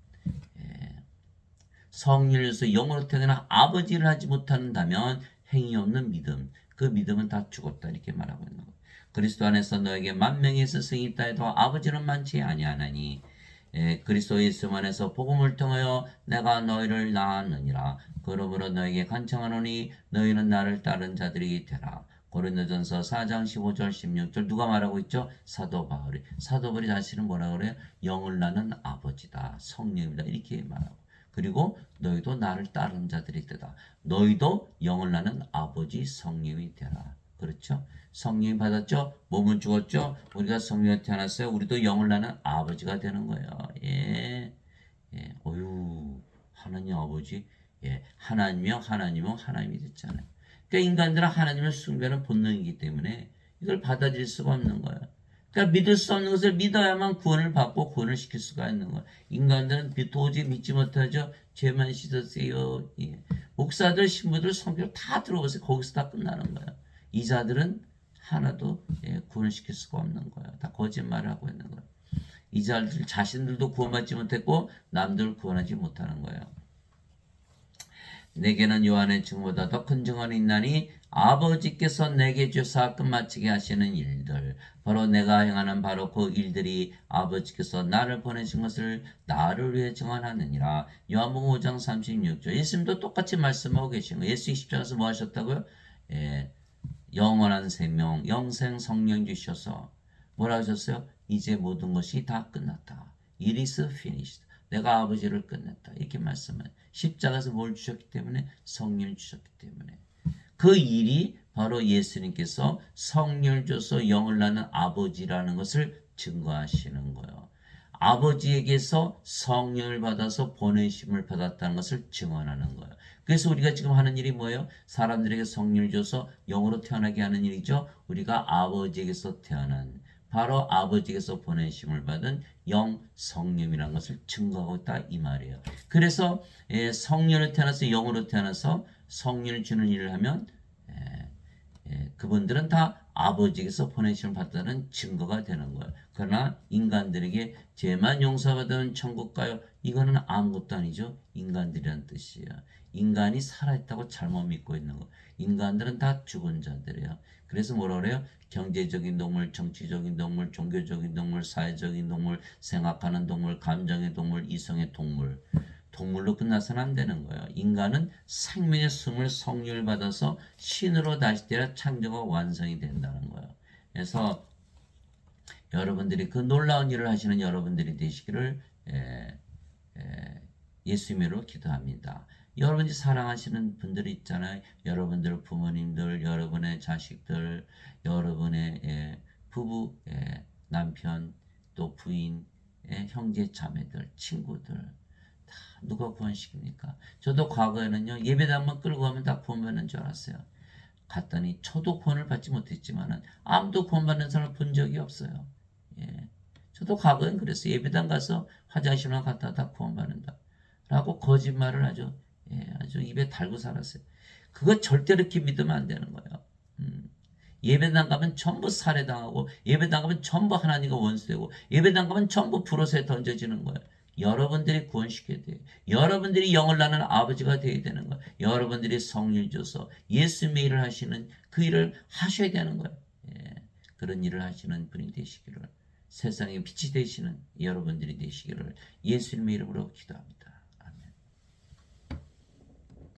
성령에서 영으로 태어나 아버지를 하지 못한다면 행위 없는 믿음. 그 믿음은 다 죽었다 이렇게 말하고 있는 거예요. 그리스도 안에서 너에게 만명의 스승이 있다 해도 아버지는 많지 아니하나니 그리스도 예수 안에서 복음을 통하여 내가 너희를 낳았느니라. 그러므로 너에게 간청하노니 너희는 나를 따른 자들이 되라. 고린도전서 4장 15절 16절 누가 말하고 있죠? 사도 바울이. 사도 바울이 자신은 뭐라고 그래요? 영을 낳는 아버지다. 성령이다. 이렇게 말하고. 그리고 너희도 나를 따른 자들이 되다. 너희도 영을 낳는 아버지 성령이 되라. 그렇죠? 성령이 받았죠? 몸은 죽었죠? 우리가 성령에 태어났어요. 우리도 영을 낳는 아버지가 되는 거예요. 어휴, 하나님 아버지. 하나님이요, 하나님은 하나님이 됐잖아요. 그러니까 인간들은 하나님을 숭배하는 본능이기 때문에 이걸 받아들일 수가 없는 거예요. 그러니까 믿을 수 없는 것을 믿어야만 구원을 받고 구원을 시킬 수가 있는 거예요. 인간들은 도저히 믿지 못하죠. 죄만 씻으세요. 목사들, 신부들 성경 다 들어보세요. 거기서 다 끝나는 거예요. 이자들은 하나도 구원을 시킬 수가 없는 거예요. 다 거짓말을 하고 있는 거예요. 이자들 자신들도 구원받지 못했고 남들을 구원하지 못하는 거예요. 내게는 요한의 증보다 더 큰 증언이 있나니 아버지께서 내게 주사 끝마치게 하시는 일들 바로 내가 행하는 바로 그 일들이 아버지께서 나를 보내신 것을 나를 위해 증언하느니라. 요한복음 5장 36절. 예수님도 똑같이 말씀하고 계신 거예요. 예수 20장에서 뭐 하셨다고요? 영원한 생명, 영생 성령 주셔서 뭐라 하셨어요? 이제 모든 것이 다 끝났다. It is finished. 내가 아버지를 끝냈다. 이렇게 말씀을 십자가에서 뭘 주셨기 때문에 성령을 주셨기 때문에 그 일이 바로 예수님께서 성령을 줘서 영을 낳는 아버지라는 것을 증거하시는 거예요. 아버지에게서 성령을 받아서 보내심을 받았다는 것을 증언하는 거예요. 그래서 우리가 지금 하는 일이 뭐예요? 사람들에게 성령을 줘서 영으로 태어나게 하는 일이죠. 우리가 아버지에게서 태어난 바로 아버지께서 보내심을 받은 영 성령이라는 것을 증거하고 있다 이 말이에요. 그래서 성령을 태어나서 영으로 태어나서 성령을 주는 일을 하면 그분들은 다 아버지께서 보내심을 받다는 증거가 되는 거예요. 그러나 인간들에게 죄만 용서받은 천국 가요? 이거는 아무것도 아니죠. 인간들이란 뜻이에요. 인간이 살아있다고 잘못 믿고 있는 거. 인간들은 다 죽은 자들이에요. 그래서 뭐라 그래요? 경제적인 동물, 정치적인 동물, 종교적인 동물, 사회적인 동물, 생각하는 동물, 감정의 동물, 이성의 동물. 동물로 끝나서는 안 되는 거예요. 인간은 생명의 숨을 성령을 받아서 신으로 다시 되어 창조가 완성이 된다는 거예요. 그래서 여러분들이 그 놀라운 일을 하시는 여러분들이 되시기를 예수님으로 기도합니다. 여러분이 사랑하시는 분들이 있잖아요. 여러분들 부모님들, 여러분의 자식들, 여러분의 부부, 남편, 또 부인, 형제, 자매들, 친구들 다 누가 구원시킵니까? 저도 과거에는요. 예배당만 끌고 가면 다 구원받는 줄 알았어요. 갔더니 저도 구원을 받지 못했지만은 아무도 구원받는 사람을 본 적이 없어요. 예. 저도 과거엔 그랬어요. 예배당 가서 화장실만 갔다 다 구원받는다. 라고 거짓말을 아주 입에 달고 살았어요. 그거 절대로 이렇게 믿으면 안 되는 거예요. 예배당 가면 전부 살해당하고 예배당 가면 전부 하나님과 원수되고 예배당 가면 전부 불옷에 던져지는 거예요. 여러분들이 구원시켜야 돼요. 여러분들이 영을 낳는 아버지가 되어야 되는 거예요. 여러분들이 성령 줘서 예수님의 일을 하시는 그 일을 하셔야 되는 거예요. 예, 그런 일을 하시는 분이 되시기를 세상의 빛이 되시는 여러분들이 되시기를 예수님의 이름으로 기도합니다.